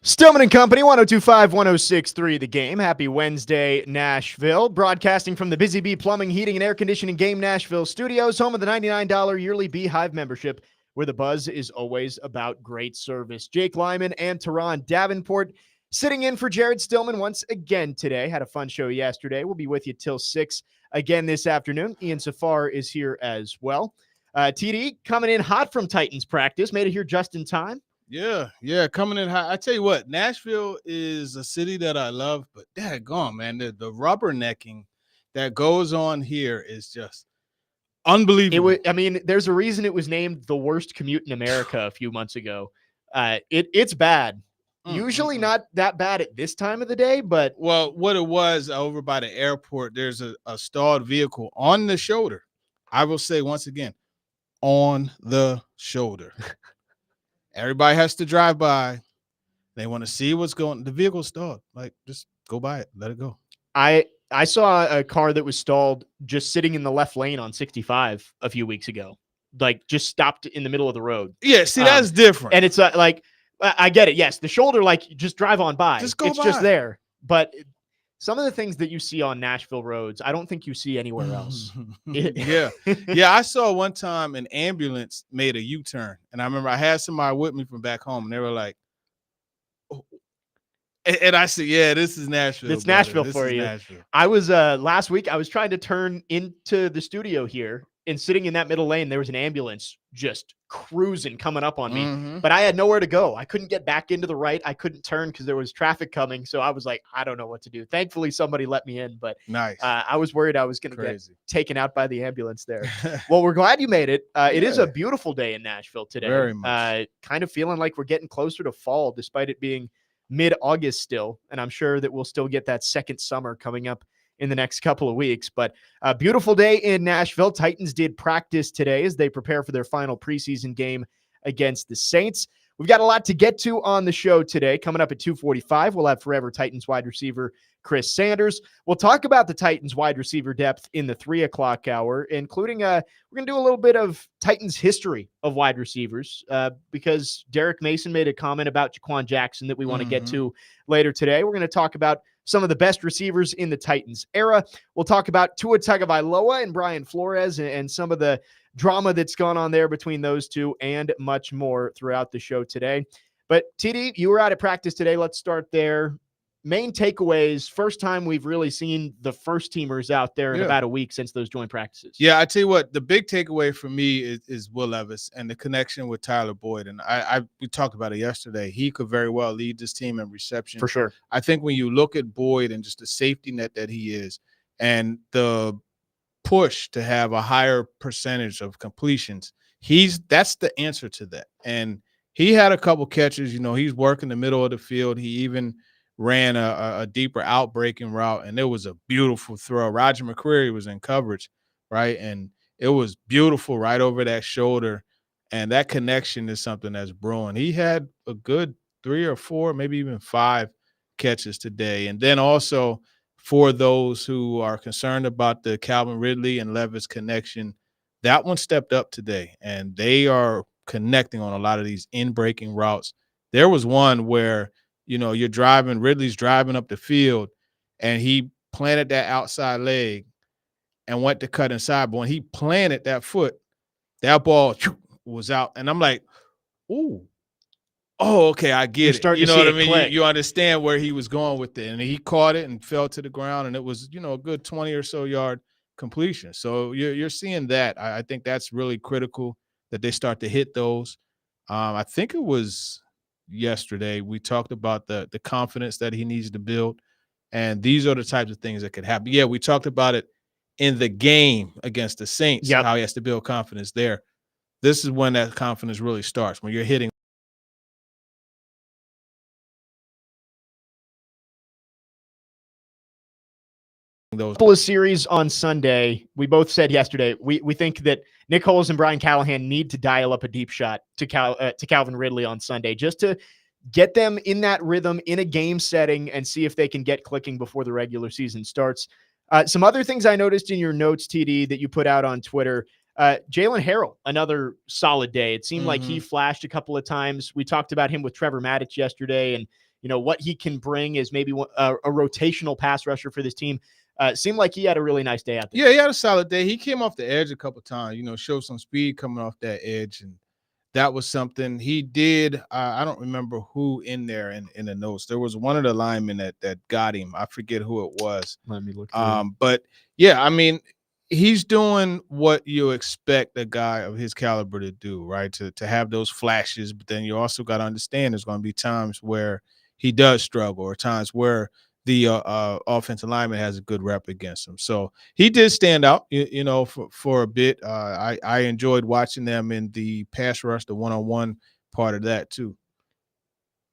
Stillman and Company, 1025-1063 The Game. Happy Wednesday, Nashville. Broadcasting from the Busy Bee Plumbing, Heating, and Air Conditioning Game Nashville studios, home of the $99 yearly Beehive membership, where the buzz is always about great service. Jake Lyman and Teron Davenport sitting in for Jared Stillman once again today. Had a fun show yesterday. We'll be with you till 6 again this afternoon. Ian Safar is here as well. TD coming in hot from Titans practice. Made it here just in time. Yeah, coming in high. I tell you what, Nashville is a city that I love, but daggone, man, the rubbernecking that goes on here is just unbelievable. There's a reason it was named the worst commute in America a few months ago. It's bad. Usually not that bad at this time of the day, but well, what it was over by the airport, there's a stalled vehicle on the shoulder. I will say once again, on the shoulder. Everybody has to drive by. They want to see what's going. The vehicle's stalled. Like, just go by it. Let it go. I saw a car that was stalled just sitting in the left lane on 65 a few weeks ago. Like, just stopped in the middle of the road. Yeah, see, that's different. And it's like, I get it. Yes, the shoulder, like, just drive on by. Just go by. It's just there. But some of the things that you see on Nashville roads, I don't think you see anywhere else. Yeah. I saw one time an ambulance made a U-turn. And I remember I had somebody with me from back home, and they were like, oh. And I said, yeah, this is Nashville. It's Nashville for you. Nashville. I was, last week, I was trying to turn into the studio here, and sitting in that middle lane, there was an ambulance just cruising coming up on me, but I had nowhere to go. I couldn't get back into the right. I couldn't turn because there was traffic coming. So I was like, I don't know what to do. Thankfully, somebody let me in, but nice. I was worried I was going to get taken out by the ambulance there. Well, we're glad you made it. It is a beautiful day in Nashville today. Very much. Kind of feeling like we're getting closer to fall, despite it being mid-August still. And I'm sure that we'll still get that second summer coming up in the next couple of weeks. But a beautiful day in Nashville. Titans did practice today as they prepare for their final preseason game against the Saints. We've got a lot to get to on the show today. Coming up at 2:45, we'll have forever Titans wide receiver Chris Sanders. We'll talk about the Titans wide receiver depth in the 3 o'clock hour, including we're going to do a little bit of Titans history of wide receivers because Derek Mason made a comment about Jaquan Jackson that we want to get to later today. We're going to talk about some of the best receivers in the Titans era. We'll talk about Tua Tagovailoa and Brian Flores and some of the drama that's gone on there between those two and much more throughout the show today. But TD, you were out at practice today. Let's start there. Main takeaways, first time we've really seen the first teamers out there in about a week since those joint practices. Yeah, I tell you what, the big takeaway for me is Will Levis and the connection with Tyler Boyd. And we talked about it yesterday. He could very well lead this team in reception. For sure. I think when you look at Boyd and just the safety net that he is and the push to have a higher percentage of completions, that's the answer to that. And he had a couple catches. He's working the middle of the field. He even ran a deeper out-breaking route, and it was a beautiful throw. Roger McCreary was in coverage, right? And it was beautiful right over that shoulder, and that connection is something that's brewing. He had a good 3 or 4, maybe even 5 catches today. And then also for those who are concerned about the Calvin Ridley and Levis connection, that one stepped up today, and they are connecting on a lot of these in-breaking routes. There was one where Ridley's driving up the field, and he planted that outside leg and went to cut inside. But when he planted that foot, that ball was out. And I'm like, oh, okay, I get it. You know what I mean? You understand where he was going with it. And he caught it and fell to the ground, and it was, a good 20 or so yard completion. So you're seeing that. I think that's really critical that they start to hit those. I think it was yesterday we talked about the confidence that he needs to build, and these are the types of things that could happen. Yeah, we talked about it in the game against the Saints, how he has to build confidence there. This is when that confidence really starts, when you're hitting those. Couple of series on Sunday. We both said yesterday we think that Nick Foles and Brian Callahan need to dial up a deep shot to Calvin Ridley on Sunday just to get them in that rhythm in a game setting and see if they can get clicking before the regular season starts. Some other things I noticed in your notes, TD, that you put out on Twitter. Jalen Harrell, another solid day. It seemed like he flashed a couple of times. We talked about him with Trevor Maddich yesterday, and what he can bring as maybe a rotational pass rusher for this team. Seemed like he had a really nice day out there. Yeah, he had a solid day. He came off the edge a couple times, showed some speed coming off that edge, and that was something he did. I don't remember who in there in the notes. There was one of the linemen that got him. I forget who it was. Let me look through. But yeah, I mean, he's doing what you expect a guy of his caliber to do, right? To have those flashes, but then you also got to understand there's going to be times where he does struggle, or times where the offensive lineman has a good rep against him. So he did stand out, for a bit. I enjoyed watching them in the pass rush, the one-on-one part of that too.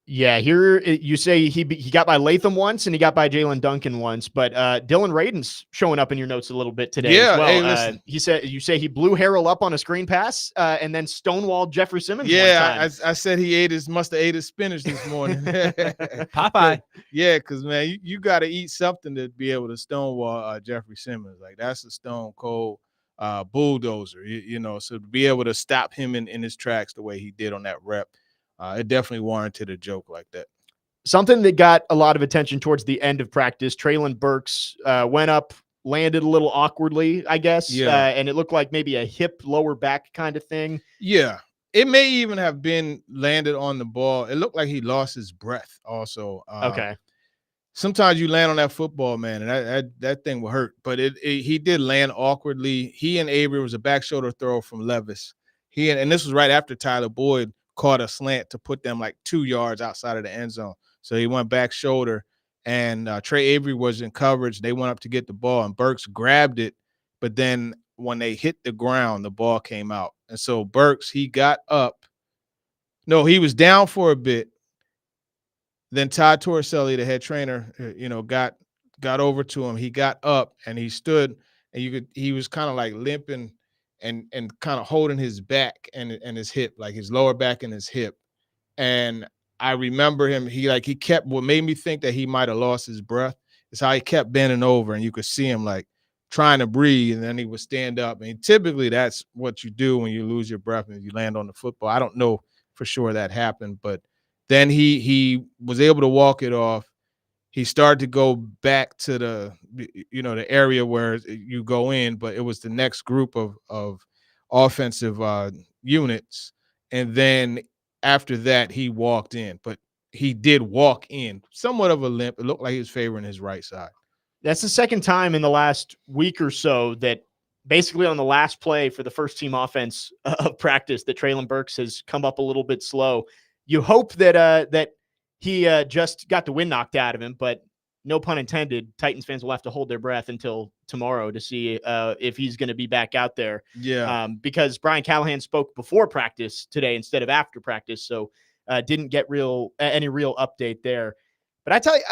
Yeah, here you say he got by Latham once and he got by Jalen Duncan once, but Dylan Radin's showing up in your notes a little bit today as well. Hey, listen. You say he blew Harrell up on a screen pass and then stonewalled Jeffrey Simmons. Yeah, one time. I said he must have ate his spinach this morning. Popeye. Yeah, because man, you got to eat something to be able to stonewall Jeffrey Simmons. Like that's a stone cold bulldozer, So to be able to stop him in his tracks the way he did on that rep. It definitely warranted a joke like that. Something that got a lot of attention towards the end of practice, Treylon Burks went up, landed a little awkwardly, I guess. Yeah. And it looked like maybe a hip lower back kind of thing. Yeah. It may even have been landed on the ball. It looked like he lost his breath also. Okay. Sometimes you land on that football, man, and that thing will hurt. But he did land awkwardly. He and Avery was a back shoulder throw from Levis. And this was right after Tyler Boyd caught a slant to put them like 2 yards outside of the end zone. So he went back shoulder, and Trey Avery was in coverage. They went up to get the ball, and Burks grabbed it. But then when they hit the ground, the ball came out. And so Burks, he got up. No, he was down for a bit. Then Todd Torricelli, the head trainer, got over to him. He got up and he stood, and he was kind of like limping and kind of holding his back and his hip, like his lower back and his hip. And I remember him, what made me think that he might have lost his breath is how he kept bending over, and you could see him like trying to breathe, and then he would stand up. And typically that's what you do when you lose your breath and you land on the football. I don't know for sure that happened, but then he was able to walk it off. He started to go back to the area where you go in, but it was the next group of offensive units. And then after that, he walked in, but he did walk in somewhat of a limp. It looked like he was favoring his right side. That's the second time in the last week or so that basically on the last play for the first team offense of practice that Treylon Burks has come up a little bit slow. You hope that he just got the wind knocked out of him, but no pun intended, Titans fans will have to hold their breath until tomorrow to see if he's going to be back out there. Yeah. Because Brian Callahan spoke before practice today instead of after practice, so didn't get any real update there. But I tell you,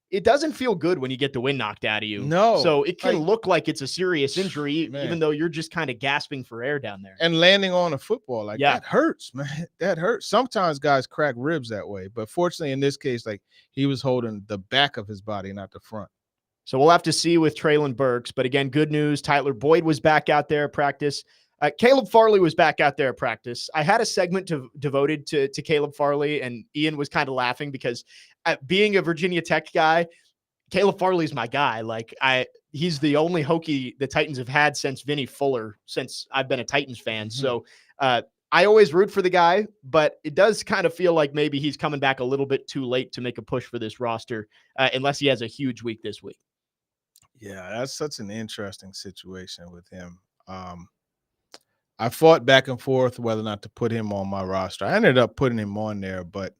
it doesn't feel good when you get the wind knocked out of you. No. So it can look like it's a serious injury, man, even though you're just kind of gasping for air down there. And landing on a football, that hurts, man. That hurts. Sometimes guys crack ribs that way. But fortunately, in this case, he was holding the back of his body, not the front. So we'll have to see with Treylon Burks. But again, good news. Tyler Boyd was back out there at practice. Caleb Farley was back out there at practice. I had a segment devoted to Caleb Farley, and Ian was kind of laughing because being a Virginia Tech guy, Caleb Farley's my guy. He's the only Hokie the Titans have had since Vinny Fuller, since I've been a Titans fan. Mm-hmm. So I always root for the guy, but it does kind of feel like maybe he's coming back a little bit too late to make a push for this roster, unless he has a huge week this week. Yeah, that's such an interesting situation with him. I fought back and forth whether or not to put him on my roster. I ended up putting him on there, but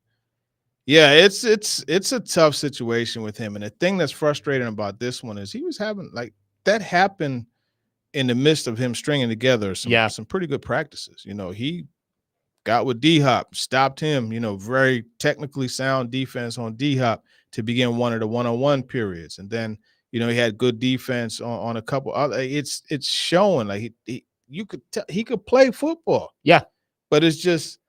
yeah, it's a tough situation with him. And the thing that's frustrating about this one is he was having that happened in the midst of him stringing together some pretty good practices. He got with D-Hop, stopped him, very technically sound defense on D-Hop to begin one of the one-on-one periods. And then, he had good defense on a couple other. It's showing you could tell he could play football. Yeah. But it's just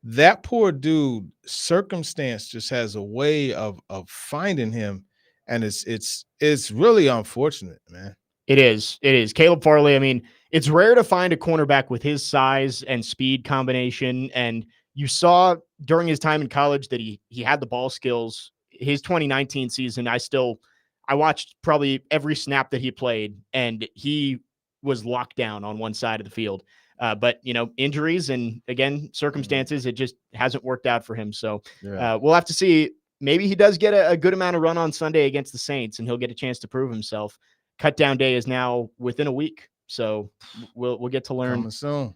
that poor dude, circumstance just has a way of finding him. And it's really unfortunate, man. It is. Caleb Farley. I mean, it's rare to find a cornerback with his size and speed combination. And You saw during his time in college that he had the ball skills. His 2019 season, I watched probably every snap that he played, and he was locked down on one side of the field. But, injuries and, again, circumstances, it just hasn't worked out for him. So we'll have to see. Maybe he does get a good amount of run on Sunday against the Saints, and he'll get a chance to prove himself. Cut down day is now within a week. So we'll get to learn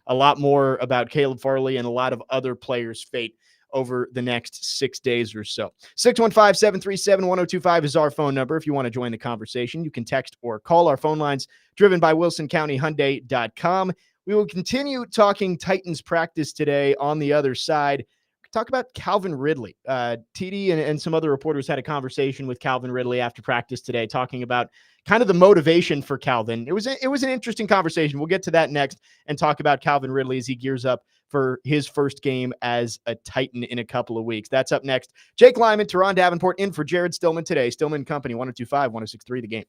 a lot more about Caleb Farley and a lot of other players' fate over the next 6 days or so. 615-737-1025 is our phone number. If you want to join the conversation, you can text or call. Our phone lines driven by WilsonCountyHyundai.com. We will continue talking Titans practice today. On the other side, talk about Calvin Ridley. TD and some other reporters had a conversation with Calvin Ridley after practice today, talking about kind of the motivation for Calvin. It was an interesting conversation. We'll get to that next and talk about Calvin Ridley as he gears up for his first game as a Titan in a couple of weeks. That's up next. Jake Lyman, Teron Davenport in for Jared Stillman today. Stillman Company, 1025, 1063, The Game.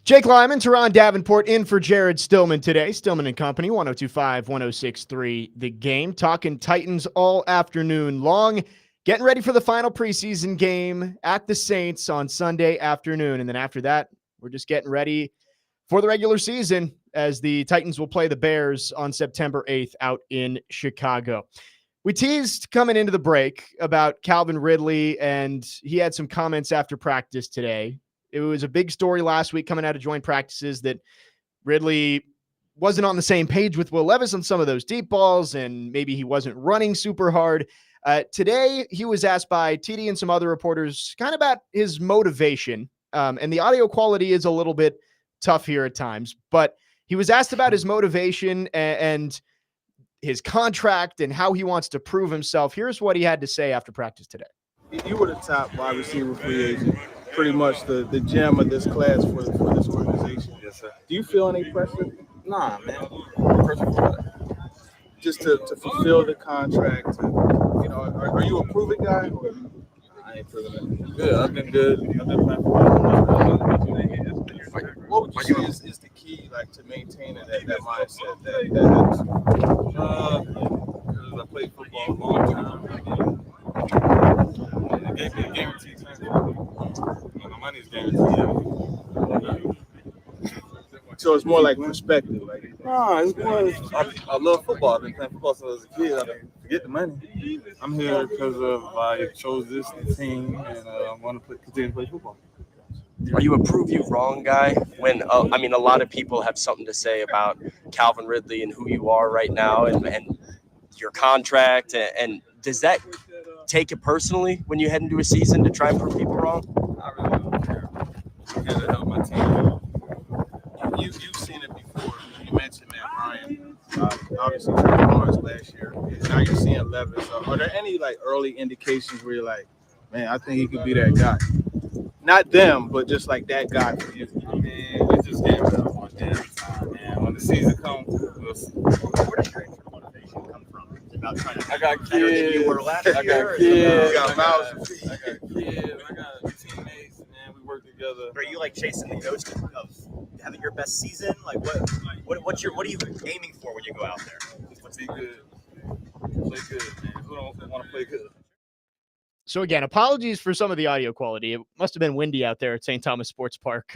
Jake Lyman, Teron Davenport in for Jared Stillman today. Stillman and Company, 1025, 1063, The Game. Talking Titans all afternoon long. Getting ready for the final preseason game at the Saints on Sunday afternoon. And then after that, we're just getting ready for the regular season as the Titans will play the Bears on September 8th out in Chicago. We teased coming into the break about Calvin Ridley, and he had some comments after practice today. It was a big story last week coming out of joint practices that Ridley wasn't on the same page with Will Levis on some of those deep balls, and maybe he wasn't running super hard. Today, he was asked by TD and some other reporters kind of about his motivation, and the audio quality is a little bit tough here at times, but he was asked about his motivation and his contract and how he wants to prove himself. Here's what he had to say after practice today. You were the top wide receiver free agent, pretty much the gem of this class for this organization. Yes, sir. Do you feel any pressure? Nah, man. Pressure for what? Just to fulfill the contract? Are you a proven guy? I I ain't feeling it. Good. I've been good. I've been playing football. What would you say is the key, like, to maintaining that mindset? That Because I played football a long time. It gave me a guaranteed time. My money's guaranteed. so it's more like perspective. Like, No, it's more. I love football. I've been playing football since I was a kid. I mean, forget the money. I'm here because of I chose this team and I want to continue to play football. Are you a prove you wrong guy? When I mean, a lot of people have something to say about Calvin Ridley and who you are right now, and your contract. And does that take it personally when you head into a season to try and prove people wrong? I really don't care. I'm here to help my team. you've seen it before. You mentioned that Ryan, obviously Trevor Lawrence last year. Now you're seeing Levis. Are there any like early indications where you're like, man, I think he could be that guy? Not them, but just like that guy for you. I mean, we just getting better one day at a time, man. When the season comes, we'll see. Where does your extra motivation come from? Is it about trying to I got be better than you were kids. last I year? got Is it about- kids. You got mouths I got kids. I got teammates, man. We work together. Are you like chasing the ghost of having your best season? Like what are you aiming for when you go out there? Just to be good. Play good, man. Who don't want to play good? So again, apologies for some of the audio quality. It must have been windy out there at St. Thomas Sports Park.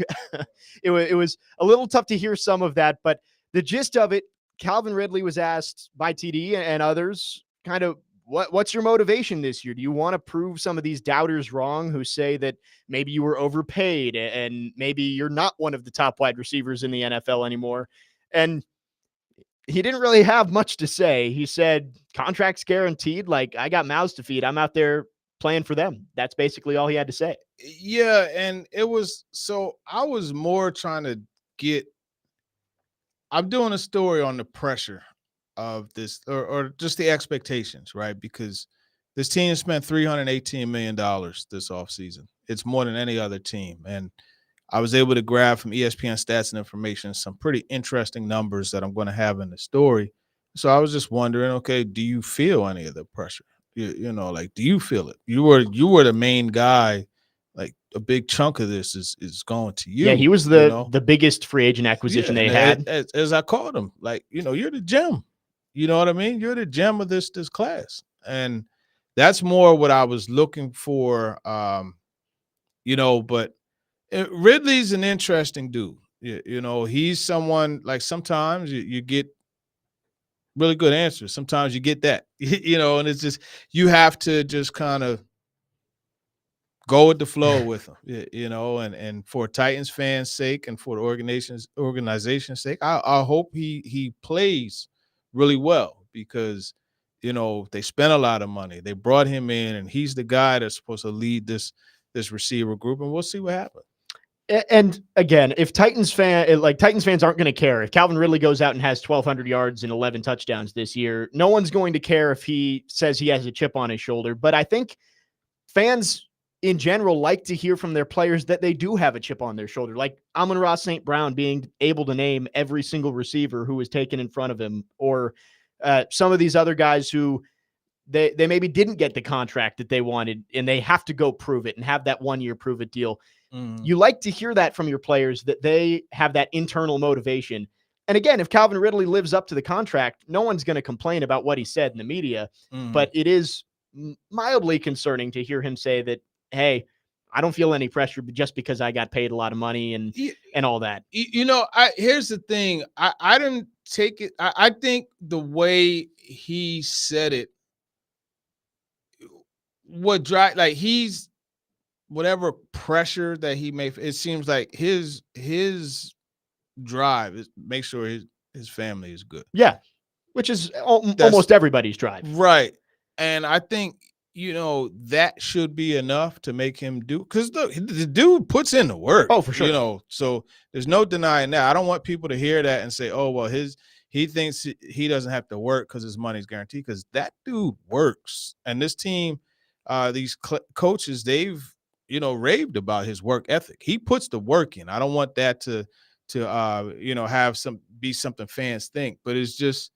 It was a little tough to hear some of that, but the gist of it, Calvin Ridley was asked by TD and others kind of what's your motivation this year? Do you want to prove some of these doubters wrong who say that maybe you were overpaid and maybe you're not one of the top wide receivers in the NFL anymore? And he didn't really have much to say. He said, contract's guaranteed. Like, I got mouths to feed. I'm out there playing for them. That's basically all he had to say. Yeah, and it was so I was more trying to I'm doing a story on the pressure of this or just the expectations, right? Because this team spent $318 million this offseason. It's more than any other team. And I was able to grab from ESPN Stats and Information some pretty interesting numbers that I'm going to have in the story. So I was just wondering, okay, do you feel any of the pressure? You know, like, do you feel it? You were the main guy. Like, a big chunk of this is going to you. Yeah, he was the biggest free agent acquisition they had. As I called him, like, you're the gem. You know what I mean? You're the gem of this class. And that's more what I was looking for. But Ridley's an interesting dude. He's someone like sometimes you get really good answers. Sometimes you get that, and it's just you have to just kind of go with the flow with him, and for Titans fans' sake and for the organization's sake, I hope he plays really well because, they spent a lot of money. They brought him in, and he's the guy that's supposed to lead this receiver group, and we'll see what happens. And again, if Titans fans aren't going to care if Calvin Ridley goes out and has 1,200 yards and 11 touchdowns this year, no one's going to care if he says he has a chip on his shoulder. But I think fans in general like to hear from their players that they do have a chip on their shoulder, like Amon-Ra St. Brown being able to name every single receiver who was taken in front of him, or some of these other guys who they maybe didn't get the contract that they wanted and they have to go prove it and have that 1-year prove it deal. You like to hear that from your players, that they have that internal motivation. And again, if Calvin Ridley lives up to the contract, no one's going to complain about what he said in the media, but it is mildly concerning to hear him say that, hey, I don't feel any pressure just because I got paid a lot of money and all that. Here's the thing. I didn't take it. I think the way he said it would drive, like, he's whatever pressure that he may, it seems like his drive is make sure his family is good. Yeah, which is almost everybody's drive. Right. And I think, that should be enough to make him do, because the dude puts in the work. Oh, for sure. So there's no denying that. I don't want people to hear that and say, oh, well, he thinks he doesn't have to work because his money's guaranteed, because that dude works. And this team, these coaches, they've, raved about his work ethic. He puts the work in. I don't want that to have be something fans think, but it's just,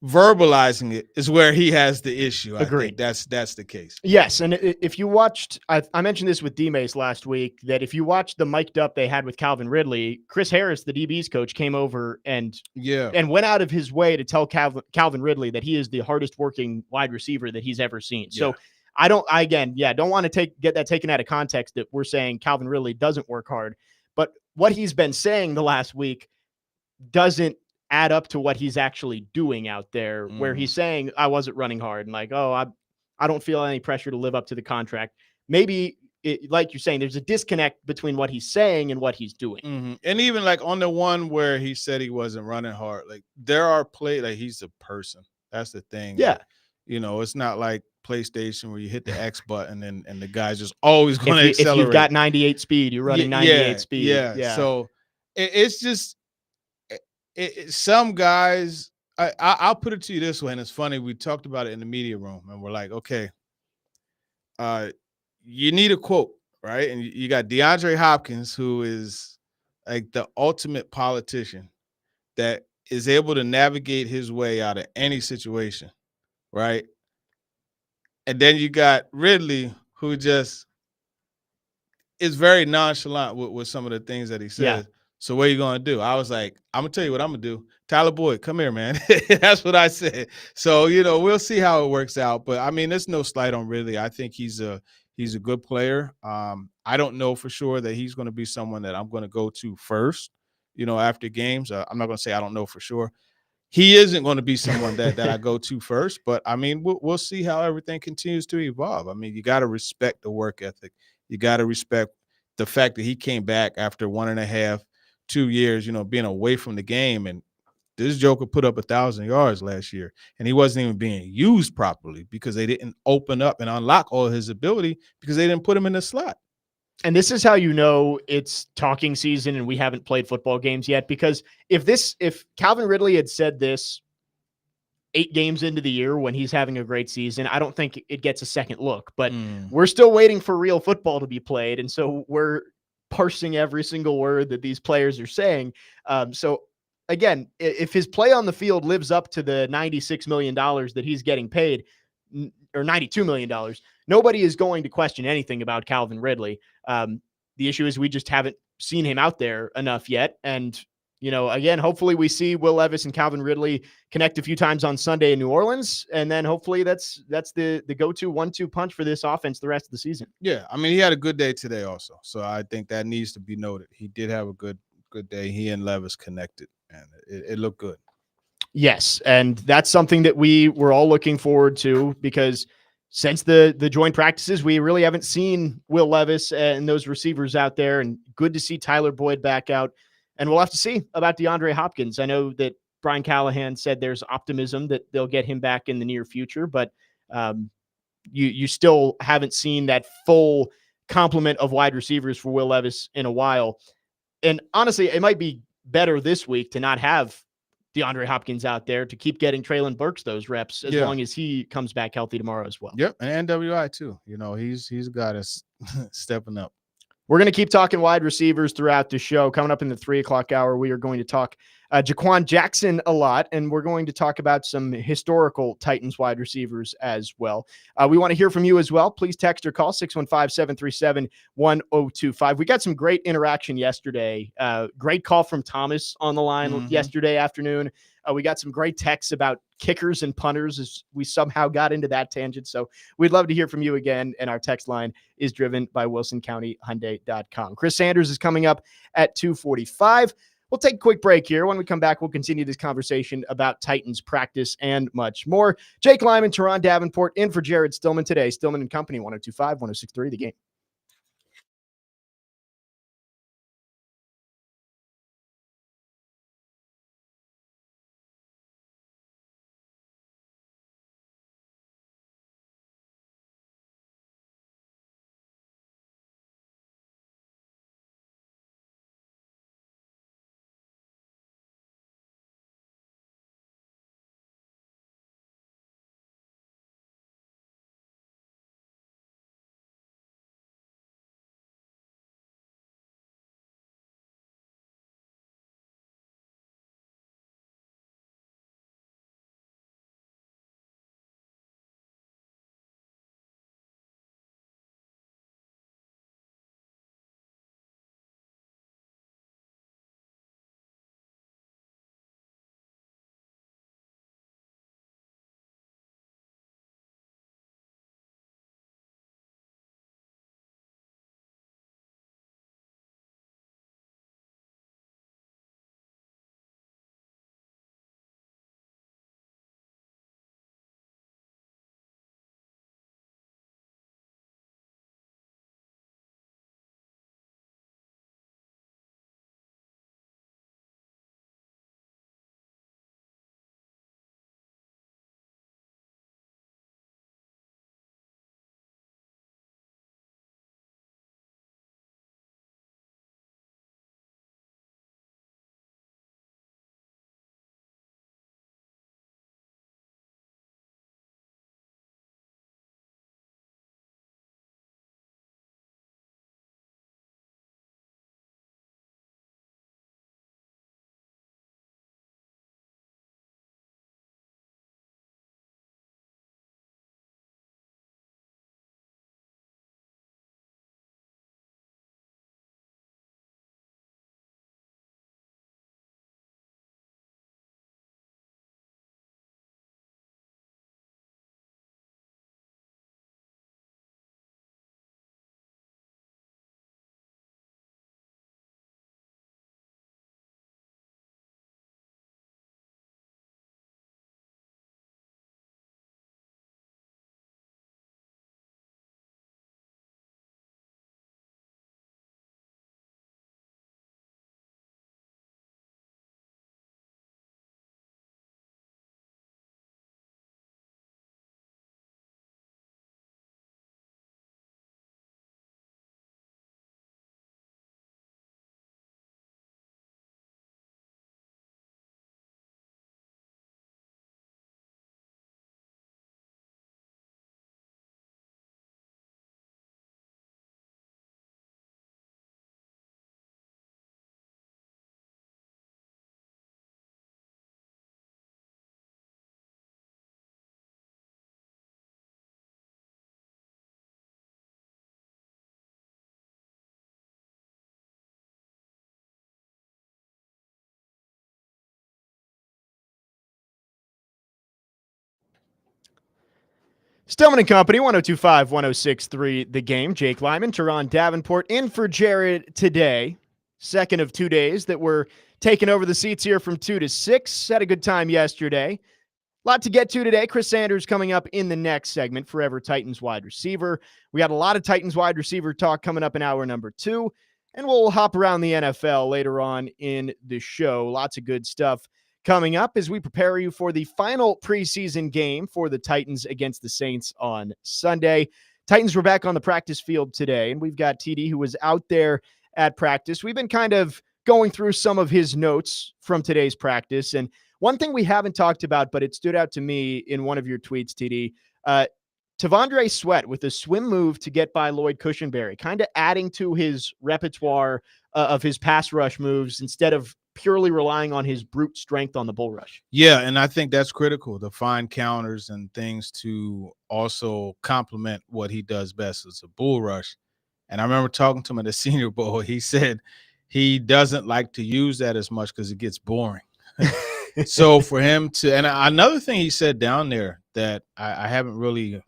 verbalizing it is where he has the issue. I Agreed. think that's the case. Yes, and if you watched, I mentioned this with D-Mace last week, that if you watched the mic'd up they had with Calvin Ridley, Chris Harris, the DB's coach, came over and Yeah. went out of his way to tell Calvin Ridley that he is the hardest working wide receiver that he's ever seen. So I don't want to get that taken out of context that we're saying Calvin Ridley doesn't work hard, but what he's been saying the last week doesn't add up to what he's actually doing out there, where he's saying I wasn't running hard and like, oh, I don't feel any pressure to live up to the contract. Maybe like you're saying, there's a disconnect between what he's saying and what he's doing. And even like on the one where he said he wasn't running hard, like there are like he's a person. That's the thing. Yeah. Like, it's not like PlayStation where you hit the X button and the guy's just always going to accelerate. If you've got 98 speed, you're running 98 speed. Yeah. So it's just some guys. I'll put it to you this way, and it's funny. We talked about it in the media room, and we're like, okay, you need a quote, right? And you got DeAndre Hopkins, who is like the ultimate politician that is able to navigate his way out of any situation, right? And then you got Ridley, who just is very nonchalant with some of the things that he says. Yeah. So what are you going to do? I was like, I'm going to tell you what I'm going to do. Tyler Boyd, come here, man. That's what I said. So, we'll see how it works out. But, I mean, there's no slight on Ridley. I think he's a good player. I don't know for sure that he's going to be someone that I'm going to go to first, after games. I'm not going to say I don't know for sure. He isn't going to be someone that I go to first. But, I mean, we'll see how everything continues to evolve. I mean, you got to respect the work ethic. You got to respect the fact that he came back after 1.5, 2 years, being away from the game. And this Joker put up 1,000 yards last year, and he wasn't even being used properly because they didn't open up and unlock all his ability because they didn't put him in the slot. And this is how it's talking season and we haven't played football games yet, because if Calvin Ridley had said this 8 games into the year when he's having a great season, I don't think it gets a second look, but we're still waiting for real football to be played. And so we're parsing every single word that these players are saying. So again, if his play on the field lives up to the $96 million that he's getting paid, or $92 million, nobody is going to question anything about Calvin Ridley. The issue is we just haven't seen him out there enough yet. And, again, hopefully we see Will Levis and Calvin Ridley connect a few times on Sunday in New Orleans. And then hopefully that's the go-to 1-2 punch for this offense the rest of the season. Yeah. I mean, he had a good day today also. So I think that needs to be noted. He did have a good day. He and Levis connected, and it looked good. Yes, and that's something that we were all looking forward to, because since the joint practices, we really haven't seen Will Levis and those receivers out there, and good to see Tyler Boyd back out. And we'll have to see about DeAndre Hopkins. I know that Brian Callahan said there's optimism that they'll get him back in the near future, but you still haven't seen that full complement of wide receivers for Will Levis in a while. And honestly, it might be better this week to not have DeAndre Hopkins out there, to keep getting Treylon Burks those reps as long as he comes back healthy tomorrow as well. Yep, and NWI too. He's got us stepping up. We're going to keep talking wide receivers throughout the show. Coming up in the 3 o'clock hour, we are going to talk Jaquan Jackson a lot, and we're going to talk about some historical Titans wide receivers as well. We want to hear from you as well. Please text or call 615-737-1025. We got some great interaction yesterday. Great call from Thomas on the line yesterday afternoon. We got some great texts about kickers and punters as we somehow got into that tangent. So we'd love to hear from you again. And our text line is driven by WilsonCountyHyundai.com. Chris Sanders is coming up at 2:45. We'll take a quick break here. When we come back, we'll continue this conversation about Titans practice and much more. Jake Lyman, Teron Davenport in for Jared Stillman today. Stillman and Company, 102.5, 106.3 The Game. Stillman and Company, 102.5, 106.3 The Game. Jake Lyman, Teron Davenport in for Jared today. Second of 2 days that we're taking over the seats here from 2 to 6. Had a good time yesterday. Lot to get to today. Chris Sanders coming up in the next segment, Forever Titans wide receiver. We got a lot of Titans wide receiver talk coming up in hour number 2, and we'll hop around the NFL later on in the show. Lots of good stuff coming up as we prepare you for the final preseason game for the Titans against the Saints on Sunday. Titans were back on the practice field today, and we've got TD who was out there at practice. We've been kind of going through some of his notes from today's practice, and one thing we haven't talked about, but it stood out to me in one of your tweets, TD, T'Vondre Sweat with a swim move to get by Lloyd Cushenberry, kind of adding to his repertoire of his pass rush moves instead of purely relying on his brute strength on the bull rush. Yeah, and I think that's critical to find counters and things to also complement what he does best as a bull rush. And I remember talking to him at the Senior Bowl. He said he doesn't like to use that as much because it gets boring. So for him to, and another thing he said down there that I haven't really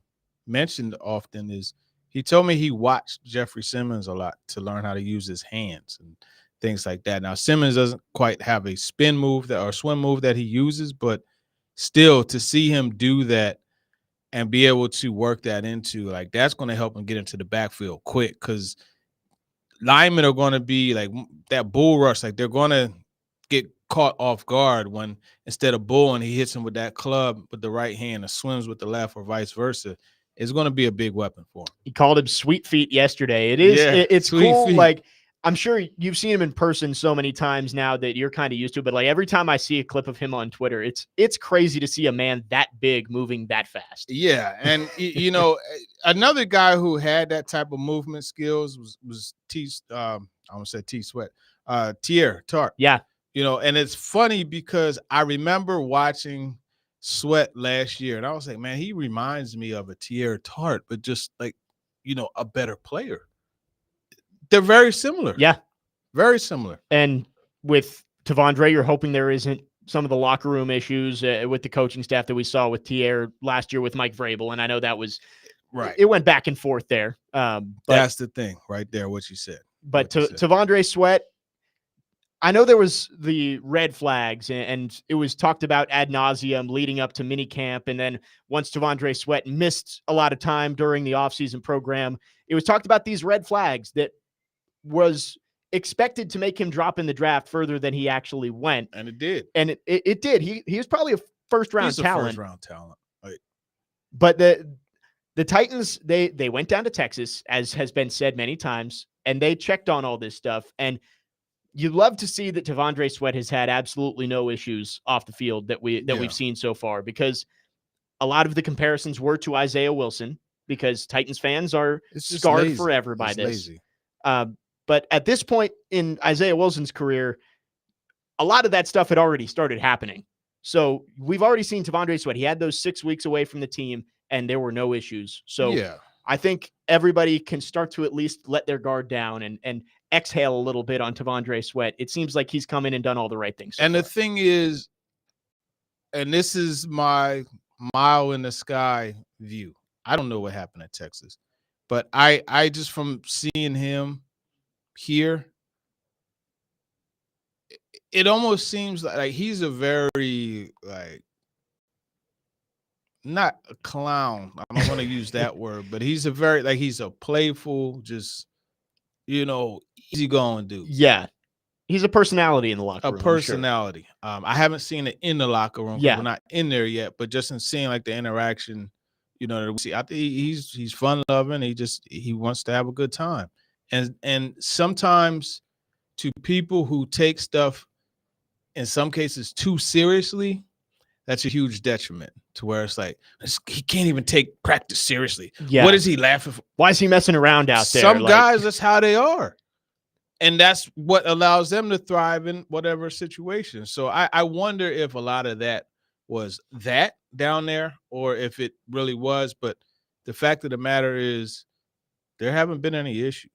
mentioned often is he told me he watched Jeffrey Simmons a lot to learn how to use his hands and things like that. Now, Simmons doesn't quite have a spin move or swim move that he uses, but still to see him do that and be able to work that into, like, that's going to help him get into the backfield quick because linemen are going to be like that bull rush. Like, they're going to get caught off guard when instead of bulling, he hits him with that club with the right hand and swims with the left or vice versa. It's going to be a big weapon for him. He called him Sweet Feet yesterday. It is, Yeah, it's Sweet cool. Feet. Like, I'm sure you've seen him in person so many times now that you're kind of used to it, but like every time I see a clip of him on Twitter, it's crazy to see a man that big moving that fast. Yeah, and you know, another guy who had that type of movement skills was I almost said T Sweat, Tier Tart. Yeah. You know, and it's funny because I remember watching Sweat last year, and I was like, man, he reminds me of a Tier Tart, but just like, you know, a better player. They're very similar. Yeah. Very similar. And with T'Vondre, you're hoping there isn't some of the locker room issues with the coaching staff that we saw with Tier last year with Mike Vrabel. And I know that was Right. It went back and forth there. But that's the thing right there, what you said. But T'Vondre Sweat, I know there was the red flags, and it was talked about ad nauseum leading up to mini camp. And then once T'Vondre Sweat missed a lot of time during the offseason program, it was talked about these red flags that was expected to make him drop in the draft further than he actually went. And it did. And it did. He was probably a first-round talent. First-round talent. Right. But the Titans, they went down to Texas, as has been said many times, and they checked on all this stuff. And you love to see that T'Vondre Sweat has had absolutely no issues off the field that we've seen so far, because a lot of the comparisons were to Isaiah Wilson, because Titans fans are scarred forever by this. But at this point in Isaiah Wilson's career, a lot of that stuff had already started happening. So we've already seen T'Vondre Sweat. He had those 6 weeks away from the team, and there were no issues. So yeah. I think everybody can start to at least let their guard down and exhale a little bit on T'Vondre Sweat. It seems like he's come in and done all the right things. And the thing is, and this is my mile in the sky view, I don't know what happened at Texas, but I just, from seeing him here, it almost seems like he's a very, like, not a clown. I don't want to use that word, but he's a very, like, he's a playful, just, you know, easygoing dude. Yeah. He's a personality in the locker room. A personality. Sure. I haven't seen it in the locker room. Yeah. We're not in there yet, but just in seeing like the interaction, you know, that we see, I think he's fun loving. He wants to have a good time. And sometimes to people who take stuff in some cases too seriously, that's a huge detriment, to where it's like, he can't even take practice seriously. Yeah. What is he laughing for? Why is he messing around out there? Some guys, that's how they are. And that's what allows them to thrive in whatever situation. So I wonder if a lot of that was that down there, or if it really was. But the fact of the matter is, there haven't been any issues.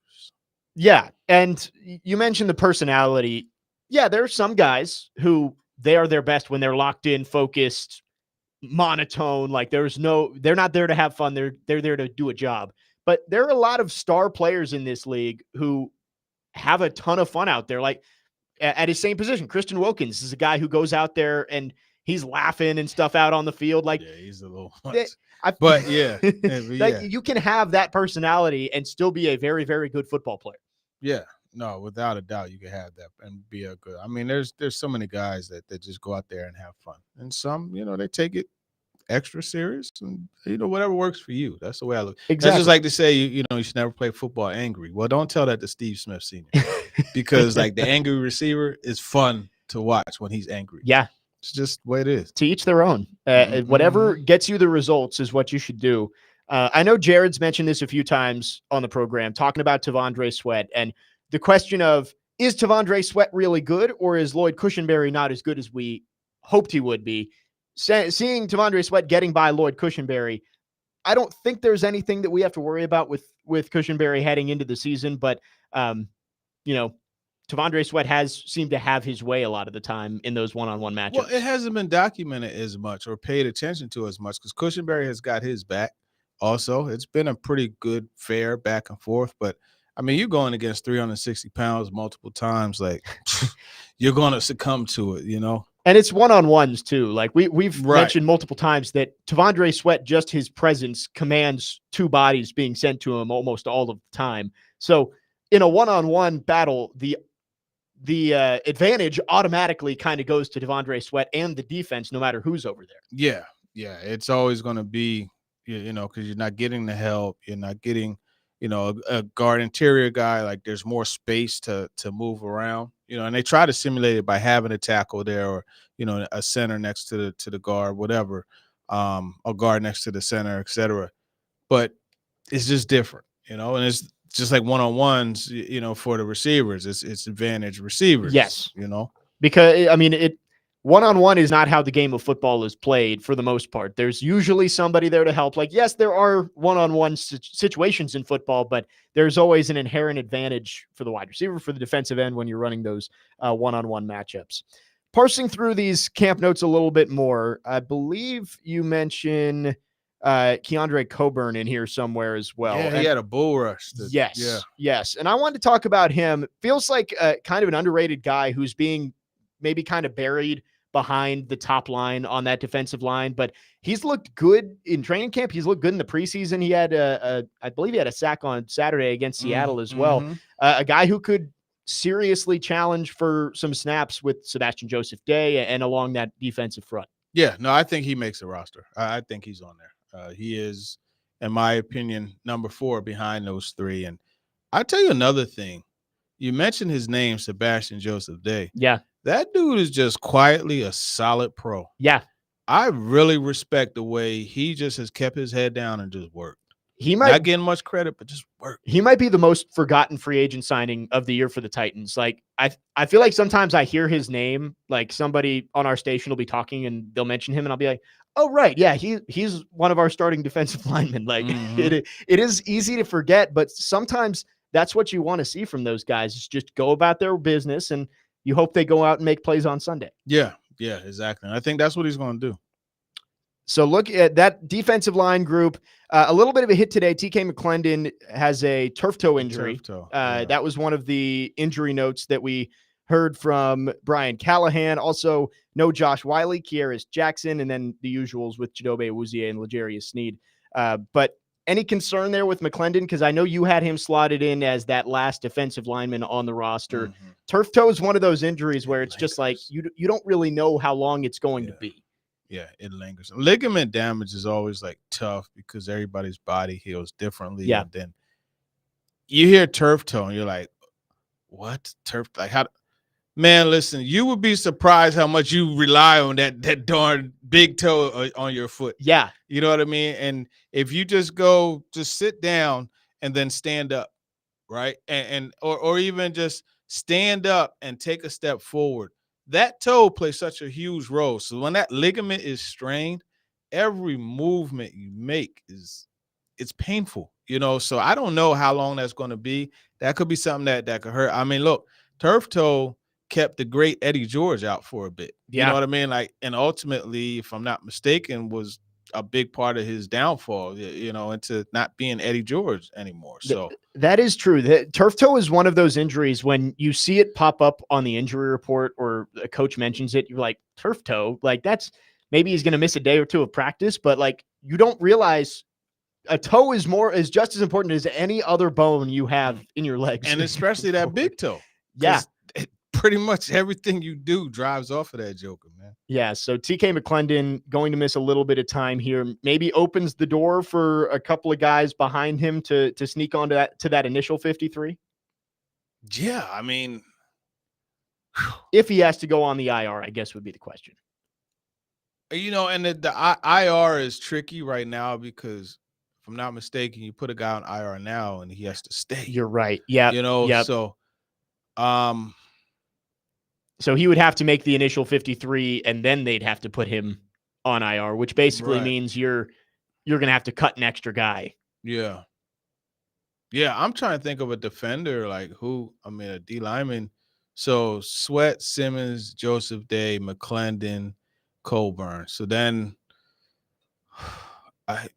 Yeah. And you mentioned the personality. Yeah, there are some guys who they are their best when they're locked in, focused, monotone. Like they're not there to have fun. They're there to do a job. But there are a lot of star players in this league who have a ton of fun out there. Like at his same position, Christian Wilkins is a guy who goes out there and he's laughing and stuff out on the field. Like, yeah, he's a little they, much. But yeah, like you can have that personality and still be a very, very good football player. Yeah, no, without a doubt, you can have that and be a good. I mean, there's so many guys that just go out there and have fun, and some, they take it extra serious, and whatever works for you. That's the way I look. Exactly. That's just like to say, you should never play football angry. Well, don't tell that to Steve Smith Sr. because like the angry receiver is fun to watch when he's angry. Yeah. It's just the way it is. To each their own. Whatever gets you the results is what you should do. I know Jared's mentioned this a few times on the program, talking about Tavondre Sweat and the question of, is Tavondre Sweat really good, or is Lloyd Cushenberry not as good as we hoped he would be? Seeing Tavondre Sweat getting by Lloyd Cushenberry, I don't think there's anything that we have to worry about with Cushenberry heading into the season, but Tavondre Sweat has seemed to have his way a lot of the time in those one-on-one matchups. Well, it hasn't been documented as much or paid attention to as much because Cushenberry has got his back. Also, it's been a pretty good, fair back and forth. But I mean, you're going against 360 pounds multiple times, like you're going to succumb to it, And it's one-on-ones too. Like we've mentioned multiple times that Tavondre Sweat, just his presence commands two bodies being sent to him almost all of the time. So in a one-on-one battle, the advantage automatically kind of goes to Tavondre Sweat and the defense, no matter who's over there. Yeah. It's always going to be, because you're not getting the help. You're not getting, a guard interior guy. Like there's more space to move around, and they try to simulate it by having a tackle there or, a center next to the guard, whatever, a guard next to the center, etc. But it's just different, and it's just like one-on-ones, for the receivers, it's advantage receivers. Yes. Because I mean, one-on-one is not how the game of football is played for the most part. There's usually somebody there to help. Like, yes, there are one-on-one situations in football, but there's always an inherent advantage for the wide receiver, for the defensive end when you're running those one-on-one matchups. Parsing through these camp notes a little bit more, I believe you mentioned Keandre Coburn in here somewhere as well. Yeah, he had a bull rush. Yes. And I wanted to talk about him. Feels like kind of an underrated guy who's being maybe kind of buried behind the top line on that defensive line, but he's looked good in training camp. He's looked good in the preseason. He had I believe he had a sack on Saturday against Seattle as well. A guy who could seriously challenge for some snaps with Sebastian Joseph Day and along that defensive front. Yeah, no, I think he makes the roster. I think he's on there. He is, in my opinion, number 4 behind those 3. And I'll tell you another thing. You mentioned his name, Sebastian Joseph Day. Yeah. That dude is just quietly a solid pro. Yeah. I really respect the way he just has kept his head down and just worked. He might not getting much credit, but just work. He might be the most forgotten free agent signing of the year for the Titans. Like I feel like sometimes I hear his name, like somebody on our station will be talking and they'll mention him and I'll be like, oh right, yeah, he's one of our starting defensive linemen. Like it is easy to forget, but sometimes that's what you want to see from those guys is just go about their business and you hope they go out and make plays on Sunday. Yeah, exactly. And I think that's what he's going to do. So look at that defensive line group. A little bit of a hit today. TK McClendon has a turf toe injury. That was one of the injury notes that we heard from Brian Callahan. Also, no Josh Wiley, Kieris Jackson, and then the usuals with Chidobe Awuzie and L'Jarius Sneed. But any concern there with McClendon? Because I know you had him slotted in as that last defensive lineman on the roster. Turf toe is one of those injuries where it's just like you don't really know how long it's going to be. Yeah, it lingers. Ligament damage is always like tough because everybody's body heals differently. Yeah. And then you hear turf toe and you're like, what? Turf? Like how? Man, listen, you would be surprised how much you rely on that darn big toe on your foot. Yeah. You know what I mean? And if you just sit down and then stand up, right? Or even just stand up and take a step forward. That toe plays such a huge role. So when that ligament is strained, every movement you make it's painful, So I don't know how long that's going to be. That could be something that could hurt. I mean, look, turf toe kept the great Eddie George out for a bit. You Yeah. know what I mean? Like, and ultimately, if I'm not mistaken, was a big part of his downfall, you know, into not being Eddie George anymore. So That is true. The turf toe is one of those injuries when you see it pop up on the injury report or a coach mentions it, you're like, turf toe? Like, that's maybe he's going to miss a day or two of practice, but like, you don't realize a toe is just as important as any other bone you have in your legs. and especially that big toe. Yeah. Pretty much everything you do drives off of that joker, man. Yeah. So TK McClendon going to miss a little bit of time here. Maybe opens the door for a couple of guys behind him to sneak onto that initial 53. Yeah, I mean, If he has to go on the IR, I guess would be the question. you know, and the IR is tricky right now because if I'm not mistaken, you put a guy on IR now and he has to stay. You're right. Yeah. You know, so So he would have to make the initial 53 and then they'd have to put him on IR, which basically Right. means you're going to have to cut an extra guy. Yeah. Yeah, I'm trying to think of a defender like a D lineman. So Sweat, Simmons, Joseph Day, McClendon, Colburn. So then I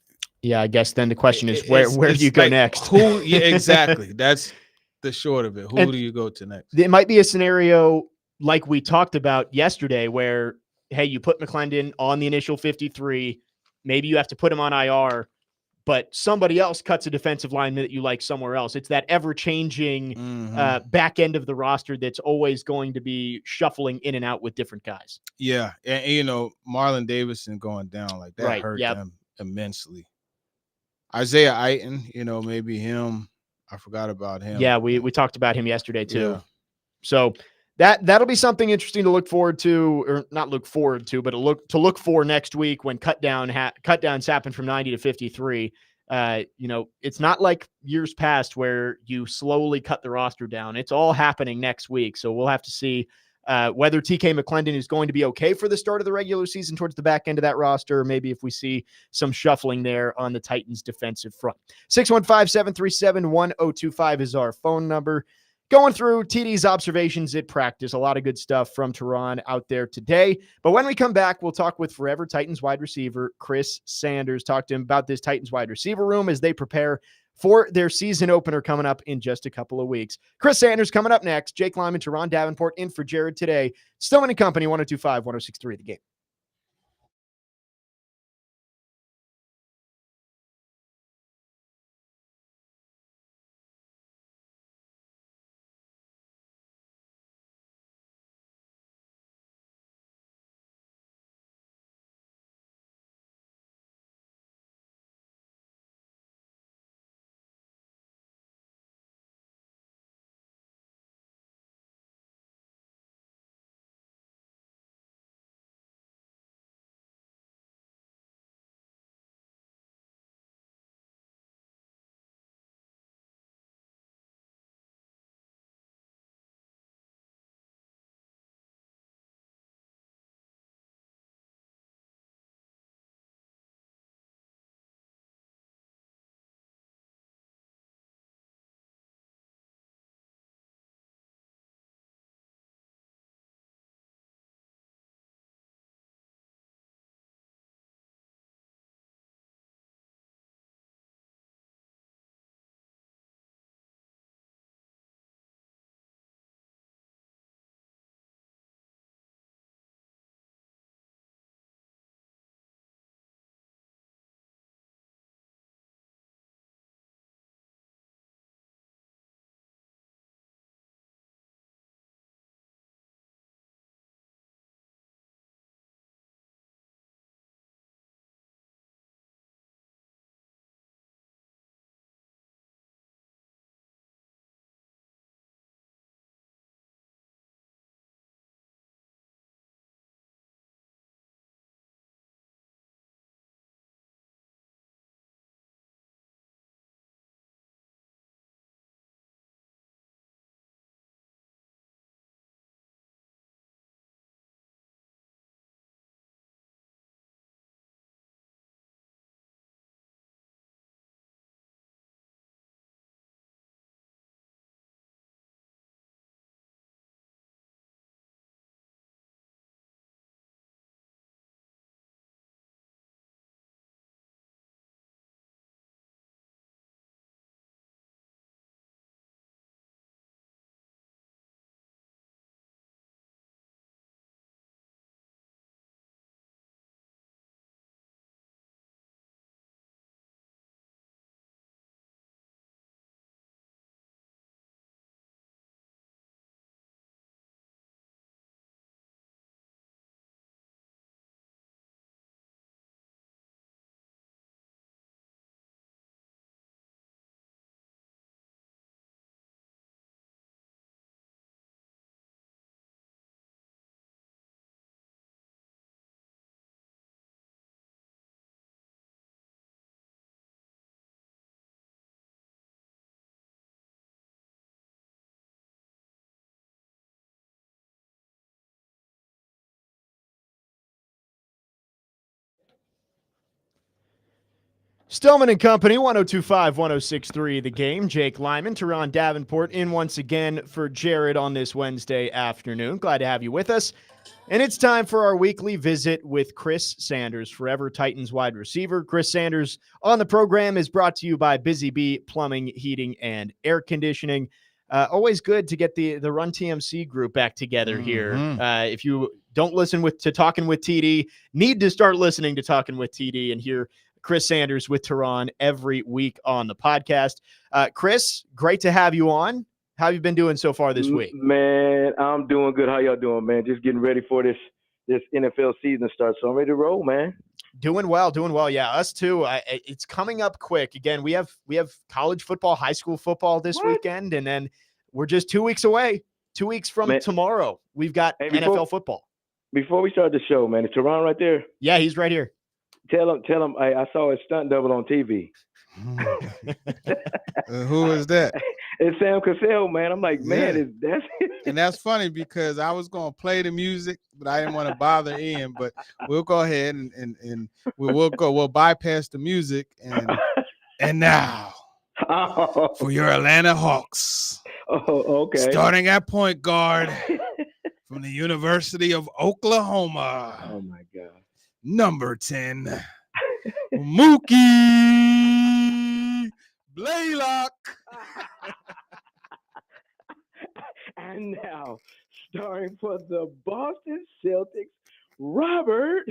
guess then the question is where do you go like, next? Yeah, exactly. That's the short of it. Who do you go to next? It might be a scenario like we talked about yesterday where, hey, you put McClendon on the initial 53, maybe you have to put him on IR, but somebody else cuts a defensive lineman that you like somewhere else. It's that ever-changing back end of the roster that's always going to be shuffling in and out with different guys. Yeah, and you know, Marlon Davidson going down like that hurt them immensely. Isaiah Aiton, you know, maybe him. I forgot about him. Yeah, we talked about him yesterday too. Yeah. So that'll be something interesting to look forward to, or not look forward to, but to look for next week when cut downs happen from 90 to 53. You know, it's not like years past where you slowly cut the roster down. It's all happening next week. So we'll have to see whether TK McClendon is going to be okay for the start of the regular season towards the back end of that roster, or maybe if we see some shuffling there on the Titans defensive front. 615-737-1025 is our phone number. Going through TD's observations at practice, a lot of good stuff from Tehran out there today. But when we come back, we'll talk with Forever Titans wide receiver Chris Sanders. Talk to him about this Titans wide receiver room as they prepare for their season opener coming up in just a couple of weeks. Chris Sanders coming up next. Jake Lyman, Tehran Davenport in for Jared today. Stillman and Company, 102.5, 106.3 The Game. Stillman and Company, 102.5, 106.3 The Game. Jake Lyman, Teron Davenport in once again for Jared on this Wednesday afternoon. Glad to have you with us. And it's time for our weekly visit with Chris Sanders, Forever Titans wide receiver. Chris Sanders on the program is brought to you by Busy Bee Plumbing, Heating, and Air Conditioning. Always good to get the Run TMC group back together here. If you don't listen to Talking with TD, need to start listening to Talking with TD and hear Chris Sanders with Teron every week on the podcast. Chris, great to have you on. How have you been doing so far this week? Man, I'm doing good. How y'all doing, man? Just getting ready for this NFL season start. So I'm ready to roll, man. Doing well. Yeah, us too. It's coming up quick. Again, we have college football, high school football this weekend, and then we're just 2 weeks away. 2 weeks from tomorrow, we've got NFL football. Before we start the show, man, is Teron right there? Yeah, he's right here. Tell him I saw his stunt double on TV. Who is that? It's Sam Cassell, man. I'm like, man, that's and that's funny because I was gonna play the music, but I didn't want to bother Ian. But we'll go ahead and we'll bypass the music and now for your Atlanta Hawks. Oh, okay. Starting at point guard from the University of Oklahoma. Oh my God. Number 10, Mookie Blaylock. And now, starring for the Boston Celtics, Robert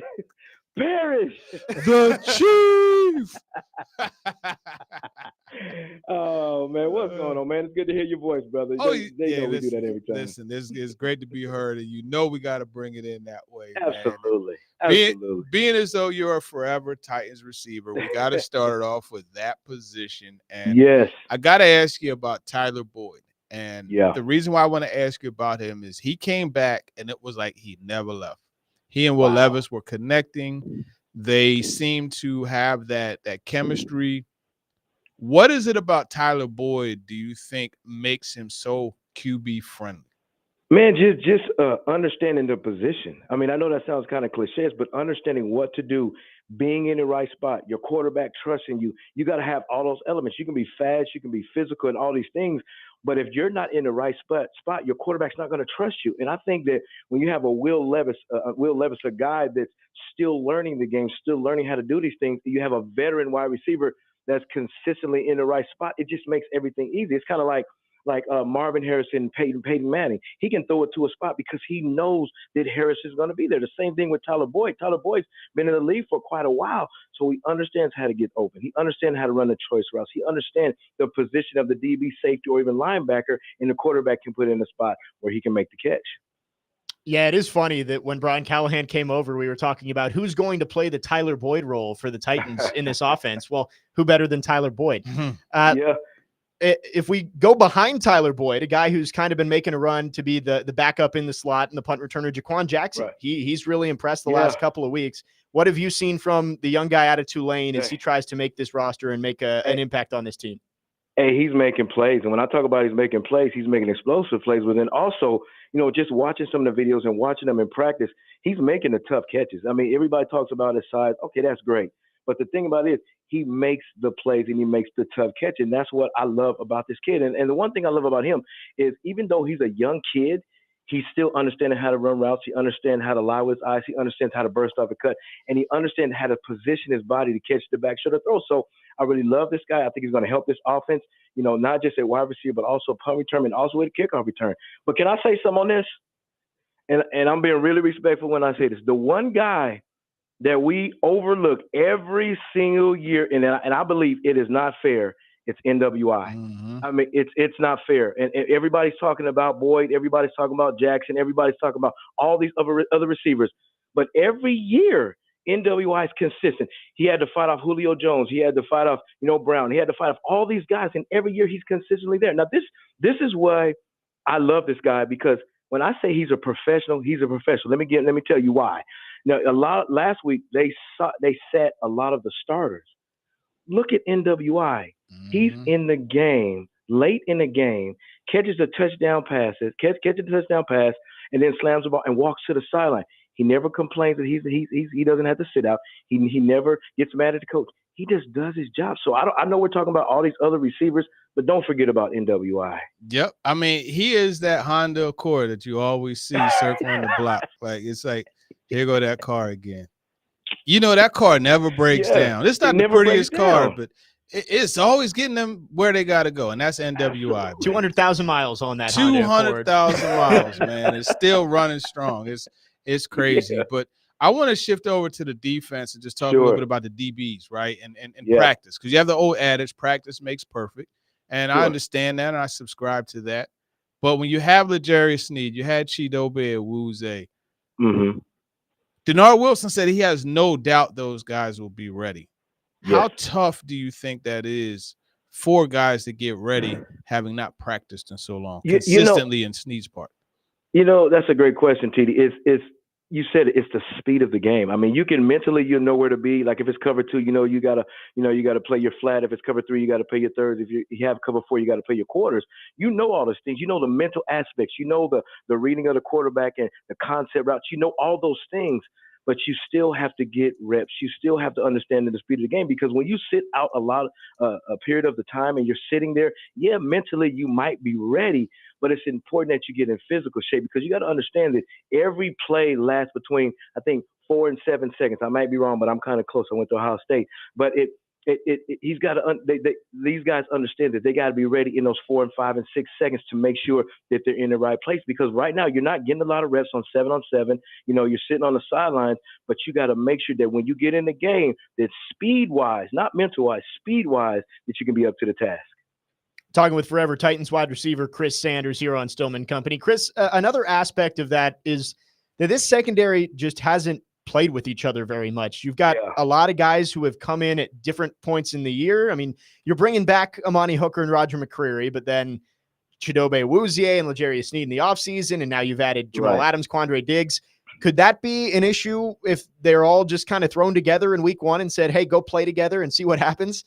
Parrish. The Chief. Oh, man, what's going on, man? It's good to hear your voice, brother. They know we do that every time. Listen, it's great to be heard, and you know we got to bring it in that way. Absolutely. Man. Being as though you're a forever Titans receiver, we got to start it off with that position. And yes, I got to ask you about Tyler Boyd. And yeah, the reason why I want to ask you about him is he came back, and it was like he never left. He and Will Levis were connecting. They seem to have that chemistry. What is it about Tyler Boyd do you think makes him so QB friendly? Man, just understanding the position. I mean, I know that sounds kind of cliché, but understanding what to do, being in the right spot, your quarterback trusting you. You got to have all those elements. You can be fast, you can be physical, and all these things. But if you're not in the right spot, your quarterback's not going to trust you. And I think that when you have a Will Levis, a guy that's still learning the game, still learning how to do these things, you have a veteran wide receiver that's consistently in the right spot. It just makes everything easy. It's kind of like Marvin Harrison, Peyton Manning. He can throw it to a spot because he knows that Harris is going to be there. The same thing with Tyler Boyd. Tyler Boyd's been in the league for quite a while, so he understands how to get open. He understands how to run the choice routes. He understands the position of the DB, safety, or even linebacker, and the quarterback can put in a spot where he can make the catch. Yeah, it is funny that when Brian Callahan came over, we were talking about who's going to play the Tyler Boyd role for the Titans in this offense. Well, who better than Tyler Boyd? Yeah. If we go behind Tyler Boyd, a guy who's kind of been making a run to be the backup in the slot and the punt returner, Jaquan Jackson, right. He's really impressed the last couple of weeks. What have you seen from the young guy out of Tulane as he tries to make this roster and make an impact on this team? Hey, he's making plays. And when I talk about he's making plays, he's making explosive plays. But then also, just watching some of the videos and watching them in practice, he's making the tough catches. I mean, everybody talks about his size. Okay, that's great. But the thing about it is he makes the plays and he makes the tough catch. And that's what I love about this kid. And the one thing I love about him is even though he's a young kid, he's still understanding how to run routes. He understands how to lie with his eyes. He understands how to burst off a cut. And he understands how to position his body to catch the back shoulder throw. So I really love this guy. I think he's going to help this offense, not just at wide receiver, but also punt return and also at kickoff return. But can I say something on this? And I'm being really respectful when I say this. The one guy that we overlook every single year, and I believe it is not fair, it's NWI. Mm-hmm. I mean, it's not fair. And everybody's talking about Boyd, everybody's talking about Jackson, everybody's talking about all these other receivers. But every year, NWI is consistent. He had to fight off Julio Jones. He had to fight off, Brown. He had to fight off all these guys, and every year he's consistently there. Now, this is why I love this guy, because when I say he's a professional, he's a professional. Let me tell you why. Now, last week they sat a lot of the starters. Look at NWI. Mm-hmm. He's in the game, late in the game, catches the touchdown passes, catches the touchdown pass, and then slams the ball and walks to the sideline. He never complains that he doesn't have to sit out. He never gets mad at the coach. he just does his job. So I know we're talking about all these other receivers, but don't forget about NWI. Yep. I mean, he is that Honda Accord that you always see circling the block. Like, it's like, here go that car again. You know, that car never breaks down. It's it not the never breaks prettiest car, down. but it's always getting them where they got to go, and that's NWI. man. 200,000 miles on that Honda Accord. 200,000 miles, man. It's still running strong. It's crazy. Yeah. But I want to shift over to the defense and just talk a little bit about the DBs, right? And practice, because you have the old adage, practice makes perfect. And I understand that, and I subscribe to that. But when you have L'Jarius Sneed, you had Chidobe Awuzie. Mm-hmm. Denard Wilson said he has no doubt those guys will be ready. How tough do you think that is for guys to get ready, having not practiced in so long, consistently in Sneed's part? You know, that's a great question, TD. You said it's the speed of the game. I mean, you can mentally, you know where to be. Like if it's cover 2, you gotta play your flat. If it's cover 3, you gotta play your thirds. If you have cover 4, you gotta play your quarters. You know all those things. You know the mental aspects. You know the reading of the quarterback and the concept routes. You know all those things, but you still have to get reps. You still have to understand the speed of the game, because when you sit out a period of the time and you're sitting there, mentally you might be ready, but it's important that you get in physical shape, because you got to understand that every play lasts between, I think, 4 and 7 seconds. I might be wrong, but I'm kind of close. I went to Ohio State, but he's got to. These guys understand that they got to be ready in those 4 and 5 and 6 seconds to make sure that they're in the right place. Because right now you're not getting a lot of reps on 7-on-7. You're sitting on the sidelines, but you got to make sure that when you get in the game, that speed-wise, not mental-wise, speed-wise, that you can be up to the task. Talking with Forever Titans wide receiver Chris Sanders here on Stillman Company. Chris, another aspect of that is that this secondary just hasn't played with each other very much. You've got a lot of guys who have come in at different points in the year. I mean, you're bringing back Amani Hooker and Roger McCreary, but then Chidobe Awuzie and L'Jarius Sneed in the offseason, and now you've added Jamal Adams, Quandre Diggs. Could that be an issue if they're all just kind of thrown together in week 1 and said, hey, go play together and see what happens?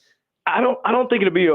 I don't think it'll be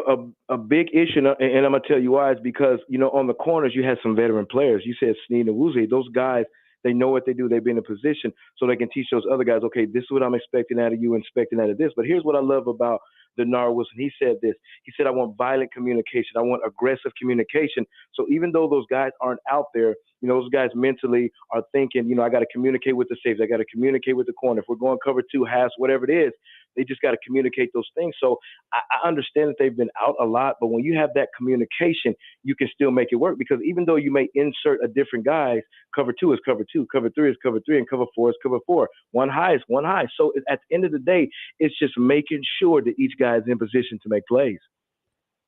a big issue, and I'm gonna tell you why. Is because on the corners you had some veteran players. You said Sneed and Awuzie. Those guys, they know what they do. They've been in position, so they can teach those other guys. Okay, this is what I'm expecting out of you, expecting out of this. But here's what I love about Denard Wilson. He said this. He said, I want violent communication. I want aggressive communication. So even though those guys aren't out there, those guys mentally are thinking, I got to communicate with the safety. I got to communicate with the corner. If we're going cover 2, halves, whatever it is, they just got to communicate those things. So I understand that they've been out a lot, but when you have that communication, you can still make it work, because even though you may insert a different guys, cover 2 is cover 2, cover 3 is cover 3, and cover 4 is cover 4. One high is one high. So at the end of the day, it's just making sure that each guy is in position to make plays.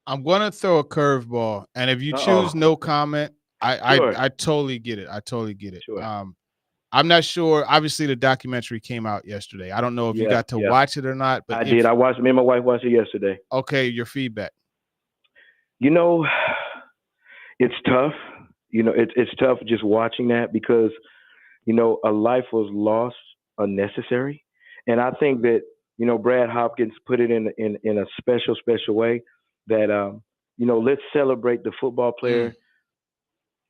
I'm going to throw a curveball, and if you choose no comment, I totally get it. I totally get it. Sure. I'm not sure. Obviously, the documentary came out yesterday. I don't know if you got to watch it or not. But I did. I watched. Me and my wife watched it yesterday. Okay, your feedback. It's tough. It's tough just watching that, because a life was lost unnecessary, and I think that Brad Hopkins put it in a special way that let's celebrate the football player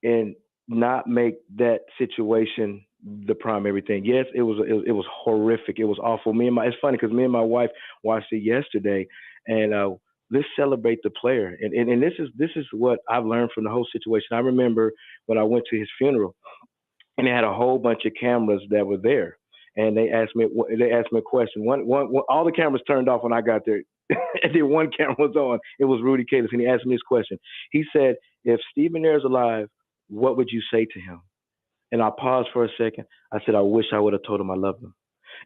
and not make that situation the primary thing. Yes, it was horrific. It was awful. It's funny because me and my wife watched it yesterday, and let's celebrate the player. And this is what I've learned from the whole situation. I remember when I went to his funeral, and they had a whole bunch of cameras that were there, and they asked me a question. One all the cameras turned off when I got there. And then one camera was on. It was Rudy Kalis, and he asked me this question. He said, if Steve McNair is alive, what would you say to him? And I paused for a second. I said, I wish I would have told him I loved him.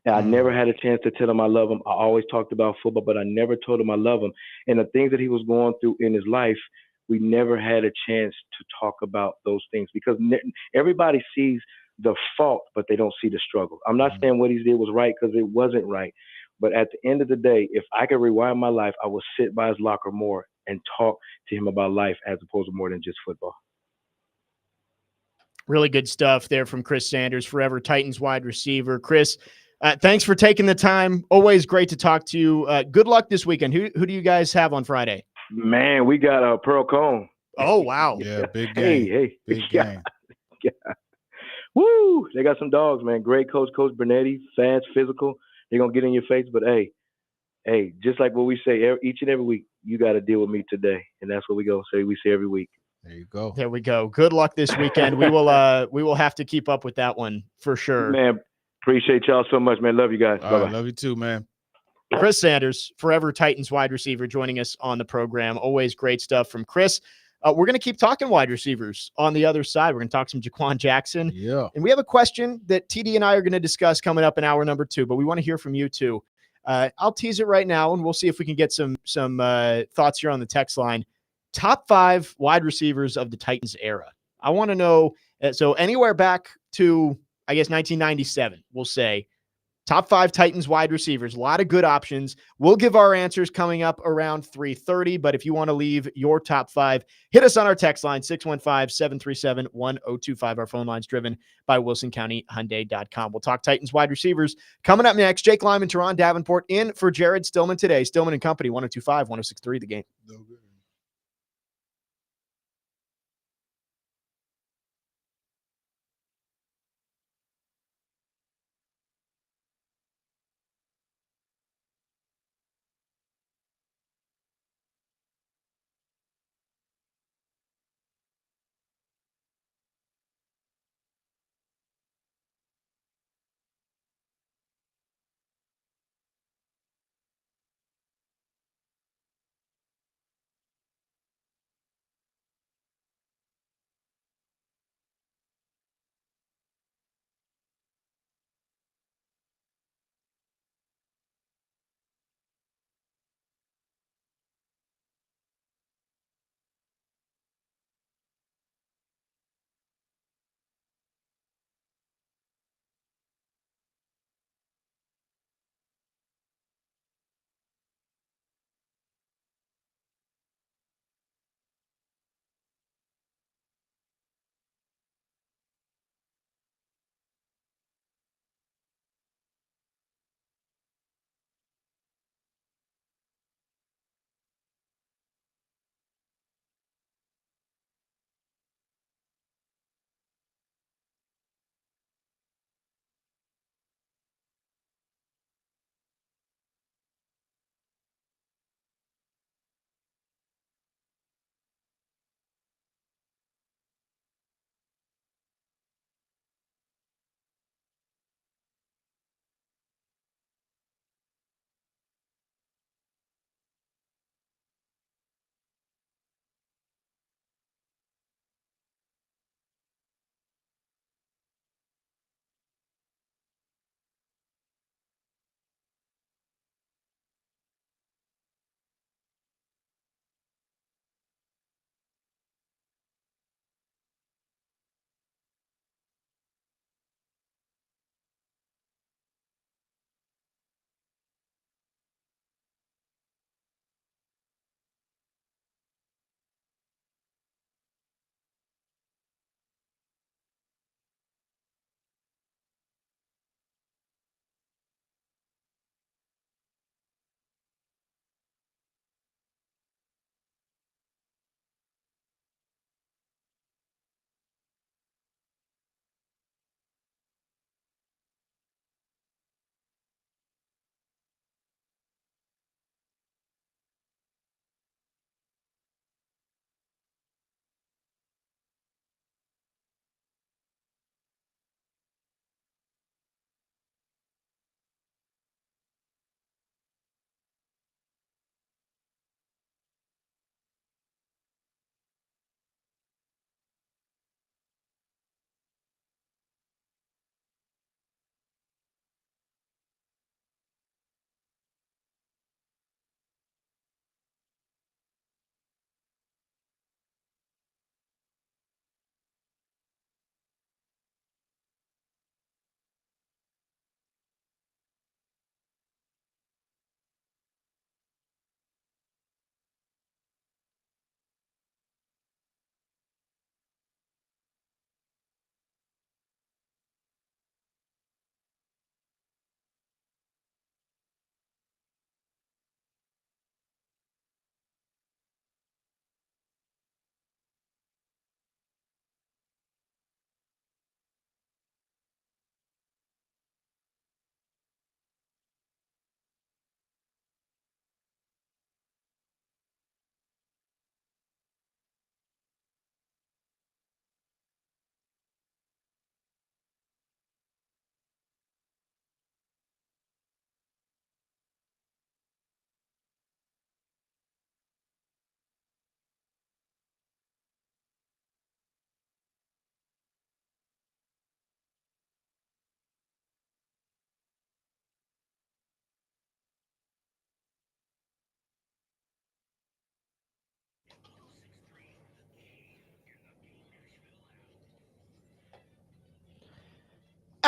And I never had a chance to tell him I love him. I always talked about football, but I never told him I love him. And the things that he was going through in his life, we never had a chance to talk about those things, because everybody sees the fault, but they don't see the struggle. I'm not saying what he did was right, because it wasn't right. But at the end of the day, if I could rewind my life, I would sit by his locker more and talk to him about life as opposed to more than just football. Really good stuff there from Chris Sanders, Forever Titans wide receiver. Chris, thanks for taking the time. Always great to talk to you. Good luck this weekend. Who do you guys have on Friday? Man, we got Pearl Cone. Oh, wow. Yeah, big game. Hey. Big game. Yeah. Woo! They got some dogs, man. Great coach, Coach Bernetti. Fast, physical. They're going to get in your face, but hey, hey, just like what we say each and every week, you got to deal with me today, and that's what we go say. We say every week. There you go. There we go. Good luck this weekend. We will have to keep up with that one for sure. Man, appreciate y'all so much, man. Love you guys. All Bye-bye. right, love you too, man. Chris Sanders, forever Titans wide receiver, joining us on the program. Always great stuff from Chris. We're going to keep talking wide receivers on the other side. We're going to talk some Jaquan Jackson. Yeah. And we have a question that TD and I are going to discuss coming up in hour number 2, but we want to hear from you too. I'll tease it right now, and we'll see if we can get some thoughts here on the text line. Top 5 wide receivers of the Titans era. I want to know, so anywhere back to, I guess, 1997, we'll say, top 5 Titans wide receivers. A lot of good options. We'll give our answers coming up around 3:30, but if you want to leave your top 5, hit us on our text line, 615-737-1025. Our phone line's driven by WilsonCountyHyundai.com. We'll talk Titans wide receivers. Coming up next, Jake Lyman, Teron Davenport in for Jared Stillman today. Stillman and Company, 102.5, 106.3 The Game. No good.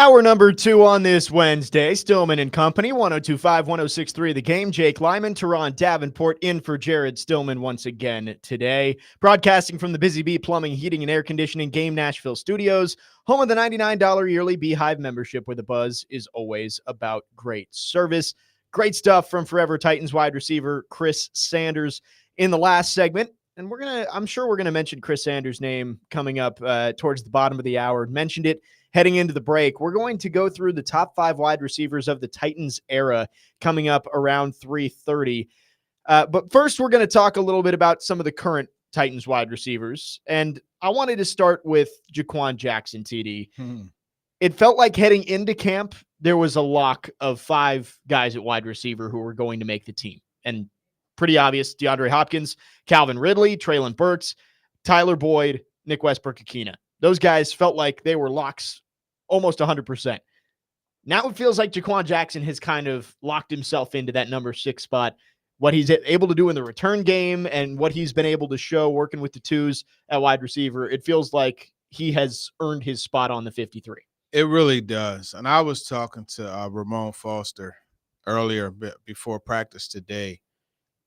Hour number 2 on this Wednesday. Stillman and Company, 102.5, 106.3 The Game. Jake Lyman, Teron Davenport in for Jared Stillman once again today. Broadcasting from the Busy Bee Plumbing, Heating, and Air Conditioning Game Nashville Studios, home of the $99 yearly Beehive membership, where the buzz is always about great service. Great stuff from Forever Titans wide receiver Chris Sanders in the last segment. And I'm sure we're going to mention Chris Sanders' name coming up towards the bottom of the hour. Mentioned it heading into the break. We're going to go through the top 5 wide receivers of the Titans era coming up around 3:30. But first, we're going to talk a little bit about some of the current Titans wide receivers. And I wanted to start with Jaquan Jackson, TD. It felt like heading into camp, there was a lock of 5 guys at wide receiver who were going to make the team. And pretty obvious, DeAndre Hopkins, Calvin Ridley, Treylon Burks, Tyler Boyd, Nick Westbrook-Ikhine. Those guys felt like they were locks almost 100%. Now it feels like Jaquan Jackson has kind of locked himself into that number 6 spot. What he's able to do in the return game and what he's been able to show working with the twos at wide receiver, it feels like he has earned his spot on the 53. It really does. And I was talking to Ramon Foster earlier before practice today,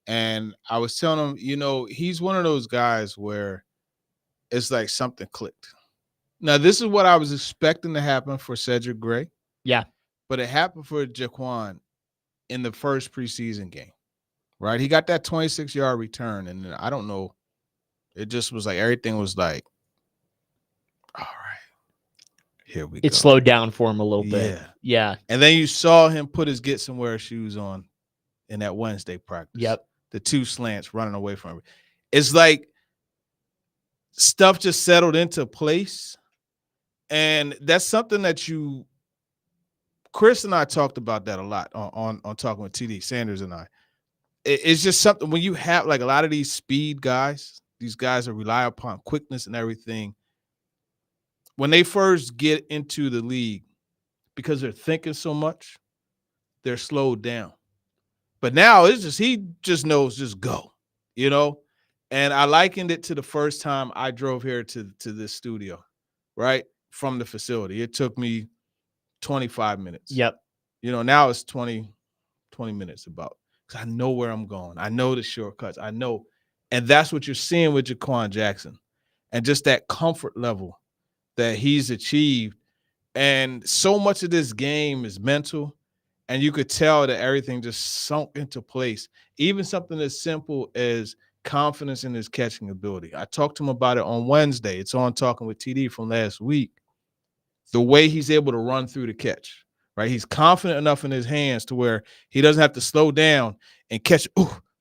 and I was telling him, he's one of those guys where it's like something clicked. Now, this is what I was expecting to happen for Cedric Gray. Yeah. But it happened for Jaquan in the first preseason game, right? He got that 26-yard return, and I don't know. It just was like everything was like, all right, here we go. It slowed down for him a little bit. Yeah. And then you saw him put his get somewhere shoes on in that Wednesday practice. Yep. The 2 slants running away from him. It's like stuff just settled into place. And that's something that Chris and I talked about that a lot on talking with TD Sanders and I. It's just something when you have like a lot of these speed guys, these guys that rely upon quickness and everything. When they first get into the league, because they're thinking so much, they're slowed down. But now it's just he just knows just go, And I likened it to the first time I drove here to this studio, right? From the facility. It took me 25 minutes. Yep. Now it's 20 minutes about, because I know where I'm going. I know the shortcuts. I know. And that's what you're seeing with Jaquan Jackson. And just that comfort level that he's achieved. And so much of this game is mental. And you could tell that everything just sunk into place. Even something as simple as confidence in his catching ability. I talked to him about it on Wednesday. It's on Talking with TD from last week. The way he's able to run through the catch, right? He's confident enough in his hands to where he doesn't have to slow down and catch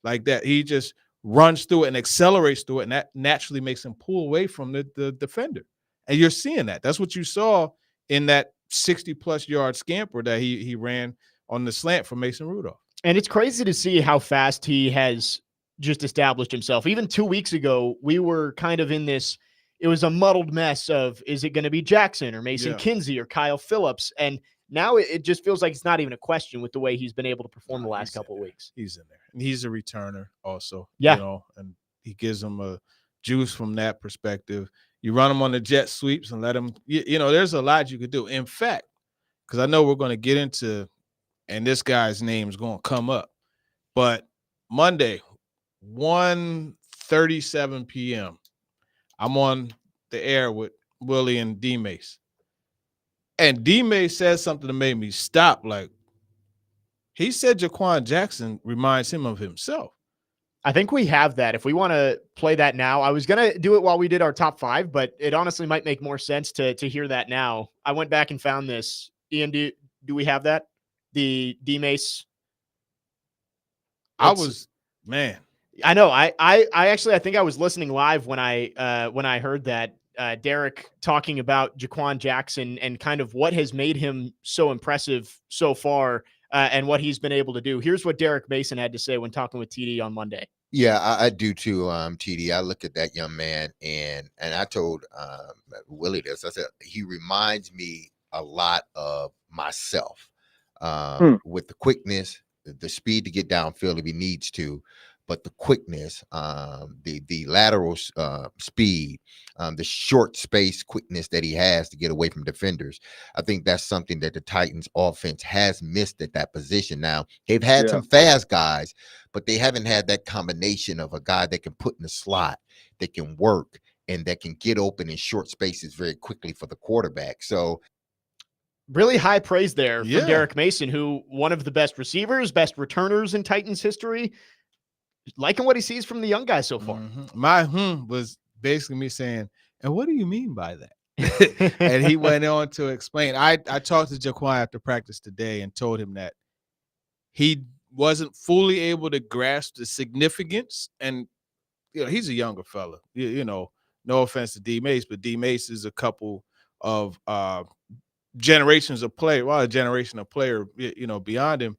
like that. He just runs through it and accelerates through it, and that naturally makes him pull away from the defender. And you're seeing that. That's what you saw in that 60-plus yard scamper that he ran on the slant for Mason Rudolph. And it's crazy to see how fast he has just established himself. Even 2 weeks ago, we were kind of in this, it was a muddled mess of, is it going to be Jackson or Mason Kinsey or Kyle Phillips? And now it just feels like it's not even a question with the way he's been able to perform the last couple of weeks. He's in there. And he's a returner also. Yeah. And he gives them a juice from that perspective. You run him on the jet sweeps and let him, there's a lot you could do. In fact, because I know we're going to get into, and this guy's name is going to come up, but Monday, 1:37 p.m., I'm on the air with Willie and D-Mace. And D-Mace said something that made me stop. Like, he said Jaquan Jackson reminds him of himself. I think we have that. If we want to play that now, I was going to do it while we did our top 5, but it honestly might make more sense to hear that now. I went back and found this. Ian, do we have that? The D-Mace? Man. I know. I think I was listening live when I heard that Derek talking about Jaquan Jackson and kind of what has made him so impressive so far and what he's been able to do. Here's what Derek Mason had to say when talking with TD on Monday. Yeah, I do too, TD. I look at that young man and I told Willie this. I said, he reminds me a lot of myself with the quickness, the speed to get downfield if he needs to. but the quickness, the lateral speed, the short space quickness that he has to get away from defenders. I think that's something that the Titans offense has missed at that position. Now, they've had some fast guys, but they haven't had that combination of a guy that can put in the slot, that can work, and that can get open in short spaces very quickly for the quarterback. So really high praise there from Yeah. Derek Mason, who one of the best receivers, best returners in Titans history. Liking what he sees from the young guy so far. My was basically me saying, and what do you mean by that? And he went on to explain. I talked to Jaquan after practice today and told him that he wasn't fully able to grasp the significance. And he's a younger fella. No offense to D Mace, but D Mace is a couple of generations of player. Well, a generation of player, beyond him.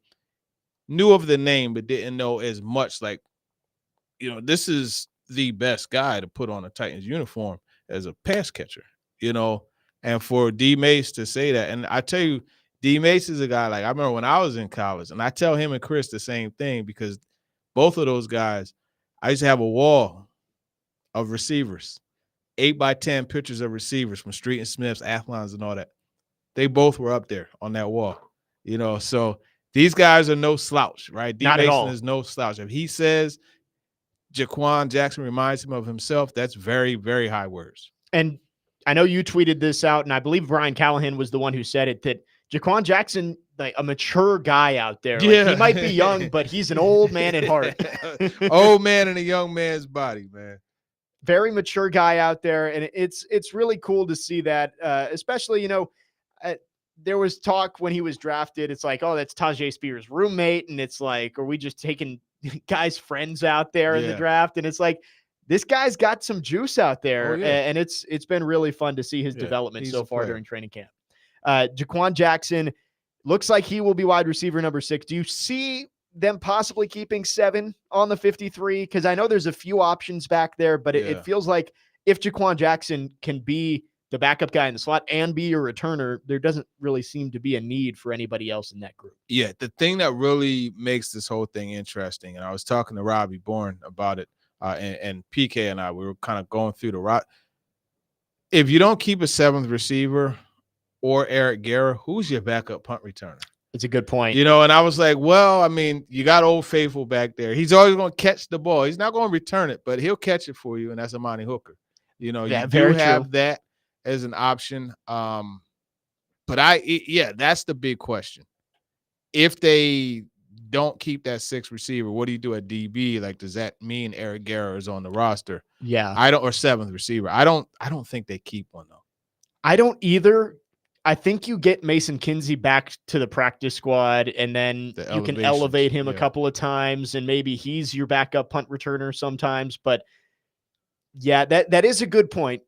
Knew of the name, but didn't know as much. Like, this is the best guy to put on a Titans uniform as a pass catcher, and for D Mace to say that. And I tell you, D Mace is a guy, like, I remember when I was in college, and I tell him and Chris the same thing, because both of those guys, I used to have a wall of receivers, 8x10 pictures of receivers from Street and Smiths, Athlons, and all that. They both were up there on that wall, so these guys are no slouch, right? D Not at all. Mason is no slouch. If he says Jaquan Jackson reminds him of himself, that's very, very high words. And I know you tweeted this out, and I believe Brian Callahan was the one who said it, that Jaquan Jackson, like a mature guy out there. Yeah. Like, he might be young, but he's an old man at heart. Old man in a young man's body, man. Very mature guy out there, and it's really cool to see that, especially, there was talk when he was drafted. It's like, oh, that's Tajay Spears' roommate, and it's like, are we just taking guys' friends out there in the draft? And it's like, this guy's got some juice out there, and it's been really fun to see his development so far during training camp. Jaquan Jackson looks like he will be wide receiver number 6. Do you see them possibly keeping 7 on the 53? Because I know there's a few options back there, but it feels like if Jaquan Jackson can be the backup guy in the slot and be a returner, there doesn't really seem to be a need for anybody else in that group. Yeah, the thing that really makes this whole thing interesting, and I was talking to Robbie Bourne about it, and PK and I, we were kind of going through the route. If you don't keep a 7th receiver or Eric Guerra, who's your backup punt returner? It's a good point. And I was like, well, I mean, you got Old Faithful back there. He's always going to catch the ball. He's not going to return it, but he'll catch it for you, and that's Amani Hooker. You do have that as an option. But that's the big question. If they don't keep that 6th receiver, what do you do at DB? Like, does that mean Eric Guerra is on the roster? Yeah. Or 7th receiver. I don't think they keep one, though. I don't either. I think you get Mason Kinsey back to the practice squad, and then you can elevate him a couple of times, and maybe he's your backup punt returner sometimes. But yeah, that is a good point.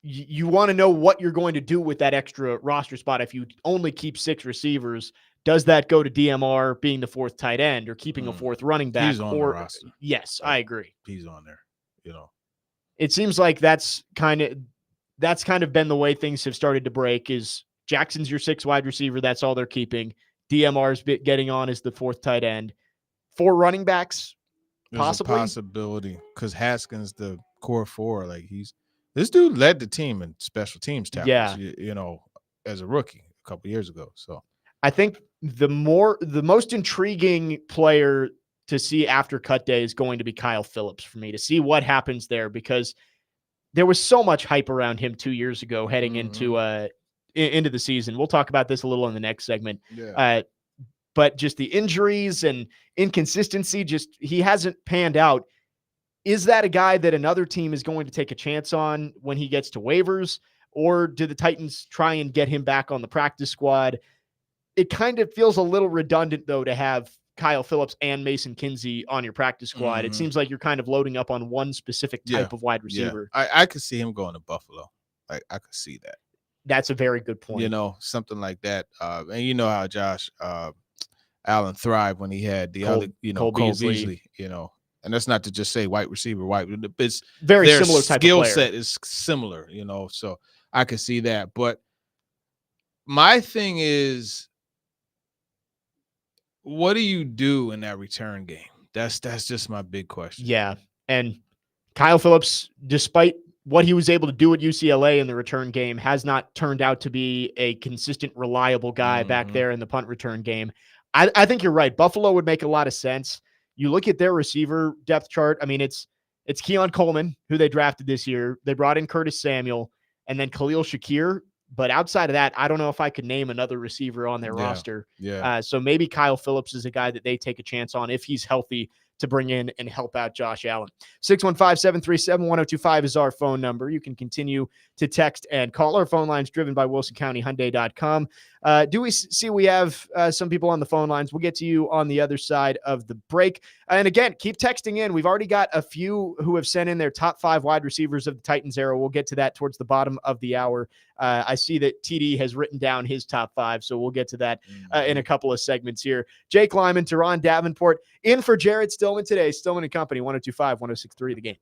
You want to know what you're going to do with that extra roster spot. If you only keep 6 receivers, does that go to DMR being the 4th tight end or keeping a 4th running back? He's on the roster. Yes, I agree. He's on there. It seems like that's kind of been the way things have started to break. Is Jackson's your 6th wide receiver? That's all they're keeping. DMR's getting on as the 4th tight end. 4 running backs, possibly. There's a possibility, because Haskins, the core 4, like this dude led the team in special teams tackles. As a rookie a couple years ago. So I think the most intriguing player to see after cut day is going to be Kyle Phillips for me, to see what happens there, because there was so much hype around him 2 years ago heading into the season. We'll talk about this a little in the next segment. But just the injuries and inconsistency, he hasn't panned out. Is that a guy that another team is going to take a chance on when he gets to waivers, or do the Titans try and get him back on the practice squad? It kind of feels a little redundant, though, to have Kyle Phillips and Mason Kinsey on your practice squad. It seems like you're kind of loading up on one specific type of wide receiver. I could see him going to Buffalo. I could see that. That's a very good point. Something like that. And you know how Josh Allen thrived when he had the other, Cole Beasley, and that's not to just say white receiver, it's very their similar type skill of player. set is similar, so I could see that. But my thing is, what do you do in that return game? That's just my big question. Yeah. And Kyle Phillips, despite what he was able to do at UCLA in the return game, has not turned out to be a consistent, reliable guy back there in the punt return game. I think you're right. Buffalo would make a lot of sense. You look at their receiver depth chart. I mean, it's Keon Coleman, who they drafted this year. They brought in Curtis Samuel and then Khalil Shakir. But outside of that, I don't know if I could name another receiver on their roster. Yeah. So maybe Kyle Phillips is a guy that they take a chance on if he's healthy to bring in and help out Josh Allen. 615-737-1025 is our phone number. You can continue to text and call. Our phone lines driven by WilsonCountyHyundai.com. Do we see we have some people on the phone lines? We'll get to you on the other side of the break. And again, keep texting in. We've already got a few who have sent in their top 5 wide receivers of the Titans era. We'll get to that towards the bottom of the hour. I see that TD has written down his top 5, so we'll get to that in a couple of segments here. Jake Lyman, Teron Davenport, in for Jared Stillman today. Stillman and Company, 102.5, 106.3 The Game.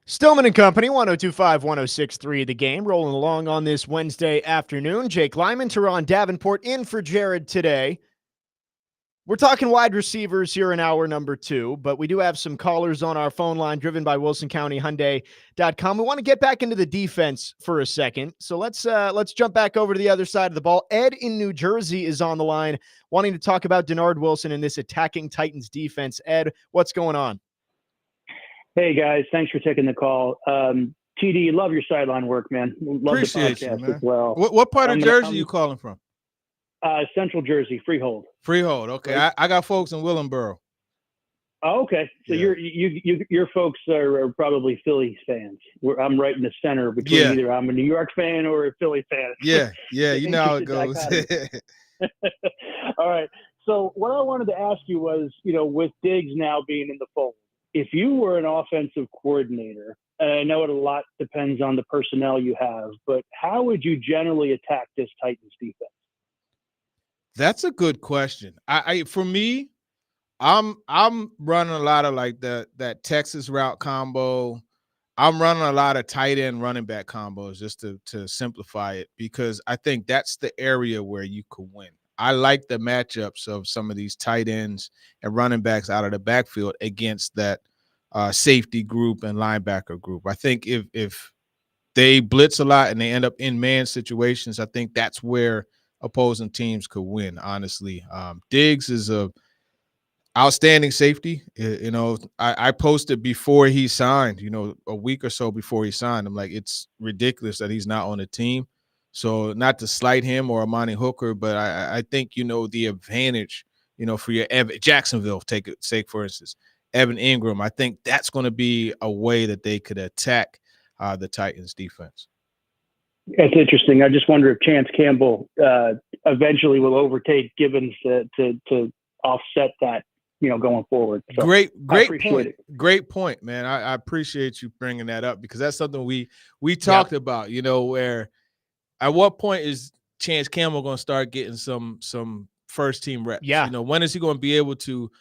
Stillman and Company, 102.5, 106.3 The Game, rolling along on this Wednesday afternoon. Jake Lyman, Teron Davenport in for Jared today. We're talking wide receivers here in hour number 2, but we do have some callers on our phone line driven by WilsonCountyHyundai.com. We want to get back into the defense for a second. So let's jump back over to the other side of the ball. Ed in New Jersey is on the line wanting to talk about Denard Wilson and this attacking Titans defense. Ed, what's going on? Hey guys, thanks for taking the call. TD, love your sideline work, man. Love Appreciate the you, podcast man. as well. What part of I'm Jersey you calling from? Central Jersey, Freehold. Freehold. Okay, Right. I got folks in Willenboro. Oh, okay. So Yeah. your folks are probably Phillies fans. I'm right in the center between Yeah. either I'm a New York fan or a Philly fan. Yeah, you know how it goes. Interesting All right. So what I wanted to ask you was, with Diggs now being in the fold, if you were an offensive coordinator, and I know it a lot depends on the personnel you have, but how would you generally attack this Titans defense? That's a good question. For me, I'm running a lot of like that Texas route combo. I'm running a lot of tight end running back combos just to simplify it, because I think that's the area where you could win. I like the matchups of some of these tight ends and running backs out of the backfield against that safety group and linebacker group. I think if they blitz a lot and they end up in man situations, I think that's where opposing teams could win. Honestly, Diggs is a outstanding safety. I posted before he signed, a week or so before he signed. I'm like, it's ridiculous that he's not on the team. So not to slight him or Amani Hooker, but I think, the advantage, for your Jacksonville, say for instance, Evan Ingram, I think that's going to be a way that they could attack the Titans defense. That's interesting. I just wonder if Chance Campbell eventually will overtake Gibbons to offset that, going forward. So Great point. it. Great point, man. I appreciate you bringing that up, because that's something we talked about, where at what point is Chance Campbell going to start getting some first team reps? Yeah. When is he going to be able to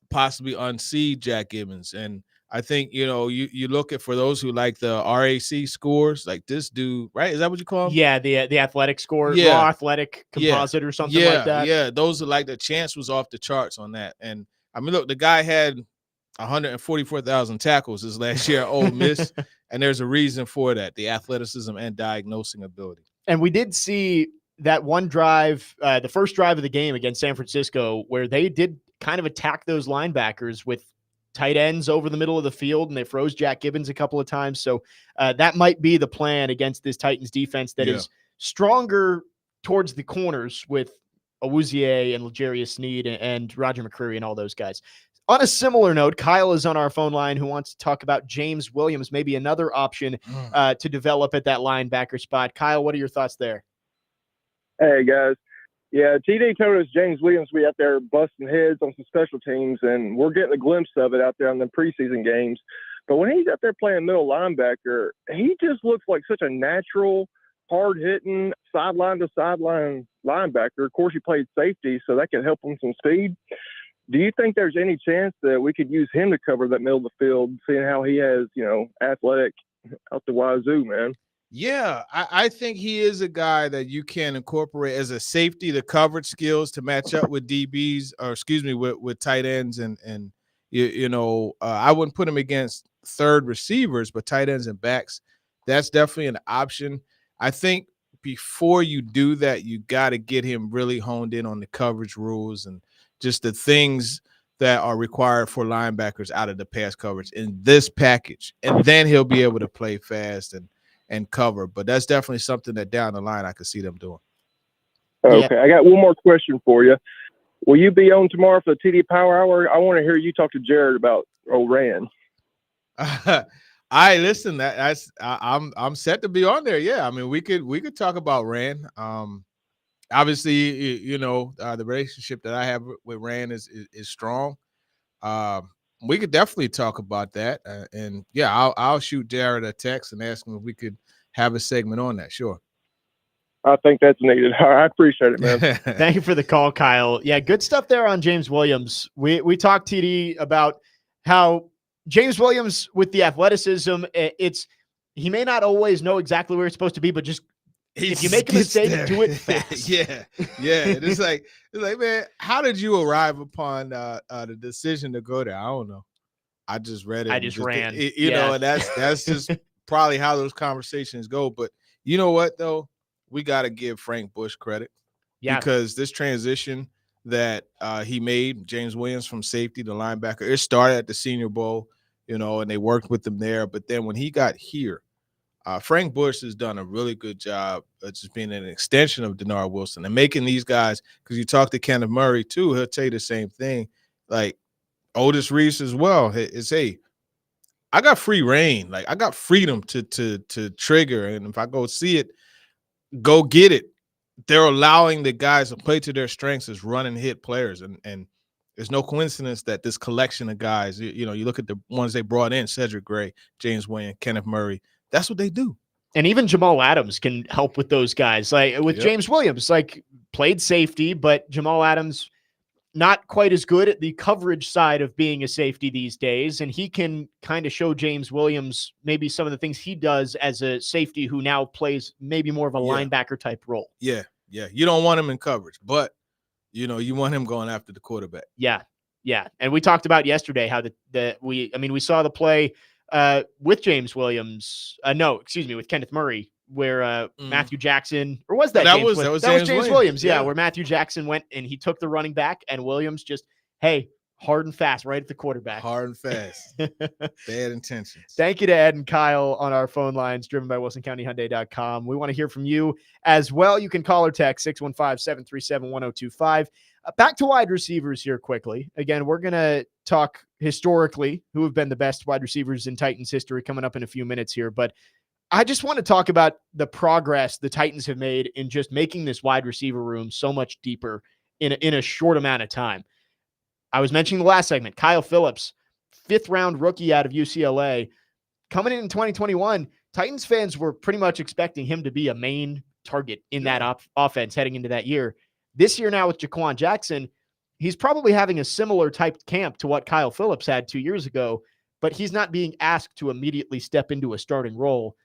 possibly unseat Jack Gibbons? And I think, you look at, for those who like the RAC scores, like this dude, right? Is that what you call him? Yeah, the athletic score, Yeah. raw athletic composite or something like that. Yeah, those are like, the chance was off the charts on that. And I mean, look, the guy had 144,000 tackles his last year at Ole Miss, and there's a reason for that: the athleticism and diagnosing ability. And we did see that one drive, the first drive of the game against San Francisco, where they did kind of attack those linebackers with tight ends over the middle of the field, and they froze Jack Gibbons a couple of times. So that might be the plan against this Titans defense that is stronger towards the corners with Awuzie and L'Jarius Sneed and Roger McCreary and all those guys. On a similar note, Kyle is on our phone line who wants to talk about James Williams, maybe another option to develop at that linebacker spot. Kyle, what are your thoughts there? Hey, guys. Yeah, TD told us James Williams will be out there busting heads on some special teams, and we're getting a glimpse of it out there on the preseason games. But when he's out there playing middle linebacker, he just looks like such a natural, hard-hitting, sideline-to-sideline linebacker. Of course, he played safety, so that can help him some speed. Do you think there's any chance that we could use him to cover that middle of the field, seeing how he has, athletic out the wazoo, man? Yeah, I think he is a guy that you can incorporate as a safety, the coverage skills to match up with DBs, or with tight ends, and I wouldn't put him against third receivers, but tight ends and backs, that's definitely an option. I think before you do that, you got to get him really honed in on the coverage rules and just the things that are required for linebackers out of the pass coverage in this package, and then he'll be able to play fast and cover. But that's definitely something that down the line I could see them doing. Okay, yeah. I got one more question for you. Will you be on tomorrow for the TD Power Hour? I want to hear you talk to Jared about Rand. Listen. I'm set to be on there. Yeah, I mean, we could talk about Rand. Obviously, the relationship that I have with Rand is strong. We could definitely talk about that, and yeah, I'll shoot Jared a text and ask him if we could have a segment on that. Sure. I think that's needed. I appreciate it, man. Thank you for the call, Kyle. Yeah, good stuff there on James Williams. We talked, TD, about how James Williams, with the athleticism, he may not always know exactly where it's supposed to be, but just if you make a mistake, do it fast. yeah. It's like, man, how did you arrive upon the decision to go there? I don't know. I just read it. I just ran. And that's just probably how those conversations go. But you know what, though? We got to give Frank Bush credit. Yeah. Because this transition that he made, James Williams from safety to linebacker, it started at the Senior Bowl. and they worked with him there. But then when he got here, Frank Bush has done a really good job of just being an extension of Denard Wilson and making these guys, because you talk to Kenneth Murray too, he'll tell you the same thing. Like Otis Reese as well. It's, hey, I got free reign. Like I got freedom to trigger. And if I go see it, go get it. They're allowing the guys to play to their strengths as run and hit players. And there's no coincidence that this collection of guys, you look at the ones they brought in, Cedric Gray, James Williams, Kenneth Murray, that's what they do. And even Jamal Adams can help with those guys. Like with James Williams, like played safety, but Jamal Adams not quite as good at the coverage side of being a safety these days. And he can kind of show James Williams maybe some of the things he does as a safety who now plays maybe more of a linebacker type role. Yeah. Yeah. You don't want him in coverage, but you want him going after the quarterback. Yeah. Yeah. And we talked about yesterday how we saw the play with James Williams. With Kenneth Murray, where Matthew Jackson, or was that James Williams? Yeah, where Matthew Jackson went and he took the running back, and Williams just, hey, hard and fast right at the quarterback. Hard and fast. Bad intentions. Thank you to Ed and Kyle on our phone lines, driven by WilsonCountyHyundai.com. We want to hear from you as well. You can call or text 615-737-1025. Back to wide receivers here quickly. Again, we're going to talk historically who have been the best wide receivers in Titans history coming up in a few minutes here. But I just want to talk about the progress the Titans have made in just making this wide receiver room so much deeper in a short amount of time. I was mentioning the last segment, Kyle Phillips, 5th round rookie out of UCLA. Coming in 2021, Titans fans were pretty much expecting him to be a main target in that offense heading into that year. This year now with Jaquan Jackson, he's probably having a similar type camp to what Kyle Phillips had 2 years ago, but he's not being asked to immediately step into a starting role.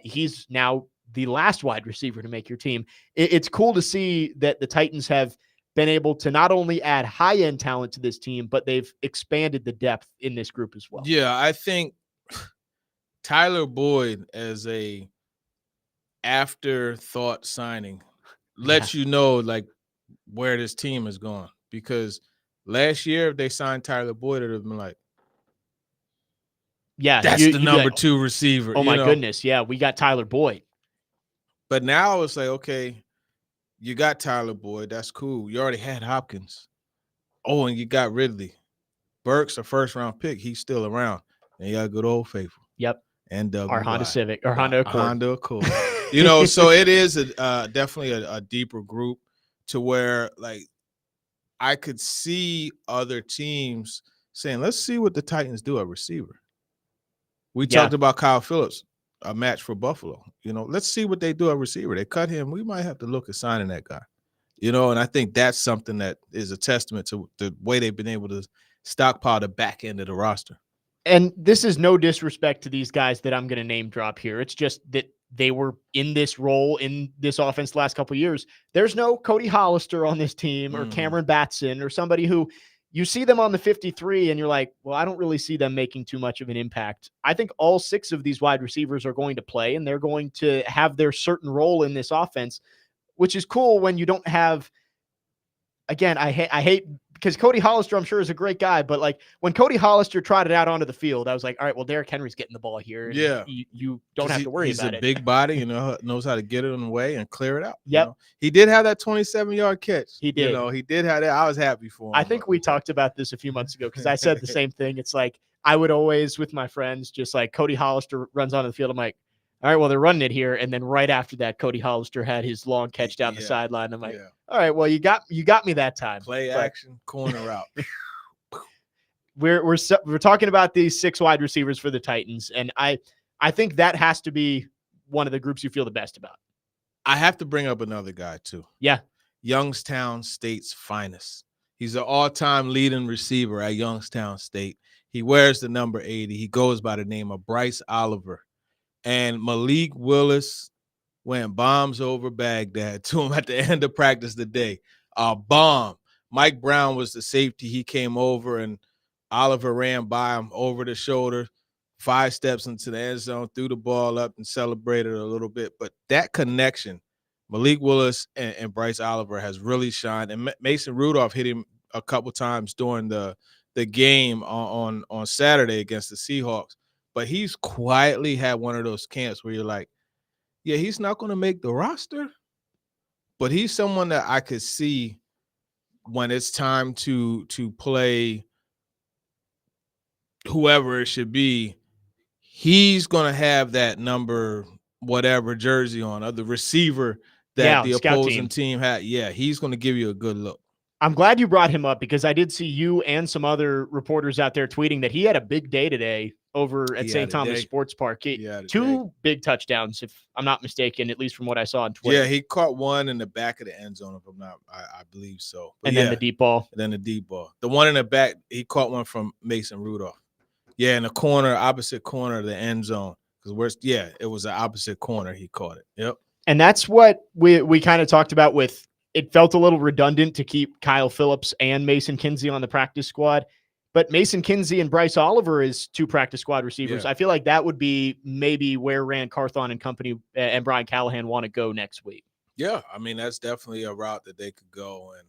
He's now the last wide receiver to make your team. It's cool to see that the Titans have been able to not only add high-end talent to this team, but they've expanded the depth in this group as well. Yeah, I think Tyler Boyd as a afterthought signing lets you know like where this team is going, because last year if they signed Tyler Boyd, it would have been like, yeah, that's the number 2 receiver. Oh my goodness, yeah, we got Tyler Boyd. But now it's like, okay, you got Tyler Boyd, that's cool. You already had Hopkins. Oh, and you got Ridley. Burks, a 1st-round pick, he's still around. And you got good old faithful. Yep. And our Honda Civic or Honda Accord. Honda Accord. So it is definitely a deeper group, to where like I could see other teams saying, let's see what the Titans do at receiver. We talked about Kyle Phillips, a match for Buffalo. Let's see what they do at receiver. They cut him. We might have to look at signing that guy. And I think that's something that is a testament to the way they've been able to stockpile the back end of the roster. And this is no disrespect to these guys that I'm going to name drop here. It's just that they were in this role in this offense the last couple of years. There's no Cody Hollister on this team or Cameron Batson or somebody who you see them on the 53 and you're like, well, I don't really see them making too much of an impact. I think all 6 of these wide receivers are going to play, and they're going to have their certain role in this offense, which is cool when you don't have, again, I hate because Cody Hollister, I'm sure, is a great guy, but like when Cody Hollister trotted out onto the field, I was like, all right, well, Derrick Henry's getting the ball here. Yeah. You don't have to worry about it. He's a big body, knows how to get it in the way and clear it out. Yep. He did have that 27-yard catch. He did. He did have that. I was happy for him. I think we talked about this a few months ago because I said the same thing. It's like I would always, with my friends, just like Cody Hollister runs onto the field. I'm like, all right, well, they're running it here. And then right after that, Cody Hollister had his long catch down the sideline. I'm like, all right, well, you got me that time. Play action, corner route. We're talking about these 6 wide receivers for the Titans, and I think that has to be one of the groups you feel the best about. I have to bring up another guy too. Yeah. Youngstown State's finest. He's an all-time leading receiver at Youngstown State. He wears the number 80. He goes by the name of Bryce Oliver. And Malik Willis went bombs over Baghdad to him at the end of practice today. A bomb. Mike Brown was the safety. He came over, and Oliver ran by him over the shoulder, 5 steps into the end zone, threw the ball up and celebrated a little bit. But that connection, Malik Willis and Bryce Oliver, has really shined. And Mason Rudolph hit him a couple times during the the game on Saturday against the Seahawks, but he's quietly had one of those camps where you're like, yeah, he's not going to make the roster, but he's someone that I could see when it's time to play whoever it should be. He's going to have that number whatever jersey on, or the receiver that the scout opposing team had. Yeah, he's going to give you a good look. I'm glad you brought him up because I did see you and some other reporters out there tweeting that he had a big day today over at St. Thomas Sports Park. Two big touchdowns, if I'm not mistaken, at least from what I saw on Twitter. Yeah, he caught one in the back of the end zone, if I'm not, I believe so. But and then the deep ball. And then the deep ball. The one in the back, he caught one from Mason Rudolph. Yeah, in the corner, opposite corner of the end zone. Because it was the opposite corner. He caught it. Yep. And that's what we kind of talked about with. It felt a little redundant to keep Kyle Phillips and Mason Kinsey on the practice squad, but Mason Kinsey and Bryce Oliver is two practice squad receivers. Yeah. I feel like that would be maybe where Rand Carthon and company and Brian Callahan want to go next week. Yeah, I mean, that's definitely a route that they could go. And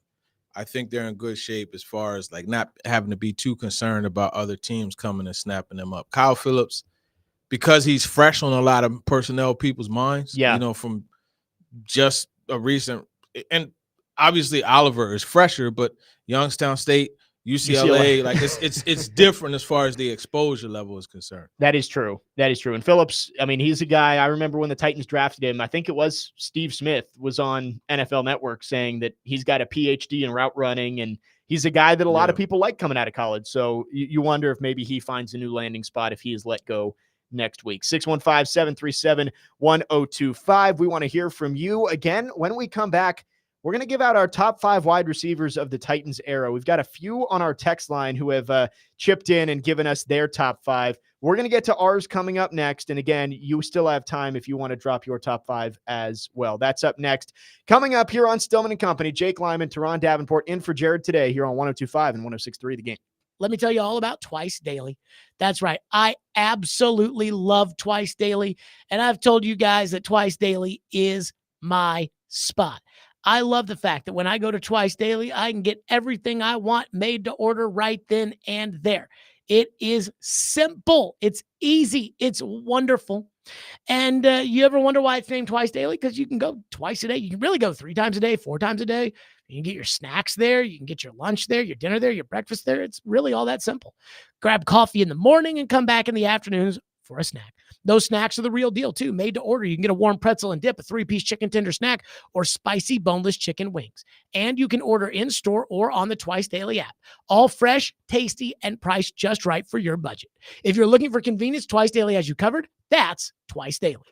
I think they're in good shape as far as like not having to be too concerned about other teams coming and snapping them up. Kyle Phillips, because he's fresh on a lot of personnel people's minds, from just a recent, and obviously Oliver is fresher, but Youngstown State, UCLA. like it's different as far as the exposure level is concerned. That is true. And Phillips, I mean, he's a guy, I remember when the Titans drafted him, I think it was Steve Smith was on NFL Network saying that he's got a PhD in route running, and he's a guy that a lot of people like coming out of college. So you wonder if maybe he finds a new landing spot if he is let go next week. 615-737-1025. We want to hear from you. Again, when we come back, we're going to give out our top 5 wide receivers of the Titans era. We've got a few on our text line who have chipped in and given us their top 5. We're going to get to ours coming up next. And again, you still have time if you want to drop your top 5 as well. That's up next. Coming up here on Stillman and Company, Jake Lyman, Teron Davenport in for Jared today here on 102.5 and 106.3 The Game. Let me tell you all about Twice Daily. That's right. I absolutely love Twice Daily. And I've told you guys that Twice Daily is my spot. I love the fact that when I go to Twice Daily, I can get everything I want made to order right then and there. It is simple. It's easy. It's wonderful. And you ever wonder why it's named Twice Daily? Because you can go twice a day. You can really go 3 times a day, 4 times a day. You can get your snacks there. You can get your lunch there, your dinner there, your breakfast there. It's really all that simple. Grab coffee in the morning and come back in the afternoons for a snack. Those snacks are the real deal, too. Made to order. You can get a warm pretzel and dip, a 3-piece chicken tender snack, or spicy boneless chicken wings. And you can order in-store or on the Twice Daily app. All fresh, tasty, and priced just right for your budget. If you're looking for convenience, Twice Daily has you covered. That's Twice Daily.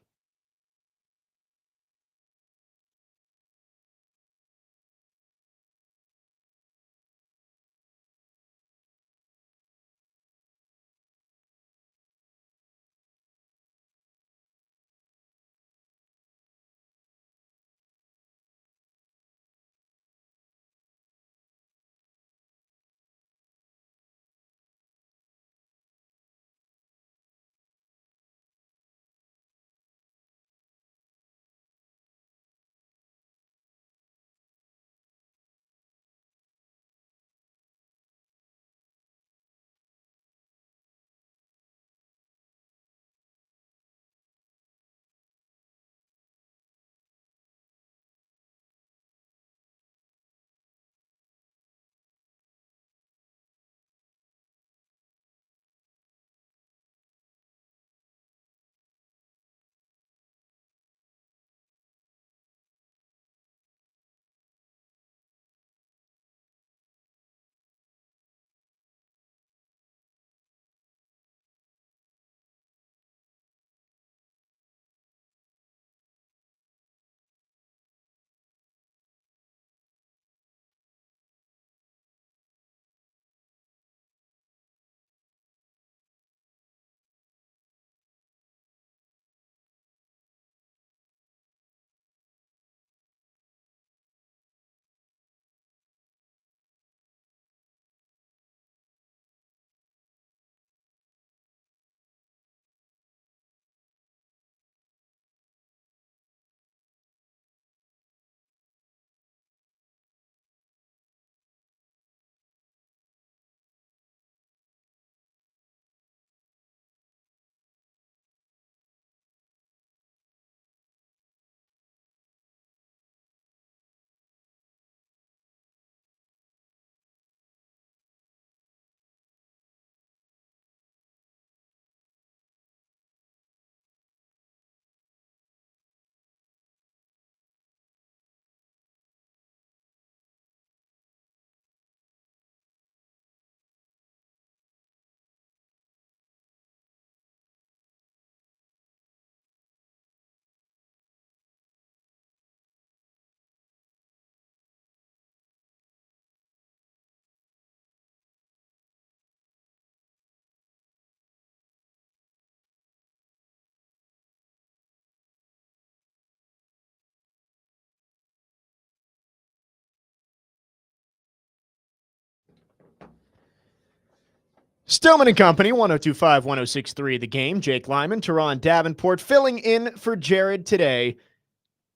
Stillman and Company, 102.5, 106.3 The Game. Jake Lyman, Teron Davenport, filling in for Jared today.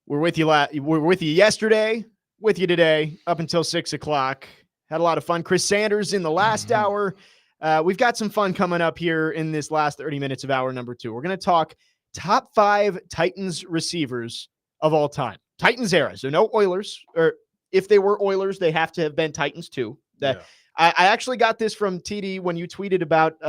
We're with you. We're with you yesterday, with you today, up until 6 o'clock. Had a lot of fun. Chris Sanders in the last hour. We've got some fun coming up here in this last 30 minutes of hour number 2. We're going to talk top 5 Titans receivers of all time. Titans era. So no Oilers, or if they were Oilers, they have to have been Titans too. I actually got this from TD when you tweeted about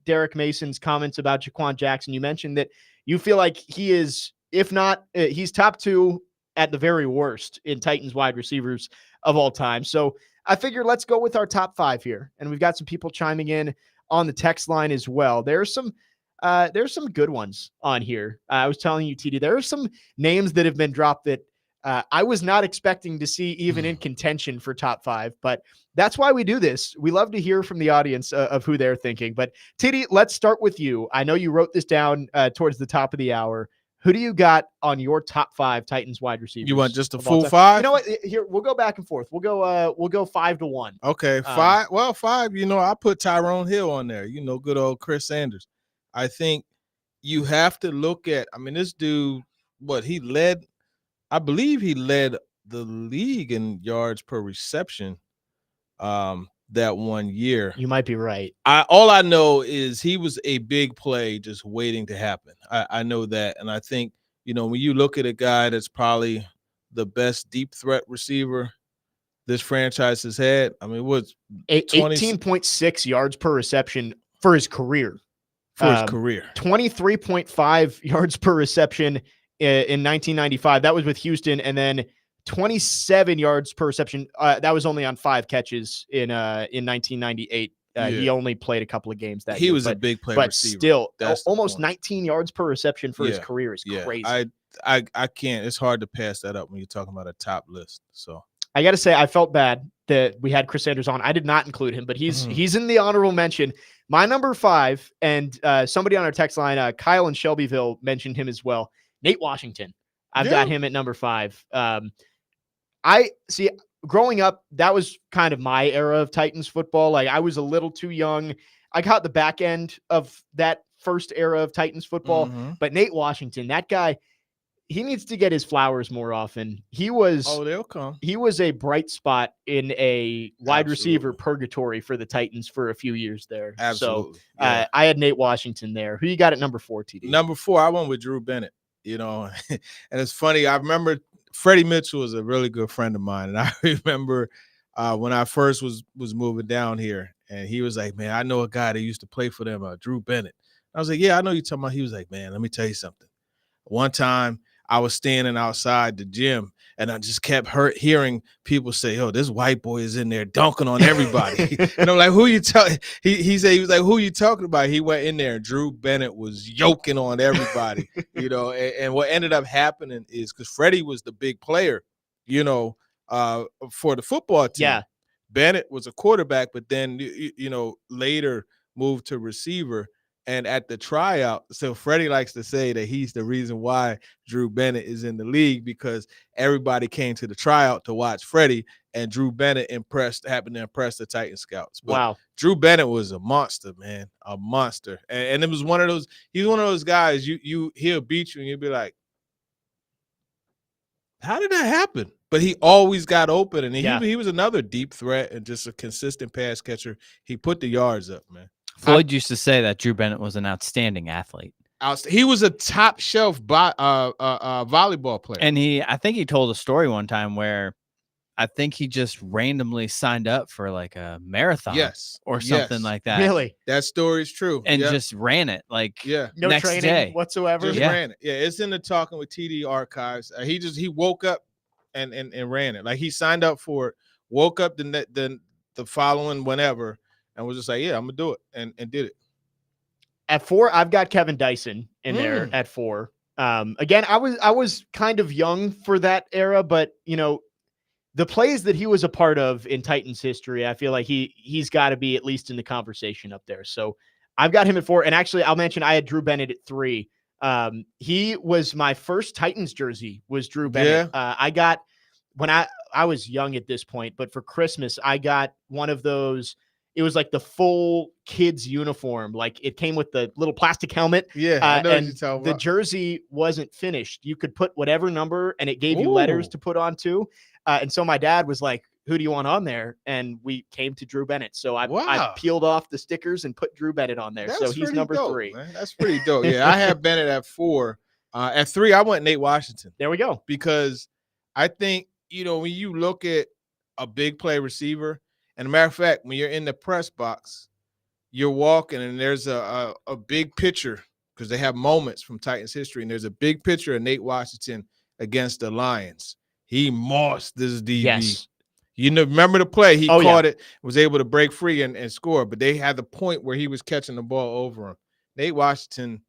Derek Mason's comments about Jaquan Jackson. You mentioned that you feel like he is, if not, he's top 2 at the very worst in Titans wide receivers of all time. So I figured let's go with our top 5 here. And we've got some people chiming in on the text line as well. There's some good ones on here. I was telling you, TD, there are some names that have been dropped that I was not expecting to see even in contention for top 5, but that's why we do this. We love to hear from the audience of who they're thinking. But TD, let's start with you. I know you wrote this down towards the top of the hour. Who do you got on your top 5 Titans wide receivers? You want just a full 5? You know what? Here, we'll go back and forth. We'll go 5 to 1. Okay, 5. Well, 5. I put Tyrone Hill on there. Good old Chris Sanders. I think you have to look at. I mean, this dude. I believe he led the league in yards per reception. That one year. You might be right. All I know is he was a big play just waiting to happen. I know that. And I think, when you look at a guy that's probably the best deep threat receiver this franchise has had, I mean, what's 18.6 yards per reception for his career. 23.5 yards per reception in 1995. That was with Houston. And then 27 yards per reception. That was only on 5 catches in 1998. He only played a couple of games that year. He was a big play but receiver. Still, almost 19 yards per reception for his career is crazy. I can't. It's hard to pass that up when you're talking about a top list. So I got to say, I felt bad that we had Chris Sanders on. I did not include him, but he's in the honorable mention. My number 5, and somebody on our text line, Kyle in Shelbyville, mentioned him as well. Nate Washington. I've got him at number 5. I see. Growing up, that was kind of my era of Titans football. Like, I was a little too young. I caught the back end of that first era of Titans football. But Nate Washington, that guy, he needs to get his flowers more often. He was they'll come. He was a bright spot in a wide receiver purgatory for the Titans for a few years there. Absolutely. So I had Nate Washington there. Who you got at number 4, TD? Number 4, I went with Drew Bennett. And it's funny. I remember Freddie Mitchell was a really good friend of mine, and I remember when I first was moving down here, and he was like, "Man, I know a guy that used to play for them, Drew Bennett." I was like, "Yeah, I know you're talking about." He was like, "Man, let me tell you something. One time I was standing outside the gym, and I just kept hearing people say, 'Oh, this white boy is in there dunking on everybody.'" And I'm like, "Who you talking?" He said, he was like, "Who you talking about?" He went in there, and Drew Bennett was yoking on everybody, And what ended up happening is because Freddie was the big player, for the football team. Yeah. Bennett was a quarterback, but then later moved to receiver. And at the tryout, so Freddie likes to say that he's the reason why Drew Bennett is in the league, because everybody came to the tryout to watch Freddie, and Drew Bennett happened to impress the Titan scouts. But wow. Drew Bennett was a monster, man, a monster. And it was one of those, he's one of those guys, he'll beat you and you'll be like, how did that happen? But he always got open, and he was another deep threat and just a consistent pass catcher. He put the yards up, man. Floyd used to say that Drew Bennett was an outstanding athlete. He was a top shelf volleyball player. And I think he told a story one time where I think he just randomly signed up for like a marathon or something like that. Really? That story is true. And just ran it no next training day whatsoever. Just ran it. Yeah, it's in the Talking with TD archives. He woke up and ran it. Like, he signed up for it, woke up the following whenever, and was just like, yeah, I'm gonna do it, and did it. At 4, I've got Kevin Dyson in there at 4. Again, I was kind of young for that era, but the plays that he was a part of in Titans history, I feel like he's got to be at least in the conversation up there. So I've got him at 4. And actually, I'll mention I had Drew Bennett at 3. He was my first Titans jersey, was Drew Bennett. Yeah. I got, when I was young at this point, but for Christmas, I got one of those it was like the full kids uniform. Like it came with the little plastic helmet. Yeah, I know what you're and talking the about. jersey wasn't finished. You could put whatever number, and it gave you letters Ooh. to put on too. And so my dad was like, "Who do you want on there?" And we came to Drew Bennett. So I Wow. peeled off the stickers and put Drew Bennett on there. That's So he's pretty number dope, 3. man. That's pretty dope. Yeah, I have Bennett at 4. At 3, I went Nate Washington. There we go. Because I think, when you look at a big play receiver, and a matter of fact, when you're in the press box, you're walking and there's a big picture, because they have moments from Titans history, and there's a big picture of Nate Washington against the Lions. He mossed this DB. Yes. Remember the play? He Oh, caught yeah. it, was able to break free and score, but they had the point where he was catching the ball over him. Nate Washington,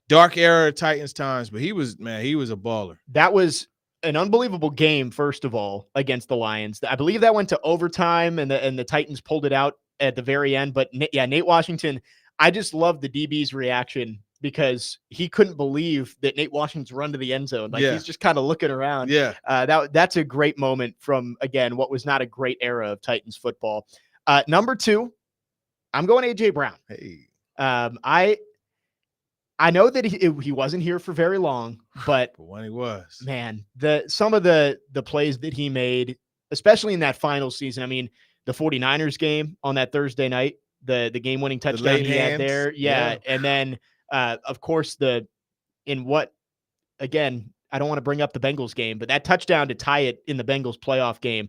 dark era of Titans times, but he was a baller. That was an unbelievable game, first of all, against the Lions. I believe that went to overtime, and the Titans pulled it out at the very end. But yeah, Nate Washington, I just love the DB's reaction, because he couldn't believe that Nate Washington's run to the end zone. Like, he's just kind of looking around. Yeah. That's a great moment from, again, what was not a great era of Titans football. Number 2, I'm going AJ Brown. Hey. I know that he wasn't here for very long, but when he was, man, some of the plays that he made, especially in that final season. I mean, the 49ers game on that Thursday night, the game-winning touchdown he had there. Yeah. And then, of course, again, I don't want to bring up the Bengals game, but that touchdown to tie it in the Bengals playoff game,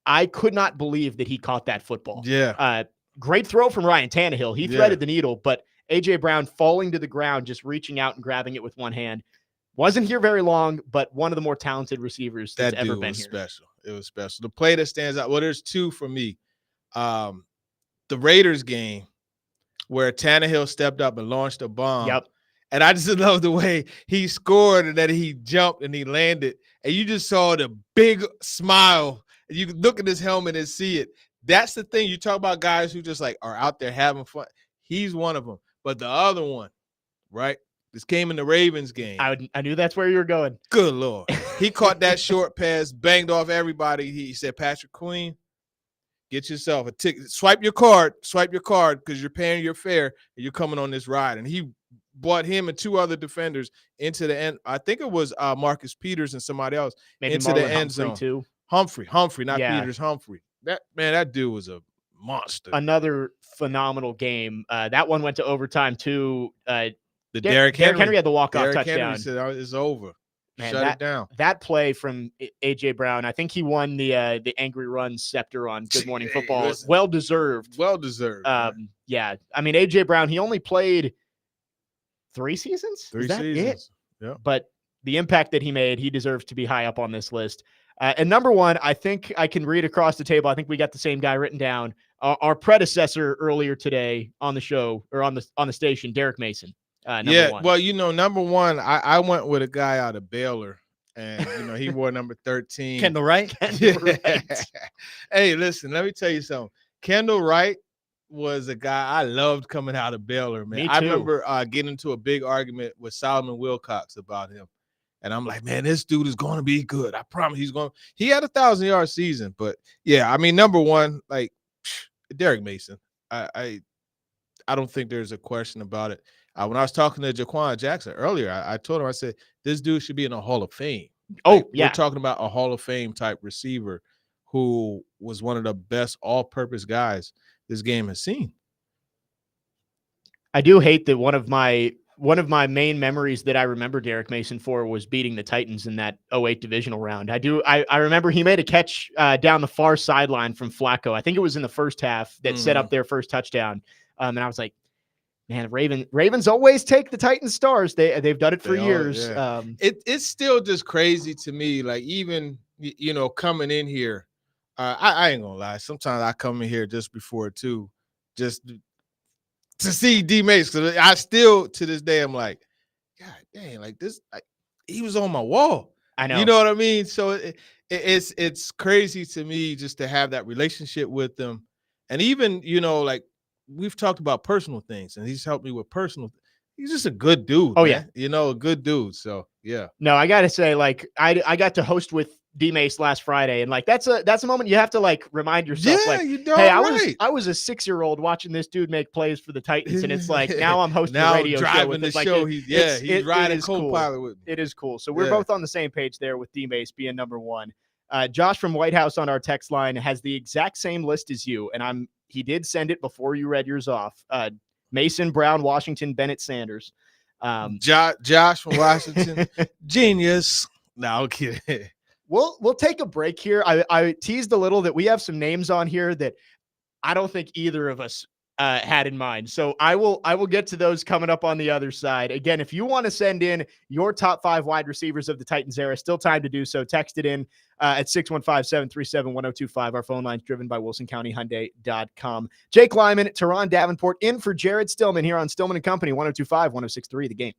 I could not believe that he caught that football. Yeah. Great throw from Ryan Tannehill. He threaded the needle, but AJ Brown falling to the ground, just reaching out and grabbing it with one hand. Wasn't here very long, but one of the more talented receivers that's ever been here. Special. It was special. The play that stands out, well, there's 2 for me. The Raiders game where Tannehill stepped up and launched a bomb. Yep. And I just love the way he scored and that he jumped and he landed. And you just saw the big smile. And you can look at his helmet and see it. That's the thing. You talk about guys who just like are out there having fun. He's one of them. But the other one, right? This came in the Ravens game. I knew that's where you were going. Good Lord. He caught that short pass, banged off everybody. He said, Patrick Queen, get yourself a ticket. Swipe your card because you're paying your fare and you're coming on this ride. And he brought him and 2 other defenders into the end. I think it was Marcus Peters and somebody else into the end zone. Too. Humphrey, not Peters, Humphrey. That dude was a monster. Another phenomenal game. That one went to overtime too. Derrick Henry had the walk-off touchdown. Henry said, it's over. Man, Shut it down. That play from AJ Brown, I think he won the Angry Run scepter on Good Morning Football. Listen, well deserved. Yeah. I mean, AJ Brown, he only played 3 seasons. 3 Is that seasons. It? Yeah. But the impact that he made, he deserves to be high up on this list. And number 1, I think I can read across the table. I think we got the same guy written down. Our predecessor earlier today on the show, or on the station, Derek Mason. Number 1. Well, number 1, I went with a guy out of Baylor, and he wore number 13. Kendall Wright. Hey, listen, let me tell you something. Kendall Wright was a guy I loved coming out of Baylor, man. Me too. I remember getting into a big argument with Solomon Wilcox about him. And I'm like, man, this dude is going to be good. I promise he had a 1,000-yard season. But yeah, I mean, number 1, like Derek Mason. I don't think there's a question about it. When I was talking to Jaquan Jackson earlier, I told him, I said, this dude should be in a Hall of Fame. Yeah. We're talking about a Hall of Fame type receiver who was one of the best all-purpose guys this game has seen. I do hate that one of my main memories that I remember Derek Mason for was beating the Titans in that 2008 divisional round. I remember he made a catch down the far sideline from Flacco. I think it was in the first half that set up their first touchdown. And I was like, man, Ravens always take the Titans stars. They've done it for years. Yeah. It's still just crazy to me. Like, even, coming in here, I ain't gonna lie. Sometimes I come in here just before 2, just to see D Mason. Because I still, to this day, I'm like, God dang, like this, he was on my wall. I know. You know what I mean? So it's crazy to me just to have that relationship with them. And even, like, we've talked about personal things, and he's helped me with personal. He's just a good dude. Oh, man. A good dude. So yeah. No, I got to say, like, I got to host with D-Mace last Friday, and like that's a moment you have to like remind yourself, Yeah, like, you hey, right. I was a 6-year-old watching this dude make plays for the Titans, and it's like now I'm hosting a radio show driving with the it. Like, show. He's riding co-pilot cool. with me. It is cool. So we're both on the same page there with D-Mace being number one. Josh from White House on our text line has the exact same list as you, and he did send it before you read yours off. Mason, Brown, Washington, Bennett, Sanders. Josh from Washington, genius. No, I'm kidding. We'll take a break here. I teased a little that we have some names on here that I don't think either of us had in mind. So I will get to those coming up on the other side. Again, if you want to send in your top 5 wide receivers of the Titans era, still time to do so. Text it in at 615-737-1025. Our phone line's driven by WilsonCountyHyundai.com. Jake Lyman, Teron Davenport in for Jared Stillman here on Stillman & Company, 102.5, 106.3 The Game.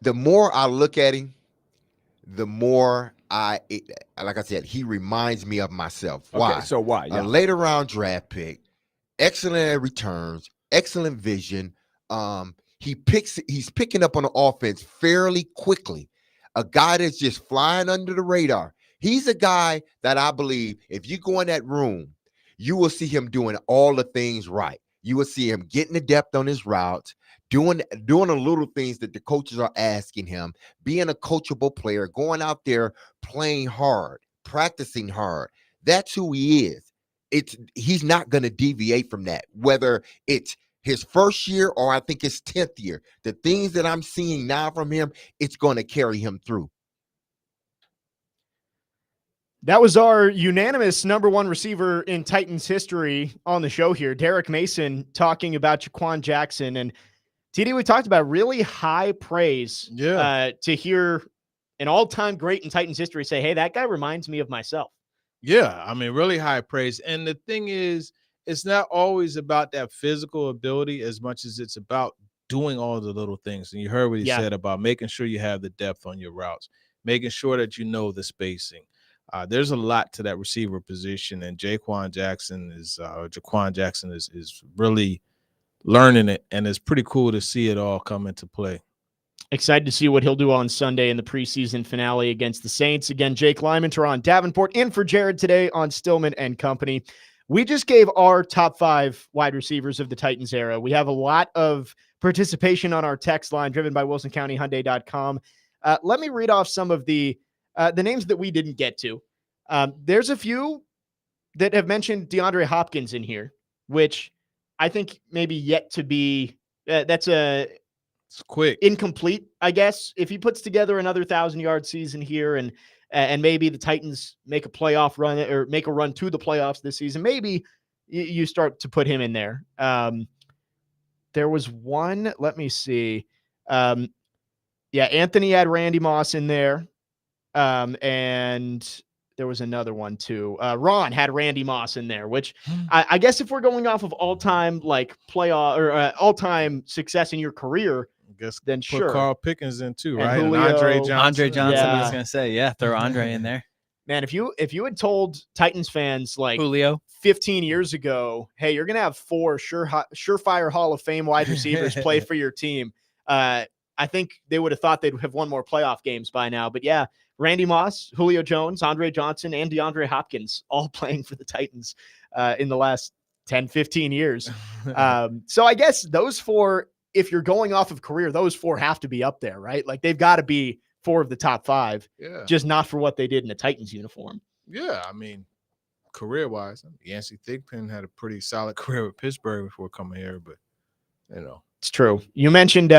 The more I look at him, the more like I said, he reminds me of myself. Why? Okay, so why? Yeah. A later round draft pick, excellent at returns, excellent vision. He's picking up on the offense fairly quickly. A guy that's just flying under the radar. He's a guy that I believe if you go in that room, you will see him doing all the things right. You will see him getting the depth on his routes, doing the little things that the coaches are asking him, being a coachable player, going out there playing hard, practicing hard. That's who he is. He's not going to deviate from that, whether it's his first year or I think his 10th year. The things that I'm seeing now from him, it's going to carry him through. That was our unanimous number one receiver in Titans history on the show here, Derek Mason, talking about Jaquan Jackson. And TD, we talked about really high praise to hear an all-time great in Titans history say, hey, that guy reminds me of myself. Yeah, I mean, really high praise. And the thing is, it's not always about that physical ability as much as it's about doing all the little things. And you heard what he said about making sure you have the depth on your routes, making sure that you know the spacing. There's a lot to that receiver position, and Jaquan Jackson is really learning it, and it's pretty cool to see it all come into play. Excited to see what he'll do on Sunday in the preseason finale against the Saints. Again, Jake Lyman, Teron Davenport, in for Jared today on Stillman and Company. We just gave our top 5 wide receivers of the Titans era. We have a lot of participation on our text line driven by WilsonCountyHyundai.com. Let me read off some of the names that we didn't get to. There's a few that have mentioned DeAndre Hopkins in here, which I think maybe yet to be, it's quick, incomplete, I guess. If he puts together another 1,000-yard season here and maybe the Titans make a playoff run or make a run to the playoffs this season, maybe you start to put him in there. There was one, let me see. Anthony had Randy Moss in there. And there was another one too. Ron had Randy Moss in there, which I guess if we're going off of all-time like playoff or all-time success in your career, then put sure. Carl Pickens in too, And right? Julio, and Andre Johnson. I was gonna say, throw Andre in there. Man, if you had told Titans fans like Julio 15 years ago, hey, you're gonna have 4 surefire Hall of Fame wide receivers play for your team, I think they would have thought they'd have won more playoff games by now. But yeah, Randy Moss, Julio Jones, Andre Johnson, and DeAndre Hopkins all playing for the Titans in the last 10, 15 years. So I guess those 4, if you're going off of career, those 4 have to be up there, right? Like they've got to be 4 of the top 5, just not for what they did in a Titans uniform. Yeah, I mean, career-wise, Yancey Thigpen had a pretty solid career with Pittsburgh before coming here, but It's true. You mentioned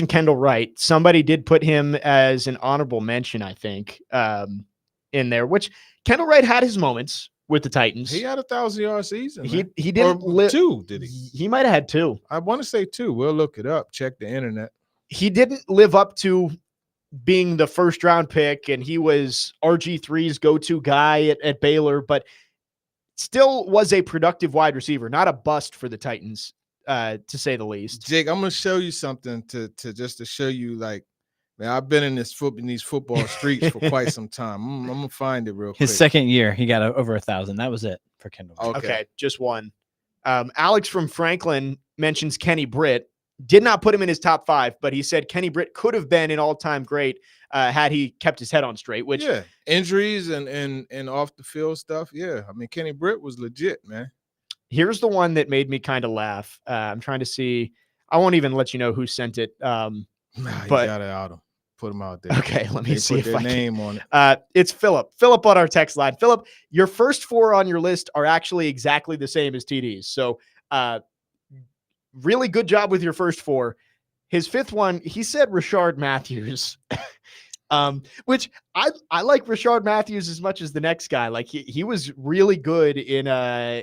Kendall Wright. Somebody did put him as an honorable mention, I think, in there, which Kendall Wright had his moments with the Titans. He had a 1,000-yard season. He didn't live 2, did he? He might have had 2. I want to say 2. We'll look it up. Check the internet. He didn't live up to being the first round pick, and he was RG3's go-to guy at Baylor, but still was a productive wide receiver, not a bust for the Titans, to say the least. Jake, I'm gonna show you something to show you, like, man, I've been in these football streets for quite some time. I'm gonna find it real quick. His second year, he got over 1,000. That was it for Kendall. Okay, just one. Alex from Franklin mentions Kenny Britt. Did not put him in his top 5, but he said Kenny Britt could have been an all-time great had he kept his head on straight. Which injuries and off the field stuff. Yeah, I mean Kenny Britt was legit, man. Here's the one that made me kind of laugh. I'm trying to see. I won't even let you know who sent it. But you got it out. Put them out there. Okay, let me see put if their I name can. on it. It's Philip. Philip on our text line. Philip, your first 4 on your list are actually exactly the same as TD's. So, really good job with your first 4. His 5th one, he said Rashard Matthews, which I like Rashard Matthews as much as the next guy. Like he was really good in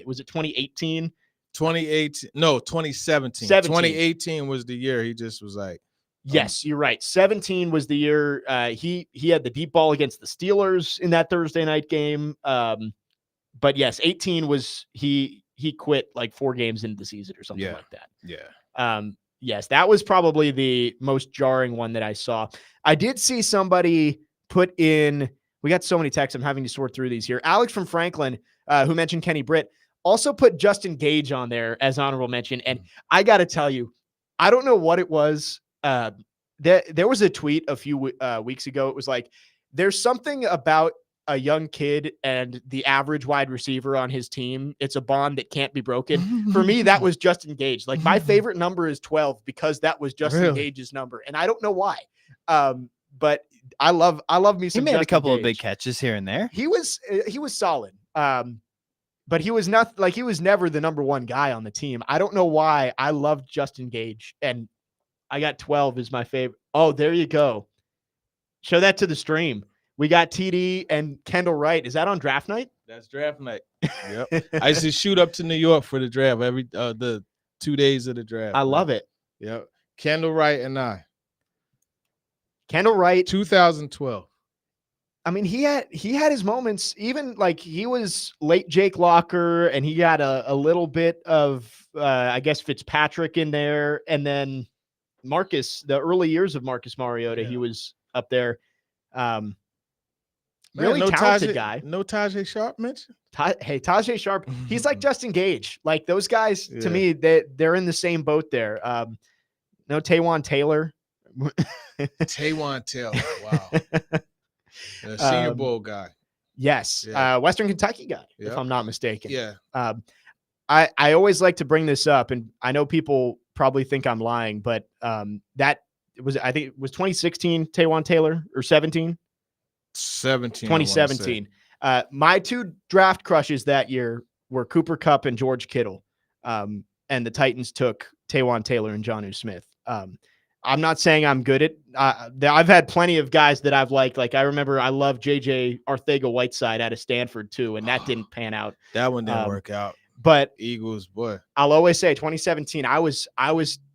was it 2018? 2018? No, 2017. 2018 was the year he just was like. Yes, you're right. 17 was the year he had the deep ball against the Steelers in that Thursday night game. But yes, 18 was he quit like 4 games into the season or something like that. Yeah. Yes, that was probably the most jarring one that I saw. I did see somebody put in, we got so many texts, I'm having to sort through these here. Alex from Franklin, who mentioned Kenny Britt, also put Justin Gage on there as honorable mention. And I got to tell you, I don't know what it was. There was a tweet a few weeks ago. It was like, there's something about a young kid and the average wide receiver on his team, it's a bond that can't be broken. For me, that was Justin Gage. Like my favorite number is 12 because that was Justin Gage's number, and I don't know why. But I love me some. He made Justin a couple Gage. of big catches here and there. He was solid. But he was not like he was never the number one guy on the team. I don't know why. I loved Justin Gage, and I got 12 as my favorite. Oh, there you go. Show that to the stream. We got TD and Kendall Wright. Is that on draft night? That's draft night. Yep. I used to shoot up to New York for the draft every the 2 days of the draft. I love it. Yep. Kendall Wright and I. Kendall Wright, 2012. I mean, he had his moments. Even like he was late Jake Locker, and he got a little bit of I guess Fitzpatrick in there, and then Marcus. The early years of Marcus Mariota, he was up there. Really talented guy. No Tajay Sharp mentioned. Hey, Tajay Sharp. He's like Justin Gage. Like those guys to me, they're in the same boat there. No Taywan Taylor. Taywan Taylor. Wow. The Senior Bowl guy. Yes. Western Kentucky guy, if I'm not mistaken. Yeah. I always like to bring this up, and I know people probably think I'm lying, but that was, I think it was 2016 Taywan Taylor or 17? 2017. My two draft crushes that year were Cooper Kupp and George Kittle. And the Titans took Taywan Taylor and Jonnu Smith. I'm not saying I'm good at I've had plenty of guys that I've liked. Like I remember I love JJ Arcega-Whiteside out of Stanford too, and that didn't pan out. That one didn't work out. But Eagles, boy. I'll always say 2017, I was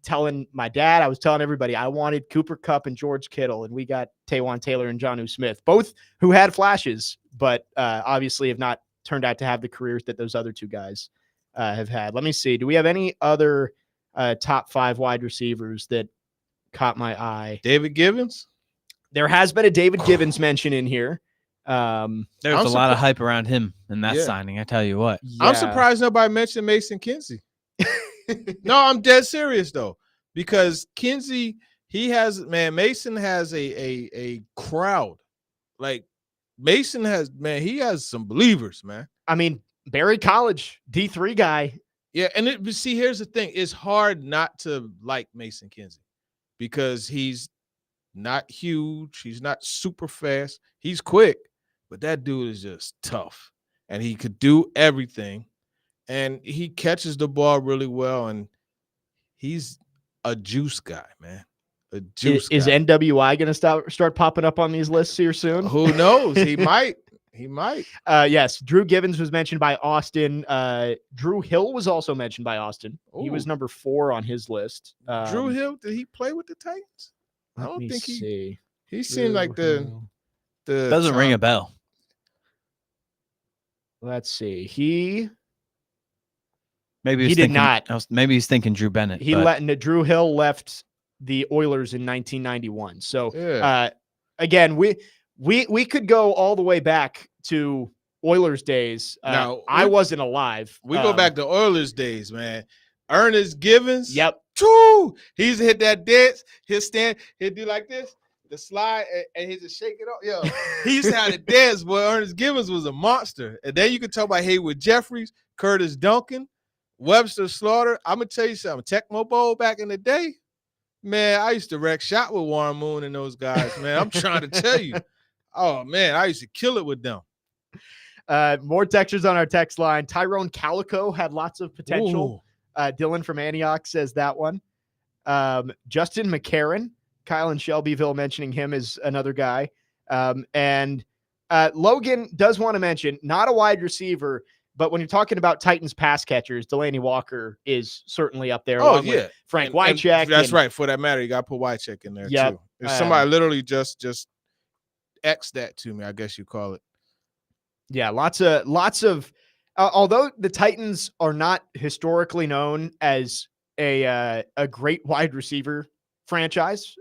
telling my dad, I was telling everybody I wanted Cooper Kupp and George Kittle, and we got Taywan Taylor and Jonnu Smith, both who had flashes, but obviously have not turned out to have the careers that those other two guys have had. Let me see. Do we have any other top 5 wide receivers that caught my eye? David Givens? There has been a David Givens mention in here. There's a lot of hype around him in that signing. I tell you what. Yeah. I'm surprised nobody mentioned Mason Kinsey. No, I'm dead serious though, because Kinsey, Mason has a crowd. Like Mason has, he has some believers, man. I mean, Barry College, D3 guy. Yeah, and see, here's the thing. It's hard not to like Mason Kinsey because he's not huge. He's not super fast. He's quick, but that dude is just tough. And he could do everything. And he catches the ball really well. And he's a juice guy, man. A juice guy. Is NWI going to start popping up on these lists here soon? Who knows? He might. He might. Yes. Drew Givens was mentioned by Austin. Drew Hill was also mentioned by Austin. He was number 4 on his list. Drew Hill, did he play with the Titans? I don't think he seemed like the doesn't ring a bell. Let's see. Maybe he did not. Maybe he's thinking Drew Bennett. Drew Hill left the Oilers in 1991. So again, we could go all the way back to Oilers days. Now, I wasn't alive. We go back to Oilers days, man. Ernest Givens. Yep. Choo! He used to hit that dance. He'll stand. He'll do like this, the slide, and he'll just shake it up. Yo, he used to have the dance, boy. Ernest Givens was a monster. And then you can talk about Haywood Jeffries, Curtis Duncan, Webster Slaughter. I'm going to tell you something. Tecmo Bowl back in the day, man, I used to wreck shot with Warren Moon and those guys, man. I'm trying to tell you. Oh, man, I used to kill it with them. More textures on our text line. Tyrone Calico had lots of potential. Dylan from Antioch says that one. Justin McCarron, Kyle and Shelbyville mentioning him as another guy. And Logan does want to mention, not a wide receiver, but when you're talking about Titans pass catchers, Delaney Walker is certainly up there. Oh, yeah. Frank Wycheck. That's right. For that matter, you got to put Wycheck in there, too. If somebody literally just X that to me, I guess you call it. Yeah, lots of although the Titans are not historically known as a great wide receiver franchise,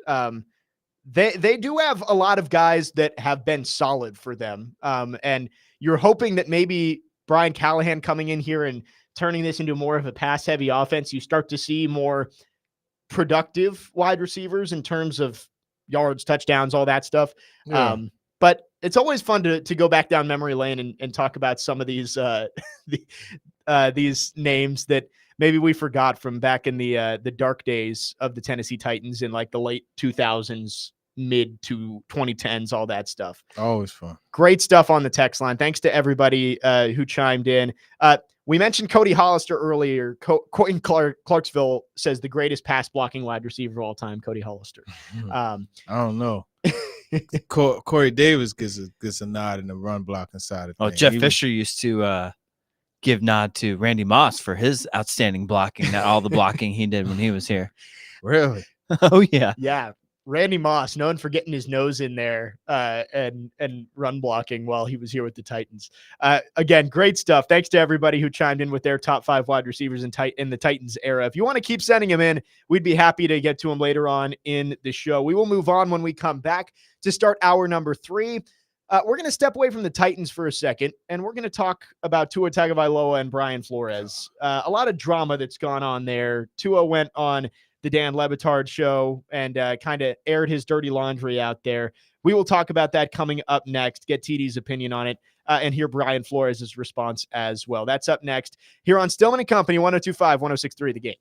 they do have a lot of guys that have been solid for them. And you're hoping that maybe Brian Callahan coming in here and turning this into more of a pass-heavy offense, you start to see more productive wide receivers in terms of yards, touchdowns, all that stuff. Yeah. But it's always fun to go back down memory lane and talk about some of these these names that maybe we forgot from back in the dark days of the Tennessee Titans in like the late 2000s, mid to 2010s, all that stuff. Always fun. Great stuff on the text line. Thanks to everybody who chimed in. We mentioned Cody Hollister earlier. Clarksville says the greatest pass blocking wide receiver of all time, Cody Hollister. I don't know. Corey Davis gets a nod in the run blocking side of things. Jeff Fisher used to give nod to Randy Moss for his outstanding blocking, all the blocking he did when he was here. Really? Oh, yeah. Yeah. Randy Moss, known for getting his nose in there and run blocking while he was here with the Titans. Again, great stuff. Thanks to everybody who chimed in with their top 5 wide receivers in the Titans era. If you want to keep sending them in, we'd be happy to get to them later on in the show. We will move on when we come back to start hour number 3. We're going to step away from the Titans for a second, and we're going to talk about Tua Tagovailoa and Brian Flores. A lot of drama that's gone on there. Tua went on the Dan Lebitard show and kind of aired his dirty laundry out there. We will talk about that coming up next, get TD's opinion on it, and hear Brian Flores' response as well. That's up next here on Stillman & Company, 102.5, 106.3 The Game.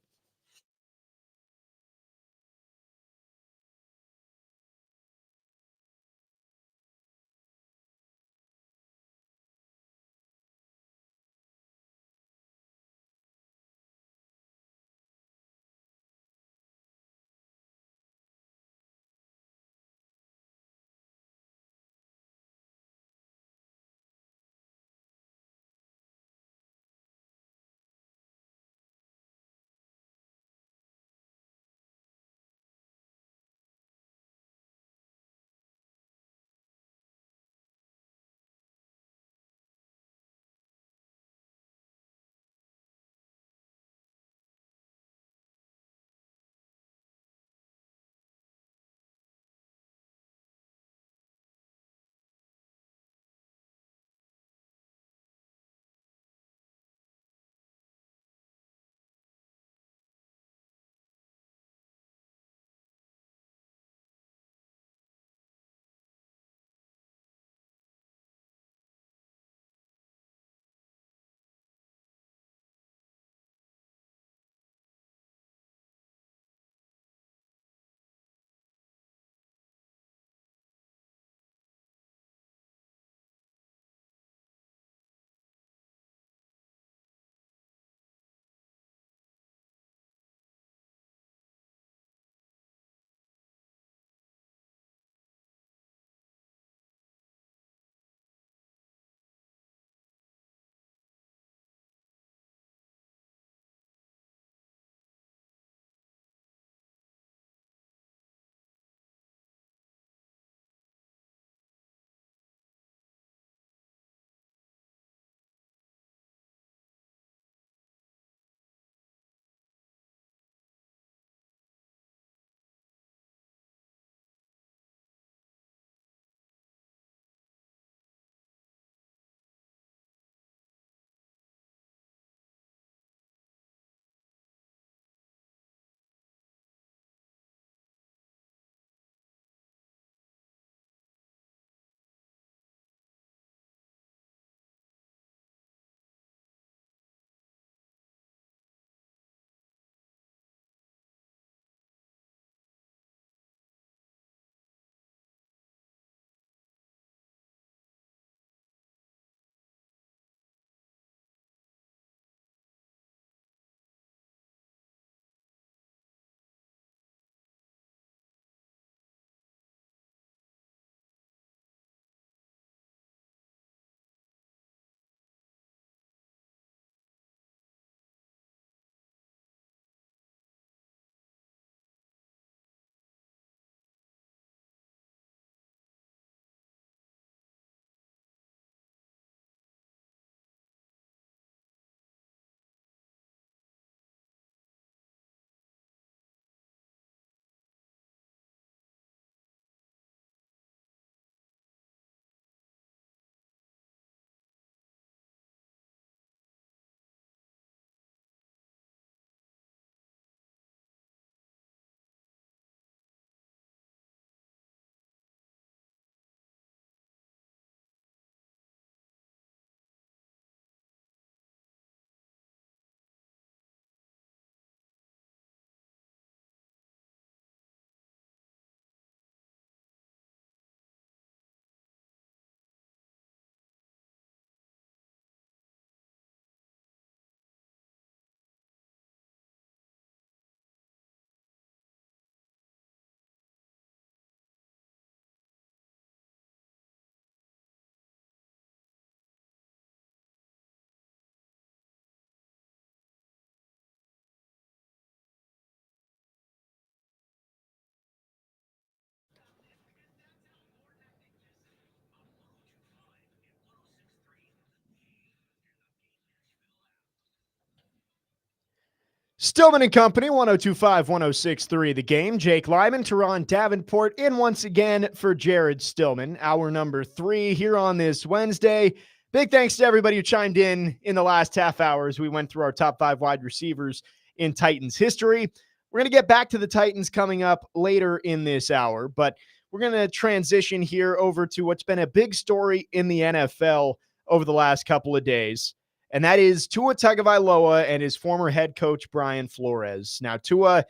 Stillman and Company, 1025, 1063, The Game. Jake Lyman, Teron Davenport, in once again for Jared Stillman. Hour number 3 here on this Wednesday. Big thanks to everybody who chimed in the last half hour as we went through our top 5 wide receivers in Titans history. We're going to get back to the Titans coming up later in this hour, but we're going to transition here over to what's been a big story in the NFL over the last couple of days. And that is Tua Tagovailoa and his former head coach, Brian Flores. Now, Tua,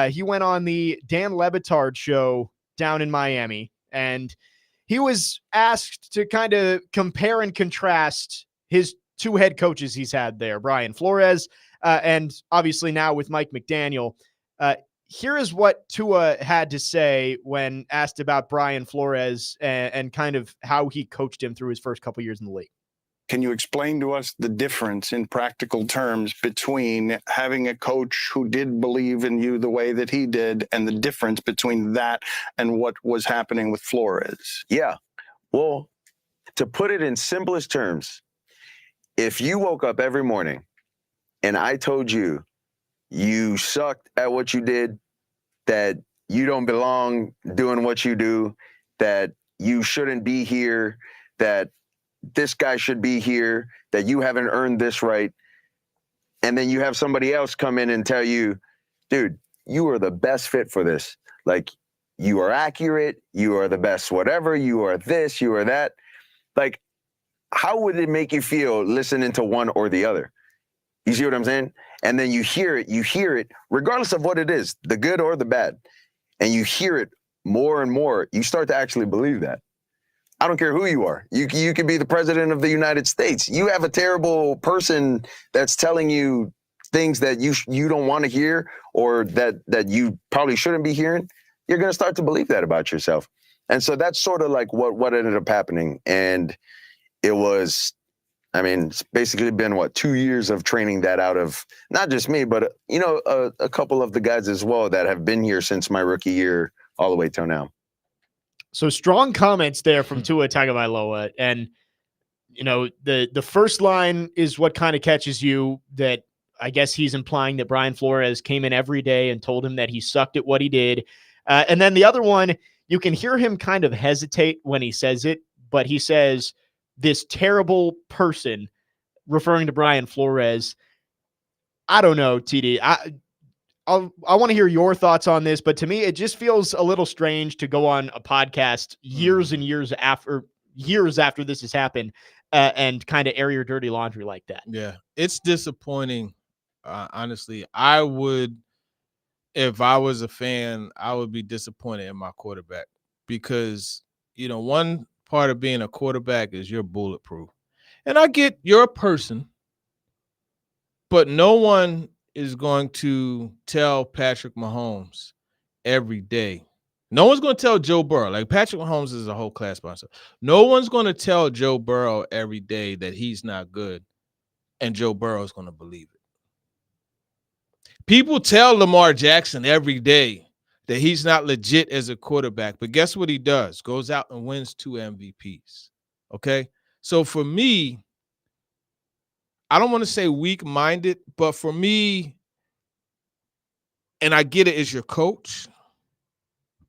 he went on the Dan Le Batard show down in Miami, and he was asked to kind of compare and contrast his 2 head coaches he's had there, Brian Flores, and obviously now with Mike McDaniel. Here is what Tua had to say when asked about Brian Flores and kind of how he coached him through his first couple years in the league. Can you explain to us the difference in practical terms between having a coach who did believe in you the way that he did and the difference between that and what was happening with Flores? Yeah. Well, to put it in simplest terms, if you woke up every morning and I told you you sucked at what you did, that you don't belong doing what you do, that you shouldn't be here, that this guy should be here, that you haven't earned this right. And then you have somebody else come in and tell you, dude, you are the best fit for this. Like, you are accurate, you are the best whatever, you are this, you are that. Like, how would it make you feel listening to one or the other? You see what I'm saying? And then you hear it, regardless of what it is, the good or the bad. And you hear it more and more, you start to actually believe that. I don't care who you are. You could be the president of the United States. You have a terrible person that's telling you things that you don't want to hear or that you probably shouldn't be hearing. You're going to start to believe that about yourself. And so that's sort of like what ended up happening. And it was, I mean, it's basically been, 2 years of training that out of not just me, but, a couple of the guys as well that have been here since my rookie year all the way till now. So strong comments there from Tua Tagovailoa. And, the first line is what kind of catches you, that I guess he's implying that Brian Flores came in every day and told him that he sucked at what he did. And then the other one, you can hear him kind of hesitate when he says it, but he says this terrible person, referring to Brian Flores. I don't know, TD. I want to hear your thoughts on this, but to me, it just feels a little strange to go on a podcast years and years after this has happened and kind of air your dirty laundry like that. Yeah, it's disappointing. Honestly, if I was a fan, I would be disappointed in my quarterback because, one part of being a quarterback is you're bulletproof. And I get you're a person, but no one is going to tell Patrick Mahomes every day. No one's going to tell Joe Burrow. Like, Patrick Mahomes is a whole class by himself. No one's going to tell Joe Burrow every day that he's not good, and Joe Burrow is going to believe it. People tell Lamar Jackson every day that he's not legit as a quarterback, but guess what he does? Goes out and wins 2 MVPs. Okay? So for me, I don't want to say weak-minded, but for me, and I get it as your coach,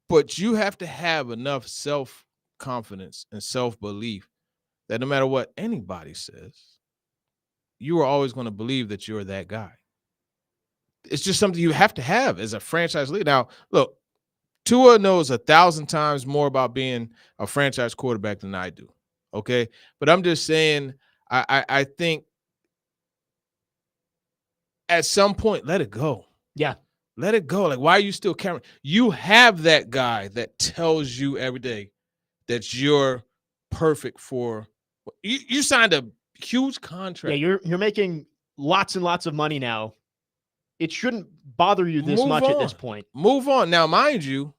but you have to have enough self-confidence and self-belief that no matter what anybody says, you are always going to believe that you're that guy. It's just something you have to have as a franchise leader. Now, look, Tua knows 1,000 times more about being a franchise quarterback than I do, okay? But I'm just saying, I think at some point, let it go. Yeah. Let it go. Like, why are you still carrying? You have that guy that tells you every day that you're perfect for. You signed a huge contract. Yeah, you're making lots and lots of money now. It shouldn't bother you this much at this point. Move on. Now, mind you,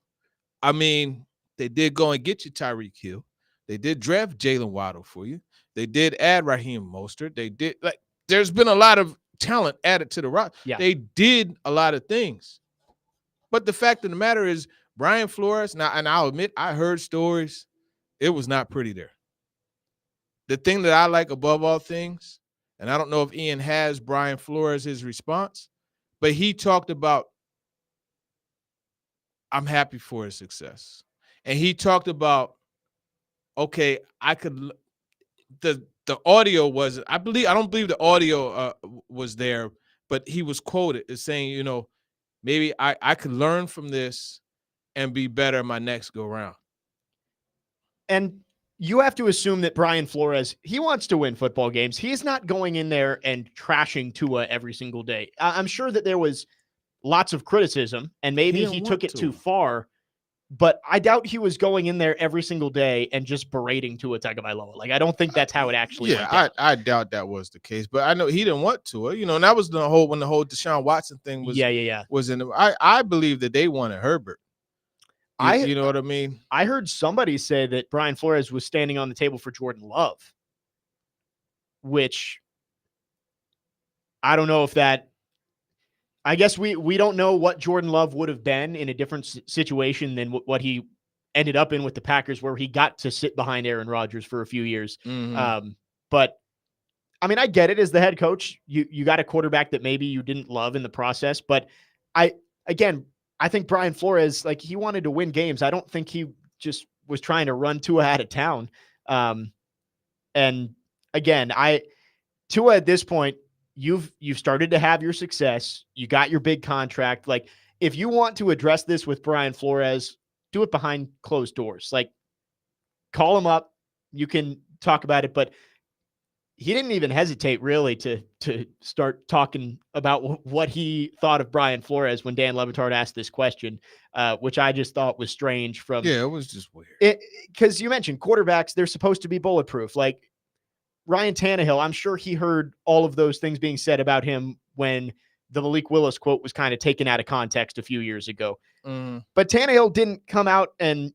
I mean, they did go and get you Tyreek Hill. They did draft Jalen Waddle for you. They did add Raheem Mostert. They did, like, there's been a lot of talent added to the roster. Yeah. They did a lot of things. But the fact of the matter is, Brian Flores, now, and I'll admit, I heard stories. It was not pretty there. The thing that I like above all things, and I don't know if Ian has Brian Flores' response, but he talked about, I'm happy for his success. And he talked about, okay, the audio was, I don't believe the audio was there, but he was quoted as saying, maybe I could learn from this and be better my next go round. And you have to assume that Brian Flores, he wants to win football games. He's not going in there and trashing Tua every single day. I'm sure that there was lots of criticism, and maybe he took it too far, but I doubt he was going in there every single day and just berating Tua Tagovailoa. Like, I don't think that's how it actually went down. I doubt that was the case, but I know he didn't want to. And that was when the whole Deshaun Watson thing was was in. I believe that they wanted Herbert. You know what I mean? I heard somebody say that Brian Flores was standing on the table for Jordan Love, which I don't know if that. I guess we don't know what Jordan Love would have been in a different situation than what he ended up in with the Packers, where he got to sit behind Aaron Rodgers for a few years. But I mean, I get it as the head coach. You got a quarterback that maybe you didn't love in the process, but I think Brian Flores, like, he wanted to win games. I don't think he just was trying to run Tua out of town. And again, Tua at this point, you've started to have your success. You got your big contract. Like, if you want to address this with Brian Flores, do it behind closed doors. Like, call him up. You can talk about it, but he didn't even hesitate really to start talking about what he thought of Brian Flores when Dan Le Batard asked this question, which I just thought was strange. It was just weird. Because you mentioned quarterbacks, they're supposed to be bulletproof. Like Ryan Tannehill, I'm sure he heard all of those things being said about him when the Malik Willis quote was kind of taken out of context a few years ago. But Tannehill didn't come out and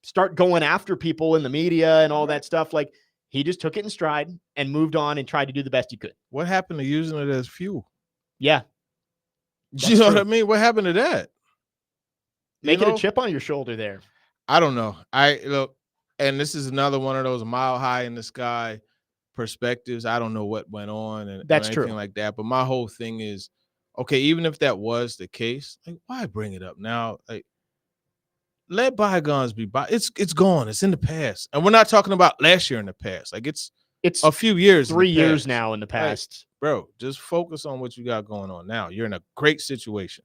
start going after people in the media and all that stuff. Like, he just took it in stride and moved on and tried to do the best he could. What happened to using it as fuel? Yeah. You know what I mean? What happened to that? Making a chip on your shoulder there. I don't know. And this is another one of those mile high in the sky perspectives. I don't know what went on and that's anything true. like that. But my whole thing is, okay, even if that was the case, like, why bring it up now? Like, let bygones be by. It's gone. It's in the past. And we're not talking about last year in the past. Like, it's a few years. 3 years now in the past. Like, bro, just focus on what you got going on now. You're in a great situation.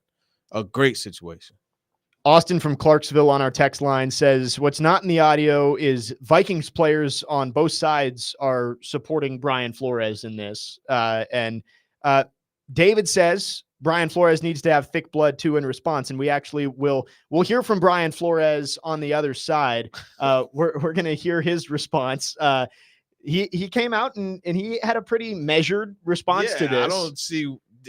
A great situation. Austin from Clarksville on our text line says, what's not in the audio is Vikings players on both sides are supporting Brian Flores in this. And David says Brian Flores needs to have thick blood too in response. And we actually we'll hear from Brian Flores on the other side. We're going to hear his response. He came out and he had a pretty measured response to this.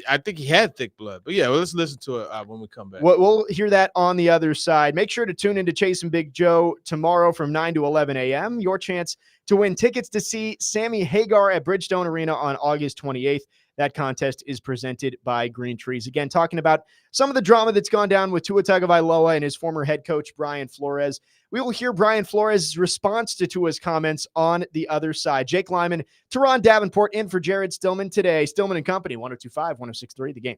I think he had thick blood, but yeah, well, let's listen to it when we come back. We'll hear that on the other side. Make sure to tune into Chase and Big Joe tomorrow from 9 to 11 a.m. Your chance to win tickets to see Sammy Hagar at Bridgestone Arena on August 28th. That contest is presented by Green Trees. Again, talking about some of the drama that's gone down with Tua Tagovailoa and his former head coach, Brian Flores. We will hear Brian Flores' response to Tua's comments on the other side. Jake Lyman, Teron Davenport in for Jared Stillman today. Stillman and Company, 102.5, 106.3, The Game.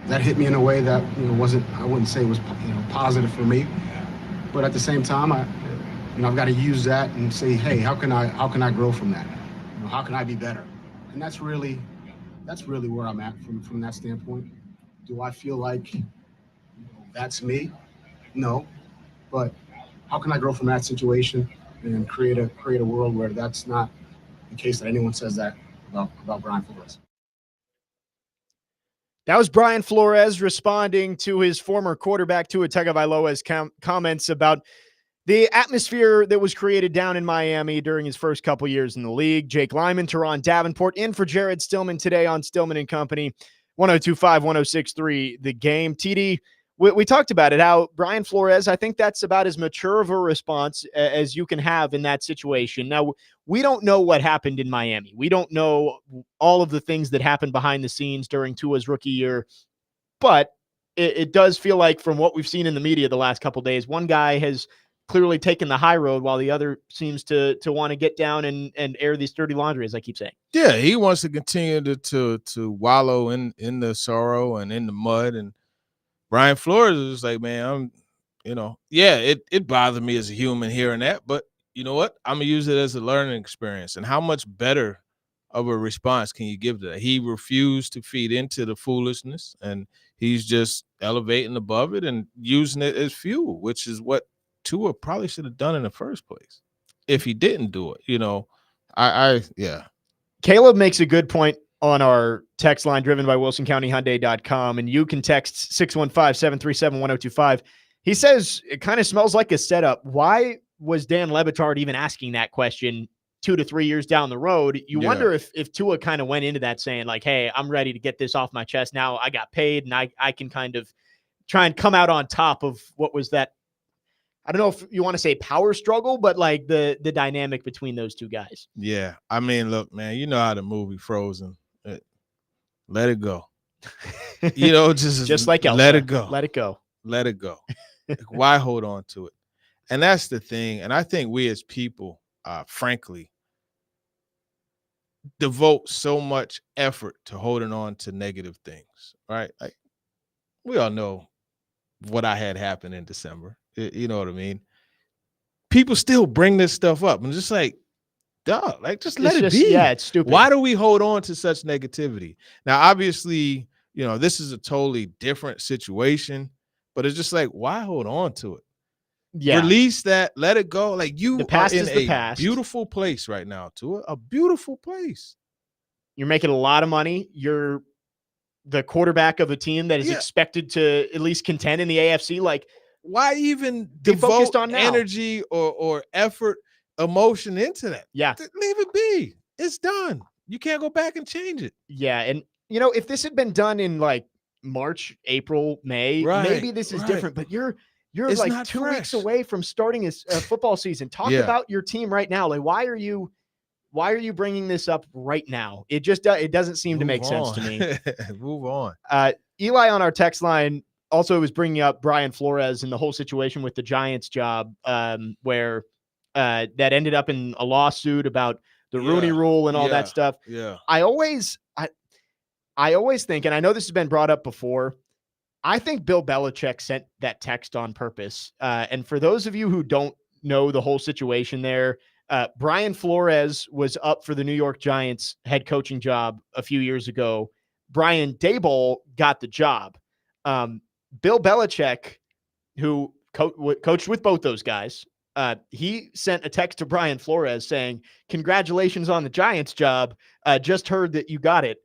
that hit me in a way that I wouldn't say was positive for me. But at the same time, I've got to use that and say, hey, how can I grow from that? How can I be better? And that's really where I'm at from that standpoint. Do I feel like that's me? No, but how can I grow from that situation and create a world where that's not the case, that anyone says that about Brian Flores? That was Brian Flores responding to his former quarterback Tua Tagovailoa's comments about the atmosphere that was created down in Miami during his first couple years in the league. Jake Lyman, Teron Davenport in for Jared Stillman today on Stillman and Company. 102.5, 106.3, The Game. TD, we talked about it, how Brian Flores, I think that's about as mature of a response as you can have in that situation. Now, we don't know what happened in Miami. We don't know all of the things that happened behind the scenes during Tua's rookie year, but it does feel like from what we've seen in the media the last couple of days, one guy has clearly taken the high road while the other seems to want to get down and air these dirty laundry, as I keep saying. Yeah, he wants to continue to wallow in the sorrow and in the mud. And Brian Flores is like, man, it bothered me as a human hearing that, but you know what? I'm gonna use it as a learning experience. And how much better of a response can you give to that? He refused to feed into the foolishness, and he's just elevating above it and using it as fuel, which is what Tua probably should have done in the first place if he didn't do it. Yeah. Caleb makes a good point on our text line driven by WilsonCountyHyundai.com, and you can text 615-737-1025. He says it kind of smells like a setup. Why was Dan Le Batard even asking that question 2 to 3 years down the road? You wonder if Tua kind of went into that saying like, hey, I'm ready to get this off my chest. Now I got paid and I can kind of try and come out on top of what was that. I don't know if you want to say power struggle, but like the dynamic between those two guys. Yeah. I mean, look, man, you know how the movie Frozen, let it go. Just like Elsa, let it go. Let it go. Let it go. Like, why hold on to it? And that's the thing. And I think we as people, frankly, devote so much effort to holding on to negative things, right? Like, we all know what I had happen in December. You know what I mean? People still bring this stuff up. I'm just like, dog, like, just let it be. Yeah, it's stupid. Why do we hold on to such negativity? Now, obviously, this is a totally different situation, but it's just like, why hold on to it? Yeah. Release that, let it go. Like, you The past are in is the a past. beautiful place right now, Tua. A beautiful place. You're making a lot of money. You're the quarterback of a team that is expected to at least contend in the AFC. Like, why even be devote focused on now. energy or effort, emotion into that? Yeah. Leave it be. It's done. You can't go back and change it. Yeah. And, if this had been done in like March, April, May, maybe this is different, but you're It's like not 2 fresh. weeks away from starting a football season. Talk about your team right now. Like, why are you bringing this up right now? It just it doesn't seem to make sense to me. Move on. Eli on our text line also was bringing up Brian Flores and the whole situation with the Giants job, where that ended up in a lawsuit about the Rooney Rule and all that stuff. Yeah. I always think, and I know this has been brought up before, I think Bill Belichick sent that text on purpose. And for those of you who don't know the whole situation there, Brian Flores was up for the New York Giants head coaching job a few years ago. Brian Daboll got the job. Bill Belichick, who coached with both those guys, he sent a text to Brian Flores saying, "Congratulations on the Giants job. Just heard that you got it."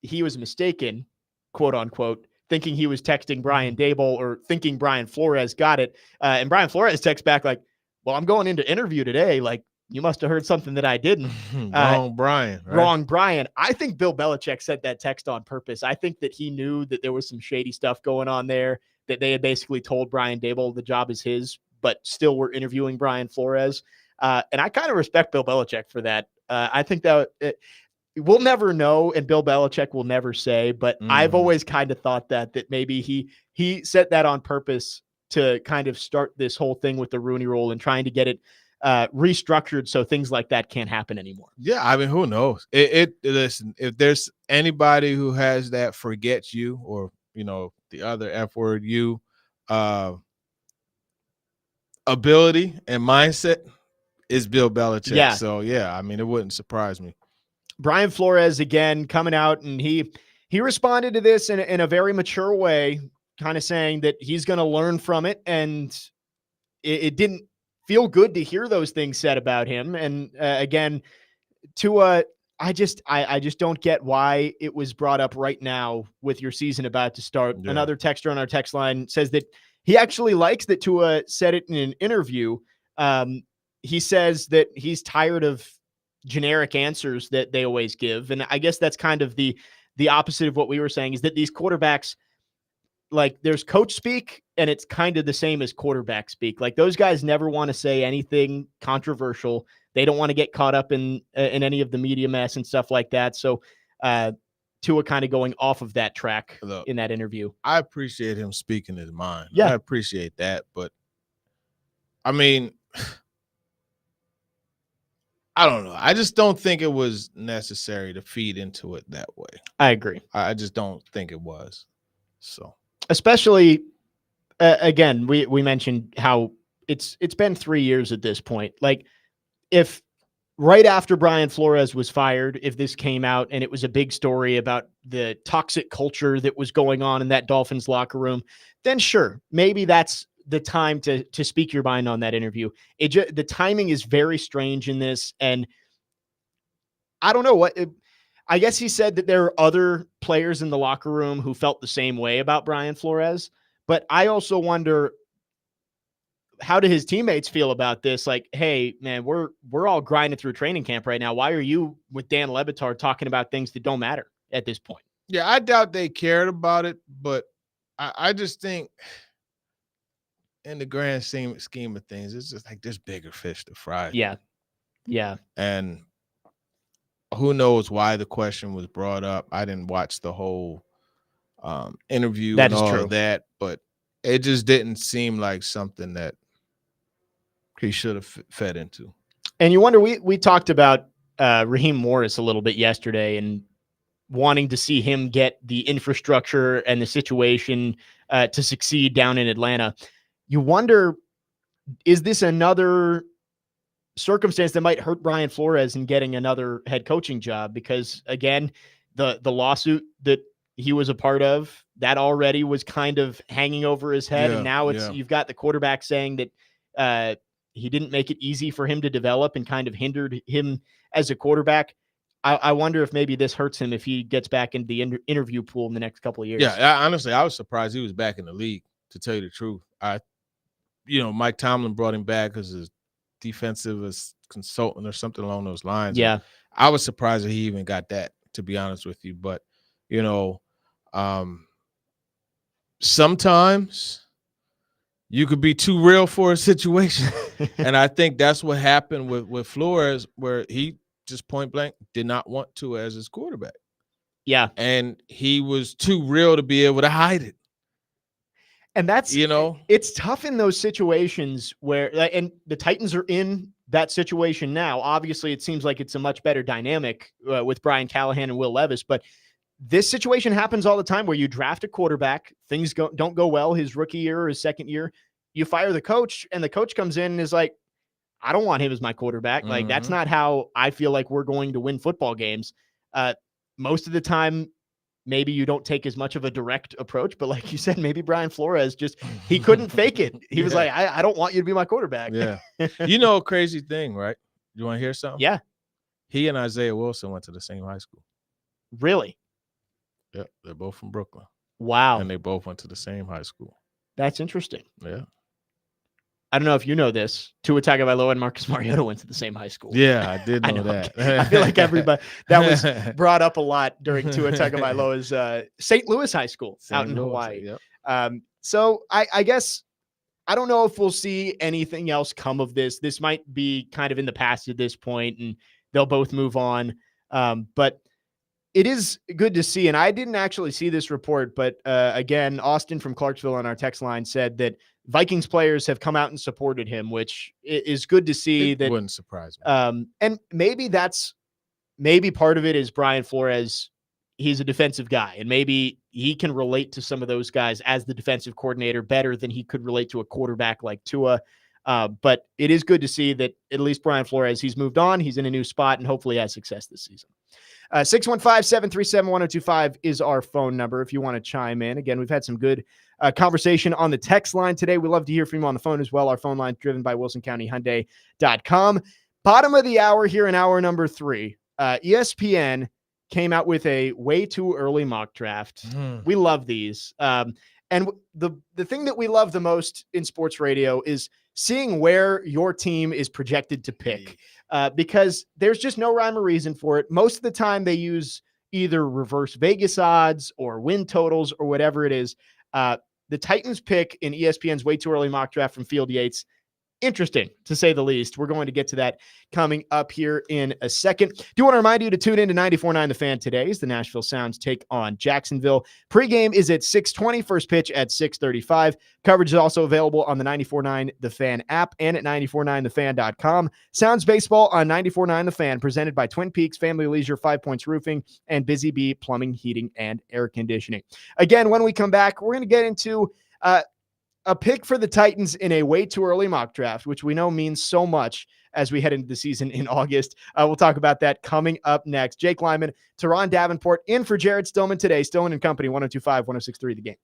He was mistaken, quote unquote, thinking he was texting Brian Daboll or thinking Brian Flores got it. And Brian Flores texts back like, "Well, I'm going into interview today. Like, you must have heard something that I didn't." Wrong Brian. Right? Wrong Brian. I think Bill Belichick sent that text on purpose. I think that he knew that there was some shady stuff going on there, that they had basically told Brian Daboll the job is his, but still were interviewing Brian Flores. And I kind of respect Bill Belichick for that. I think that we'll never know, and Bill Belichick will never say, but I've always kind of thought that maybe he set that on purpose to kind of start this whole thing with the Rooney Rule and trying to get it restructured so things like that can't happen anymore. Yeah, I mean, who knows? Listen, if there's anybody who has that forget you, or the other F word you, ability and mindset, is Bill Belichick. Yeah. So yeah, I mean, it wouldn't surprise me. Brian Flores again coming out, and he responded to this in a very mature way, kind of saying that he's going to learn from it, and it didn't feel good to hear those things said about him. And again, Tua, I just don't get why it was brought up right now with your season about to start. Yeah. Another texter on our text line says that he actually likes that Tua said it in an interview. He says that he's tired of generic answers that they always give. And I guess that's kind of the opposite of what we were saying, is that these quarterbacks, like, there's coach speak and it's kind of the same as quarterback speak. Like, those guys never want to say anything controversial. They don't want to get caught up in any of the media mess and stuff like that. So Tua kind of going off of that track in that interview. I appreciate him speaking his mind. Yeah. I appreciate that. But I mean, I don't know. I just don't think it was necessary to feed into it that way. I agree. I just don't think it was. So, especially again, we mentioned how it's been 3 years at this point. Like, if right after Brian Flores was fired, if this came out and it was a big story about the toxic culture that was going on in that Dolphins locker room, then sure, maybe that's the time to speak your mind on that interview. The timing is very strange in this, and I don't know what. I guess he said that there are other players in the locker room who felt the same way about Brian Flores, but I also wonder, how do his teammates feel about this? Like, hey, man, we're all grinding through training camp right now. Why are you with Dan Le Batard talking about things that don't matter at this point? yeah, I doubt they cared about it, but I just think in the grand scheme of things, it's just like there's bigger fish to fry. Yeah. Yeah. And who knows why the question was brought up. I didn't watch the whole interview That and is all true. of that, but it just didn't seem like something that he should have fed into. And you wonder, we talked about Raheem Morris a little bit yesterday and wanting to see him get the infrastructure and the situation to succeed down in Atlanta. You wonder, is this another circumstance that might hurt Brian Flores in getting another head coaching job? Because again, the lawsuit that he was a part of, that already was kind of hanging over his head. Yeah, and now yeah. you've got the quarterback saying that he didn't make it easy for him to develop and kind of hindered him as a quarterback. I wonder if maybe this hurts him if he gets back into the interview pool in the next couple of years. Yeah, honestly, I was surprised he was back in the league, to tell you the truth. Mike Tomlin brought him back as a defensive consultant or something along those lines. Yeah. And I was surprised that he even got that, to be honest with you. But, sometimes you could be too real for a situation. And I think that's what happened with Flores, where he just point blank did not want to as his quarterback. Yeah. And he was too real to be able to hide it. And that's, it's tough in those situations where, and the Titans are in that situation now. Obviously, it seems like it's a much better dynamic with Brian Callahan and Will Levis, but this situation happens all the time where you draft a quarterback, things don't go well his rookie year or his second year. You fire the coach, and the coach comes in and is like, I don't want him as my quarterback. Like, that's not how I feel like we're going to win football games. Most of the time, maybe you don't take as much of a direct approach, but like you said, maybe Brian Flores he couldn't fake it. He was like, I don't want you to be my quarterback. Yeah. A crazy thing, right? You want to hear something? Yeah. He and Isaiah Wilson went to the same high school. Really? Yep. They're both from Brooklyn. Wow. And they both went to the same high school. That's interesting. Yeah. I don't know if you know this. Tua Tagovailoa and Marcus Mariota went to the same high school. Yeah, I did know that. I feel like everybody that was brought up a lot during Tua Tagovailoa's St. Louis High School out in Hawaii. Yep. So I guess I don't know if we'll see anything else come of this. This might be kind of in the past at this point, and they'll both move on. But it is good to see. And I didn't actually see this report, but again, Austin from Clarksville on our text line said that Vikings players have come out and supported him, which is good to see. It that wouldn't surprise me. And maybe part of it is Brian Flores. He's a defensive guy, and maybe he can relate to some of those guys as the defensive coordinator better than he could relate to a quarterback like Tua. But it is good to see that at least Brian Flores, he's moved on. He's in a new spot and hopefully has success this season. 615-737-1025 is our phone number if you want to chime in. Again, we've had some good conversation on the text line today. We love to hear from you on the phone as well. Our phone line driven by WilsonCountyHyundai.com. Bottom of the hour here in hour number 3. ESPN came out with a way too early mock draft. We love these. And the thing that we love the most in sports radio is seeing where your team is projected to pick, because there's just no rhyme or reason for it. Most of the time they use either reverse Vegas odds or win totals or whatever it is. The Titans pick in ESPN's way too early mock draft from Field Yates. Interesting, to say the least. We're going to get to that coming up here in a second. Do want to remind you to tune in to 94.9 The Fan today as the Nashville Sounds take on Jacksonville. Pregame is at 6:20, first pitch at 6:35. Coverage is also available on the 94.9 The Fan app and at 949thefan.com. Sounds baseball on 94.9 The Fan, presented by Twin Peaks Family Leisure, 5 Points Roofing, and Busy Bee Plumbing, Heating, and Air Conditioning. Again, when we come back, we're going to get into a pick for the Titans in a way too early mock draft, which we know means so much as we head into the season in August. We'll talk about that coming up next. Jake Lyman, Teron Davenport in for Jared Stillman today. Stillman and Company, 102.5, 106.3 The Game.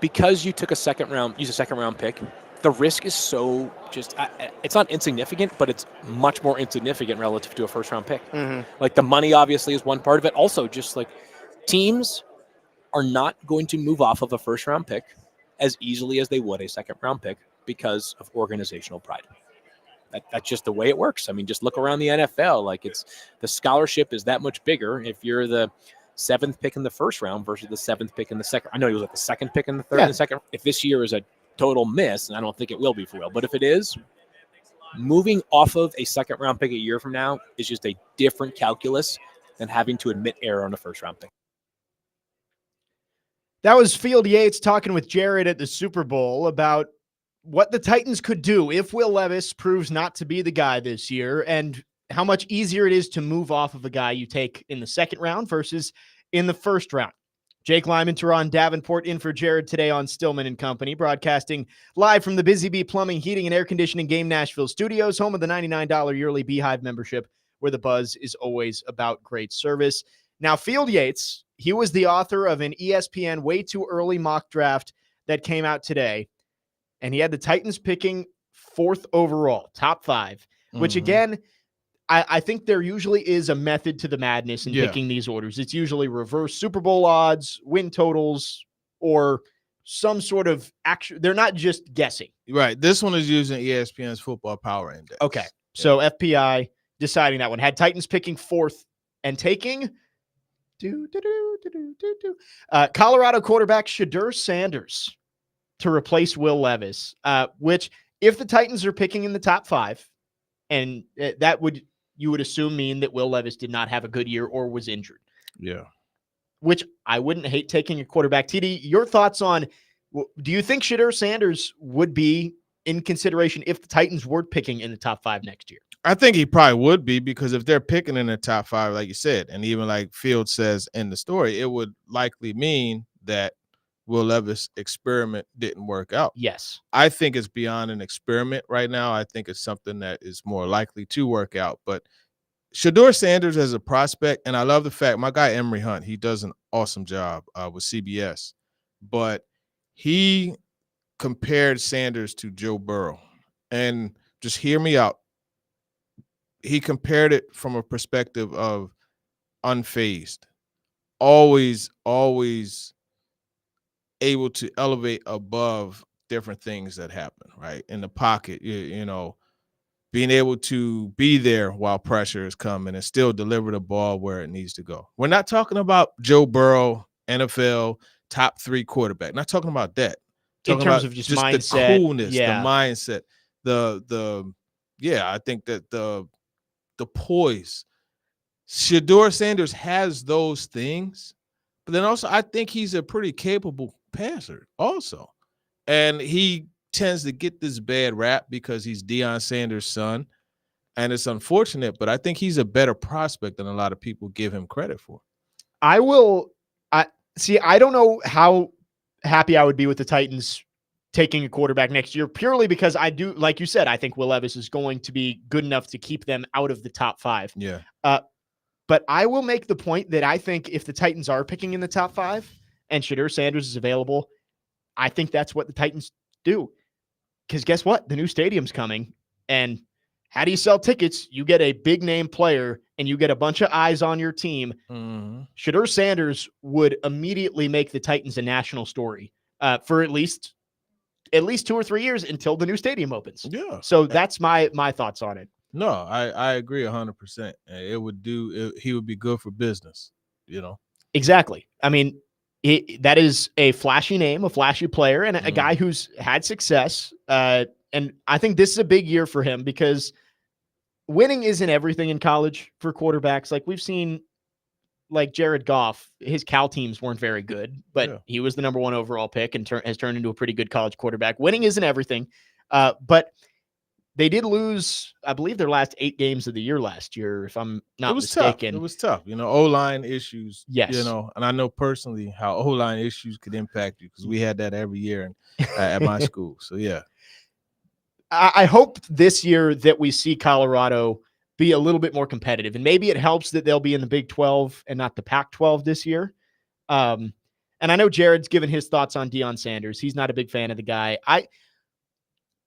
because you took use a second round pick, the risk is so it's not insignificant, but it's much more insignificant relative to a first round pick. Like the money obviously is one part of it. Also, just like teams are not going to move off of a first round pick as easily as they would a second round pick because of organizational pride. That's just the way it works. I mean, just look around the NFL. Like the scholarship is that much bigger if you're the 7th pick in the first round versus the 7th pick in the second. I know he was like the 2nd pick in the third and the second. If this year is a total miss, and I don't think it will be for real, but if it is, moving off of a second round pick a year from now is just a different calculus than having to admit error on a first round pick. That was Field Yates talking with Jared at the Super Bowl about what the Titans could do if Will Levis proves not to be the guy this year, and how much easier it is to move off of a guy you take in the second round versus in the first round. Jake Lyman, Teron Davenport in for Jared today on Stillman and Company, broadcasting live from the Busy Bee Plumbing, Heating, and Air Conditioning Game Nashville studios, home of the $99 yearly Beehive membership, where the buzz is always about great service. Now, Field Yates, he was the author of an ESPN Way Too Early mock draft that came out today, and he had the Titans picking 4th overall, top 5, which again, I think there usually is a method to the madness in picking these orders. It's usually reverse Super Bowl odds, win totals, or some sort of action. They're not just guessing. Right. This one is using ESPN's Football Power Index. Okay. So FPI deciding that one. Had Titans picking 4th and taking Colorado quarterback Shedeur Sanders to replace Will Levis, which if the Titans are picking in the top 5, and that would, you would assume, mean that Will Levis did not have a good year or was injured. Yeah. Which I wouldn't hate taking a quarterback. TD, your thoughts on, do you think Shedeur Sanders would be in consideration if the Titans were picking in the top 5 next year? I think he probably would be, because if they're picking in the top 5, like you said, and even like Field says in the story, it would likely mean that Will Levis' experiment didn't work out. Yes. I think it's beyond an experiment right now. I think it's something that is more likely to work out. But Shedeur Sanders as a prospect, and I love the fact, my guy Emory Hunt, he does an awesome job with CBS, but he compared Sanders to Joe Burrow. And just hear me out. He compared it from a perspective of unfazed, always able to elevate above different things that happen, right? In the pocket, you know, being able to be there while pressure is coming and still deliver the ball where it needs to go. We're not talking about Joe Burrow, NFL top 3 quarterback. Not talking about that. In Talking terms about of just mindset, the coolness, the mindset, I think that the poise. Shedeur Sanders has those things, but then also I think he's a pretty capable passer also. And he tends to get this bad rap because he's Deion Sanders' son. And it's unfortunate, but I think he's a better prospect than a lot of people give him credit for. I don't know how happy I would be with the Titans taking a quarterback next year, purely because I do, like you said, I think Will Levis is going to be good enough to keep them out of the top 5. Yeah. But I will make the point that I think if the Titans are picking in the top 5 and Shedeur Sanders is available, I think that's what the Titans do. Because guess what? The new stadium's coming. And how do you sell tickets? You get a big name player and you get a bunch of eyes on your team. Shedeur Sanders would immediately make the Titans a national story for at least 2 or 3 years until the new stadium opens. Yeah. So that's my thoughts on it. No, I agree 100%. It would he would be good for business, you know. Exactly. I mean, that is a flashy name, a flashy player, and a guy who's had success. And I think this is a big year for him because winning isn't everything in college for quarterbacks. Like we've seen, like Jared Goff, his Cal teams weren't very good, but he was the number 1 overall pick and has turned into a pretty good college quarterback. Winning isn't everything, but they did lose, I believe, their last 8 games of the year last year, if I'm not mistaken. Tough. It was tough. You know, O-line issues. Yes. You know, and I know personally how O-line issues could impact you because we had that every year at my school. So, yeah. I hope this year that we see Colorado be a little bit more competitive, and maybe it helps that they'll be in the Big 12 and not the Pac 12 this year. And and I know Jared's given his thoughts on Deion Sanders. He's not a big fan of the guy.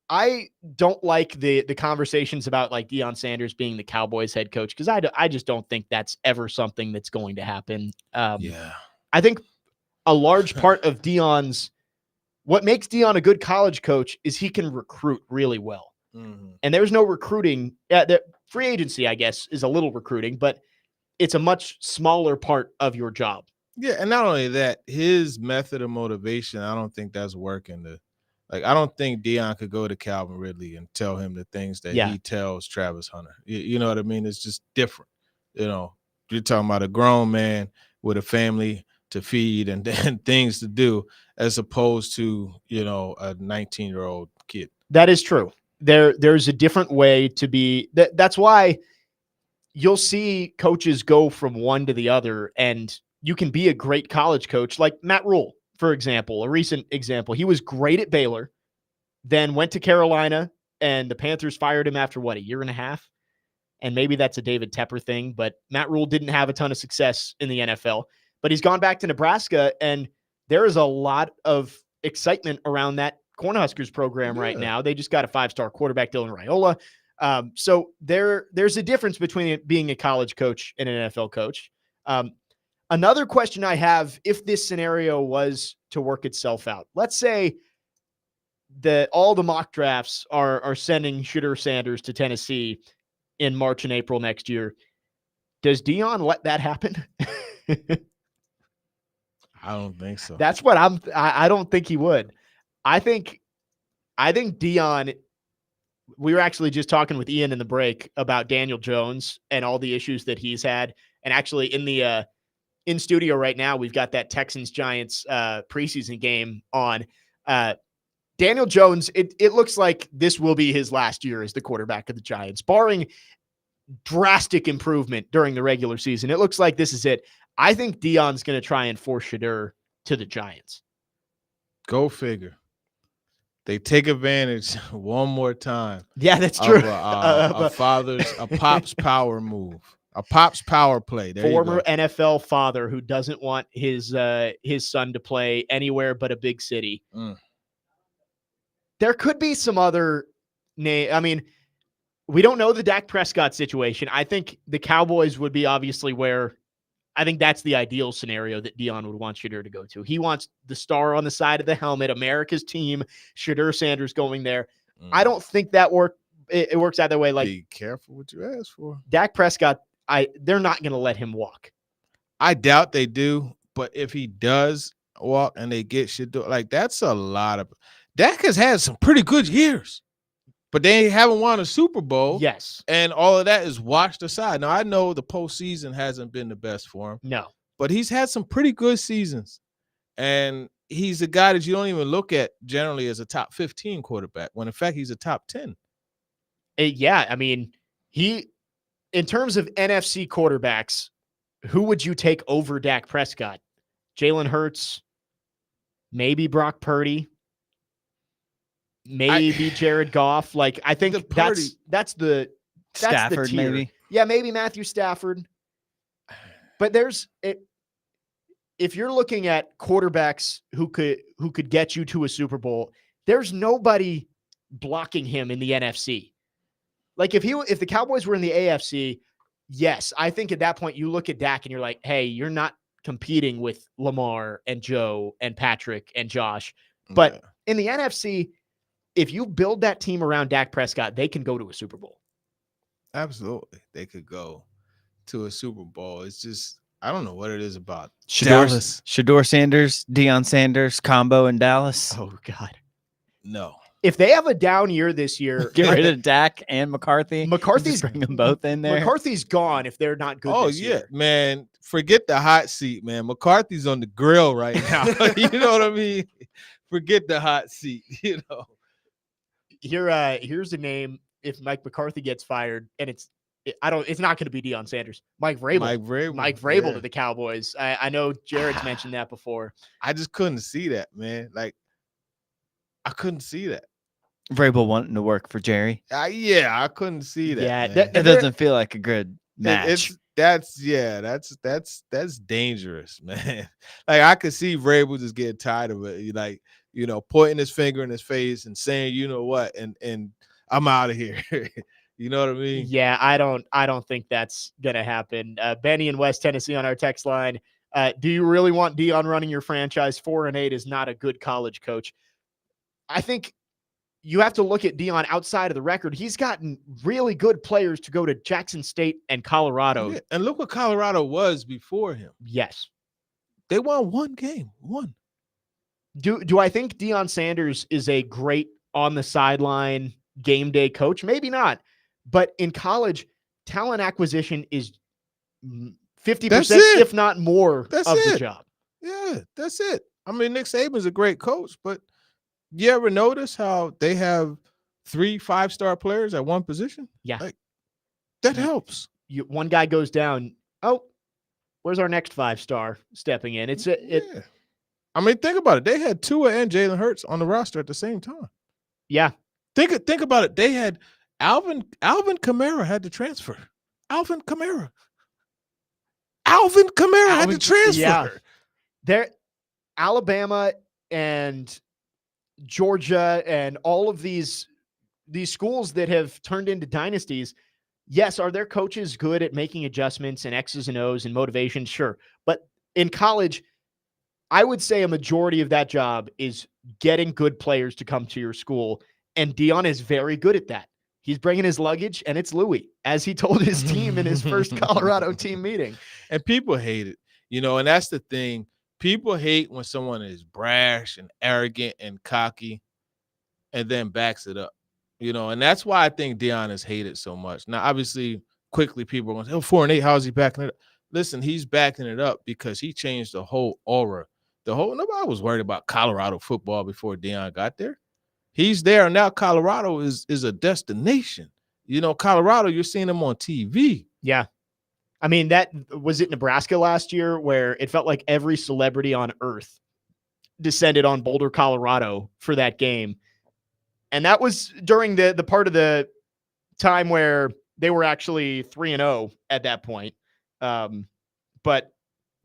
I don't like the conversations about like Deion Sanders being the Cowboys head coach because I just don't think that's ever something that's going to happen. I think a large part of what makes Deion a good college coach is he can recruit really well. And there's no recruiting. The free agency, I guess, is a little recruiting, but it's a much smaller part of your job. Yeah, and not only that, his method of motivation, I don't think that's working. I don't think Deion could go to Calvin Ridley and tell him the things that he tells Travis Hunter. You know what I mean? It's just different. You know, you're talking about a grown man with a family to feed and things to do, as opposed to, a 19-year-old kid. That is true. There's a different way to be. That's why you'll see coaches go from one to the other, and you can be a great college coach, like Matt Rule, for example, a recent example. He was great at Baylor, then went to Carolina, and the Panthers fired him after, a year and a half? And maybe that's a David Tepper thing, but Matt Rule didn't have a ton of success in the NFL. But he's gone back to Nebraska, and there is a lot of excitement around that Cornhuskers program right now. They just got a 5-star quarterback, Dylan Raiola. So there's a difference between being a college coach and an NFL coach. Another question I have, if this scenario was to work itself out, let's say that all the mock drafts are sending Shedeur Sanders to Tennessee in March and April next year. Does Deion let that happen? I don't think so. That's what I don't think he would. I think Deion, we were actually just talking with Ian in the break about Daniel Jones and all the issues that he's had. And actually in studio right now, we've got that Texans-Giants preseason game on. Daniel Jones, it looks like this will be his last year as the quarterback of the Giants, barring drastic improvement during the regular season. It looks like this is it. I think Deion's going to try and force Shedeur to the Giants. Go figure. They take advantage one more time. Yeah, that's true. A pop's power move, a pop's power play. There Former NFL father who doesn't want his son to play anywhere but a big city. There could be some other name. I mean, we don't know the Dak Prescott situation. I think the Cowboys would be obviously where I think that's the ideal scenario that Deion would want Shedeur to go to. He wants the star on the side of the helmet, America's team, Shedeur Sanders going there. I don't think that it works either way. Like, be careful what you ask for. Dak Prescott, they're not going to let him walk. I doubt they do, but if he does walk and they get Shedeur, that's a lot of. Dak has had some pretty good years, but they haven't won a Super Bowl. Yes. And all of that is washed aside. Now, I know the postseason hasn't been the best for him. No. But he's had some pretty good seasons. And he's a guy that you don't even look at generally as a top 15 quarterback, when in fact he's a top 10. Yeah. I mean, in terms of NFC quarterbacks, who would you take over Dak Prescott? Jalen Hurts, maybe Brock Purdy. Maybe Jared Goff. I think that's the Stafford, tier. maybe. Yeah, maybe Matthew Stafford. But if you're looking at quarterbacks who could get you to a Super Bowl, there's nobody blocking him in the NFC. If the Cowboys were in the AFC, yes, I think at that point you look at Dak and you're like, hey, you're not competing with Lamar and Joe and Patrick and Josh. But in the NFC, if you build that team around Dak Prescott, they can go to a Super Bowl. Absolutely. They could go to a Super Bowl. It's just, I don't know what it is about Dallas. Shedeur Sanders, Deion Sanders combo in Dallas. Oh, God. No. If they have a down year this year, get rid of Dak and McCarthy. McCarthy's bring them both in there. McCarthy's gone if they're not good. This year. Man. Forget the hot seat, man. McCarthy's on the grill right now. You know what I mean? Forget the hot seat, Here's a name. If Mike McCarthy gets fired, and it's not going to be Deion Sanders. Mike Vrabel to the Cowboys. I know Jared's mentioned that before. I just couldn't see that, man. I couldn't see that. Vrabel wanting to work for Jerry. I couldn't see that. Yeah, it doesn't feel like a good match. that's dangerous, man. Like I could see Vrabel just getting tired of it, like pointing his finger in his face and saying, you know what, and I'm out of here. You know what I mean? Yeah, I don't think that's gonna happen. Benny in West Tennessee on our text line. Do you really want Deion running your franchise? 4-8 is not a good college coach. I think you have to look at Deion outside of the record. He's gotten really good players to go to Jackson State and Colorado. Yeah, and look what Colorado was before him. Yes. They won one game. One. Do I think Deion Sanders is a great on the sideline game day coach? Maybe not. But in college, talent acquisition is 50%, if not more, of the job. Yeah, that's it. I mean, Nick Saban's a great coach, but you ever notice how they have 3 5-star players at one position? Yeah. Like, that helps. One guy goes down. Oh, where's our next 5-star stepping in? I mean, think about it. They had Tua and Jalen Hurts on the roster at the same time. Yeah. Think about it. They had Alvin Kamara had to transfer. Alvin Kamara had to transfer. Yeah. There, Alabama and Georgia and all of these schools that have turned into dynasties. Yes, are their coaches good at making adjustments and X's and O's and motivation? Sure. But in college, I would say a majority of that job is getting good players to come to your school. And Deion is very good at that. He's bringing his luggage, and it's Louis, as he told his team in his first Colorado team meeting. And people hate it, and that's the thing. People hate when someone is brash and arrogant and cocky and then backs it up, and that's why I think Deion is hated so much. Now, obviously, quickly people are going to say, 4-8, how is he backing it up? Listen, he's backing it up because he changed the whole aura. Nobody was worried about Colorado football before Deion got there. He's there, and now Colorado is a destination. Colorado, you're seeing them on TV. Yeah. I mean, was it Nebraska last year where it felt like every celebrity on earth descended on Boulder, Colorado for that game. And that was during the part of the time where they were actually 3-0 at that point. But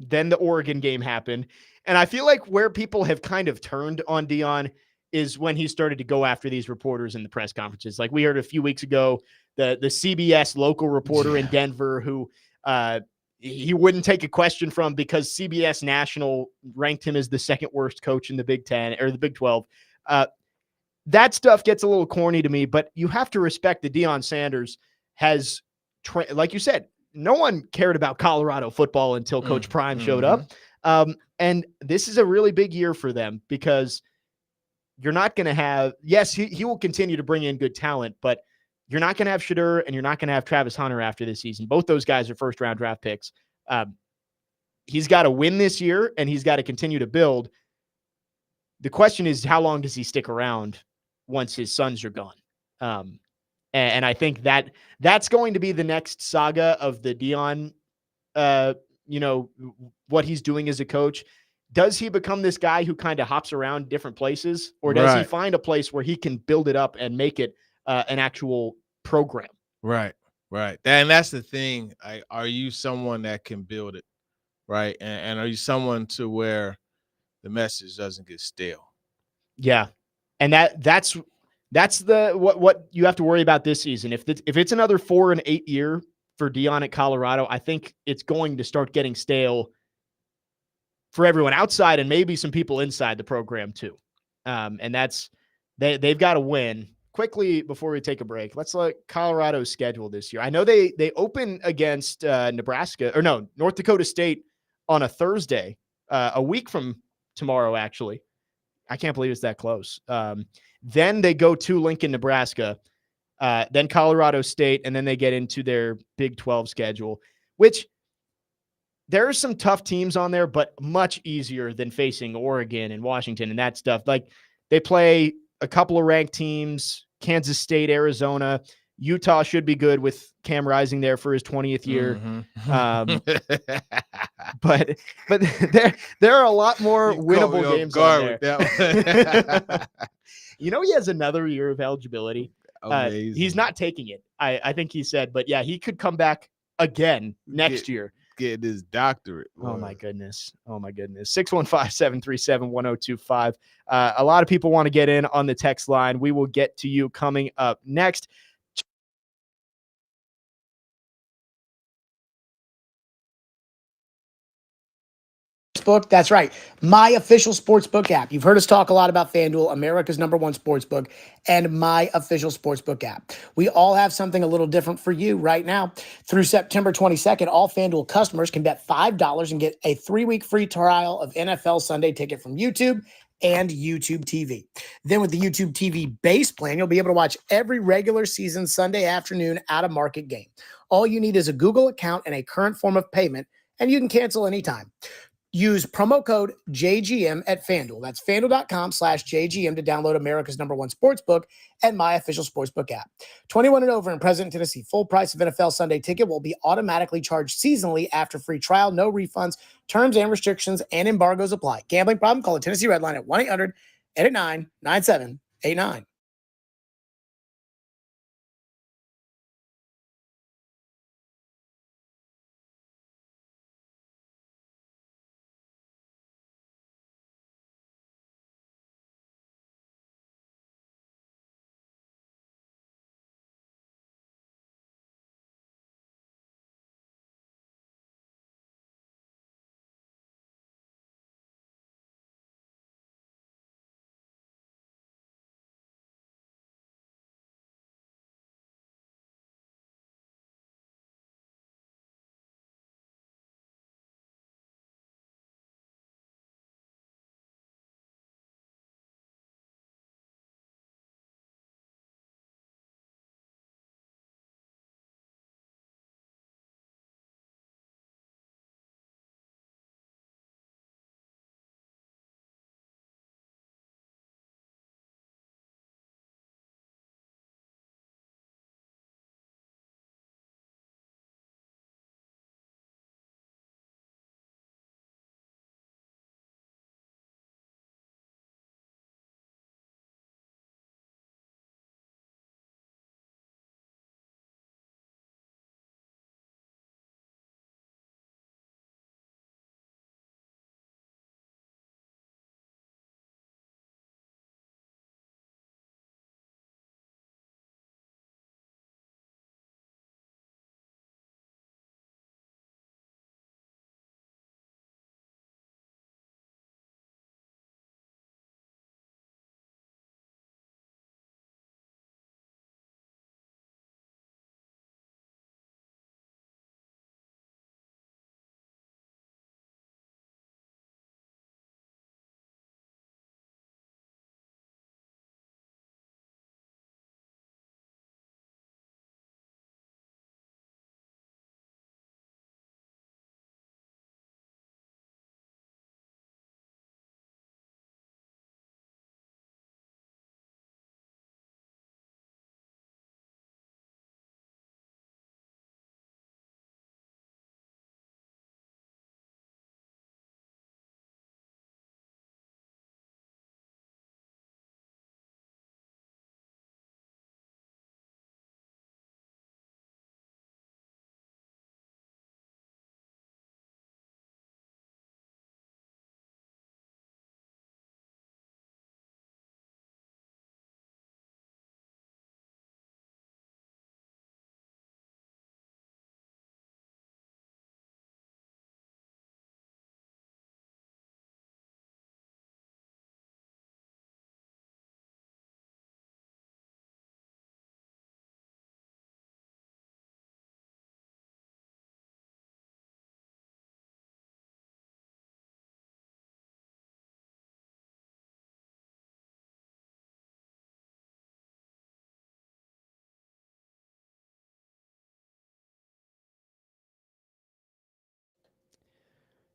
then the Oregon game happened. And I feel like where people have kind of turned on Deion is when he started to go after these reporters in the press conferences. Like we heard a few weeks ago, the CBS local reporter in Denver who he wouldn't take a question from because CBS National ranked him as the second worst coach in the Big 10 or the Big 12. That stuff gets a little corny to me, but you have to respect that Deion Sanders has, like you said, no one cared about Colorado football until Coach Prime showed up. And this is a really big year for them because you're not going to have, yes, he will continue to bring in good talent, but you're not going to have Shedeur and you're not going to have Travis Hunter after this season. Both those guys are first-round draft picks. He's got to win this year, and he's got to continue to build. The question is, how long does he stick around once his sons are gone? And I think that's going to be the next saga of the Deion, what he's doing as a coach. Does he become this guy who kind of hops around different places, or does he find a place where he can build it up and make it an actual program? Right. And that's the thing. Are you someone that can build it, right? And are you someone to where the message doesn't get stale? Yeah, and that's the what you have to worry about this season. If it's another 4-8 year for Deion at Colorado, I think it's going to start getting stale for everyone outside and maybe some people inside the program too. And they've got to win. Quickly before we take a break, let's look at Colorado's schedule this year. I know they open against North Dakota State on a Thursday, a week from tomorrow, actually. I can't believe it's that close. Then they go to Lincoln, Nebraska, then Colorado State, and then they get into their Big 12 schedule, which there are some tough teams on there, but much easier than facing Oregon and Washington and that stuff. Like they play a couple of ranked teams, Kansas State, Arizona. Utah should be good with Cam Rising there for his 20th year. But there are a lot more winnable games on there. He has another year of eligibility. He's not taking it. I think he said, but yeah, he could come back again next year. Get his doctorate. Oh my goodness. 615-737-1025. A lot of people want to get in on the text line. We will get to you coming up next. Book. That's right. My official sportsbook app. You've heard us talk a lot about FanDuel, America's #1 sportsbook, and my official sportsbook app. We all have something a little different for you right now. Through September 22nd, all FanDuel customers can bet $5 and get a 3-week free trial of NFL Sunday Ticket from YouTube and YouTube TV. Then with the YouTube TV base plan, you'll be able to watch every regular season Sunday afternoon out-of-market game. All you need is a Google account and a current form of payment, and you can cancel anytime. Use promo code JGM at FanDuel. That's FanDuel.com/JGM to download America's #1 sportsbook and my official sportsbook app. 21 and over in Pleasant, Tennessee. Full price of NFL Sunday Ticket will be automatically charged seasonally after free trial. No refunds. Terms and restrictions and embargoes apply. Gambling problem? Call the Tennessee Red Line at 1-800-889-9789.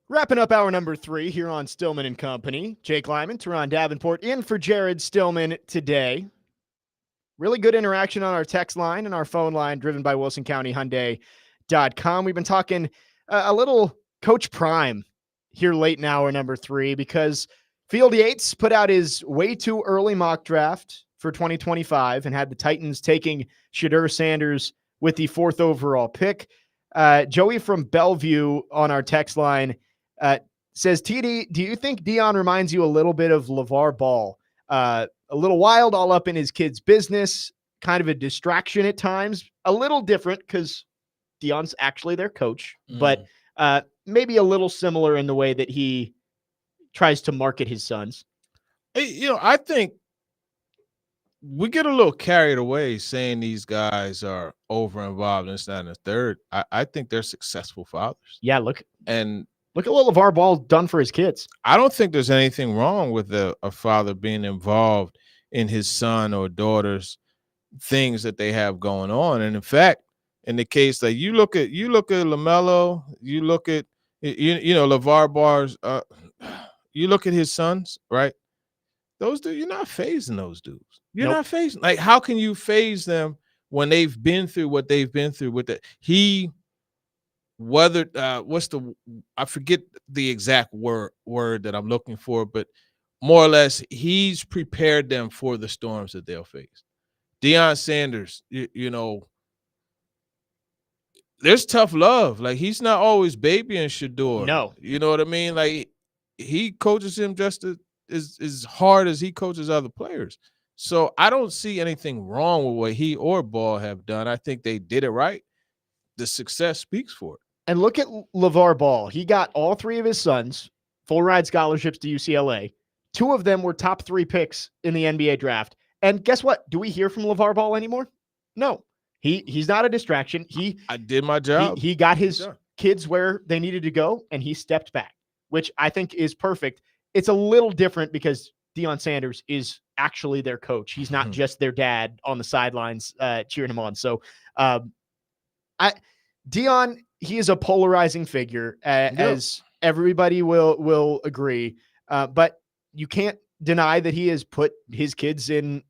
Wrapping up hour number 3 here on Stillman and Company. Jake Lyman, Teron Davenport in for Jared Stillman today. Really good interaction on our text line and our phone line driven by WilsonCountyHyundai.com. We've been talking a little Coach Prime here late in hour number 3 because Field Yates put out his way too early mock draft for 2025 and had the Titans taking Shedeur Sanders with the 4th overall pick. Joey from Bellevue on our text line says, TD, do you think Dion reminds you a little bit of LeVar Ball? A little wild, all up in his kid's business, kind of a distraction at times, a little different because Dion's actually their coach, but maybe a little similar in the way that he tries to market his sons. Hey, I think we get a little carried away saying these guys are over involved in this, that, and the third. I think they're successful fathers. Yeah, look at what LeVar Ball done for his kids. I don't think there's anything wrong with a father being involved in his son or daughter's things that they have going on. And in fact, in the case that you look at LaMelo, you look at LeVar Ball's, you look at his sons, right? Those dudes, you're not phasing those dudes. You're not phasing. Like, how can you phase them when they've been through what they've been through with it? He weathered, I forget the exact word that I'm looking for, but more or less, he's prepared them for the storms that they'll face. Deion Sanders, there's tough love. Like, he's not always babying Shador. No. You know what I mean? Like, he coaches him just as hard as he coaches other players. So I don't see anything wrong with what he or Ball have done. I think they did it right. The success speaks for it. And look at LeVar Ball. He got all three of his sons full ride scholarships to UCLA. Two of them were top 3 picks in the NBA draft. And guess what? Do we hear from LeVar Ball anymore? No. He's not a distraction. I did my job. He got his kids where they needed to go, and he stepped back, which I think is perfect. It's a little different because Deion Sanders is actually their coach. He's not just their dad on the sidelines cheering him on. So Deion, he is a polarizing figure, as everybody will agree. But you can't deny that he has put his kids in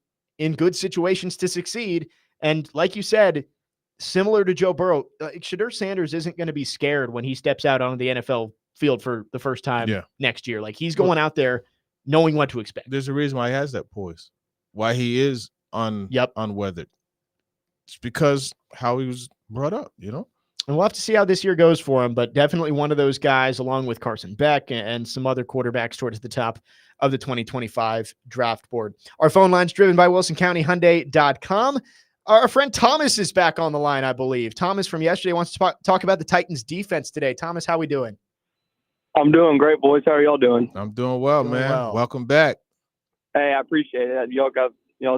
good situations to succeed. And like you said, similar to Joe Burrow, Shedeur Sanders isn't going to be scared when he steps out on the NFL field for the first time next year. Like, he's going out there knowing what to expect. There's a reason why he has that poise, why he is unweathered. It's because how he was brought up, And we'll have to see how this year goes for him, but definitely one of those guys, along with Carson Beck and some other quarterbacks towards the top of the 2025 draft board. Our phone line's driven by WilsonCountyHyundai.com. Our friend Thomas is back on the line, I believe. Thomas from yesterday wants to talk about the Titans defense today. Thomas, how we doing? I'm doing great, boys. How are y'all doing? I'm doing well, man. Welcome back. Hey, I appreciate it. Y'all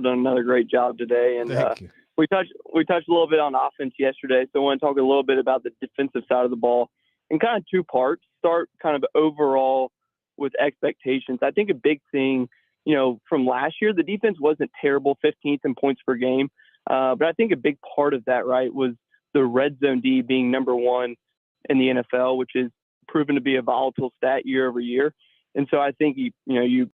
done another great job today. And Thank you. we touched a little bit on offense yesterday, so I want to talk a little bit about the defensive side of the ball in kind of 2 parts. Start kind of overall with expectations. I think a big thing, from last year, the defense wasn't terrible, 15th in points per game. But I think a big part of that, right, was the red zone D being number 1 in the NFL, which is proven to be a volatile stat year over year. And so I think, you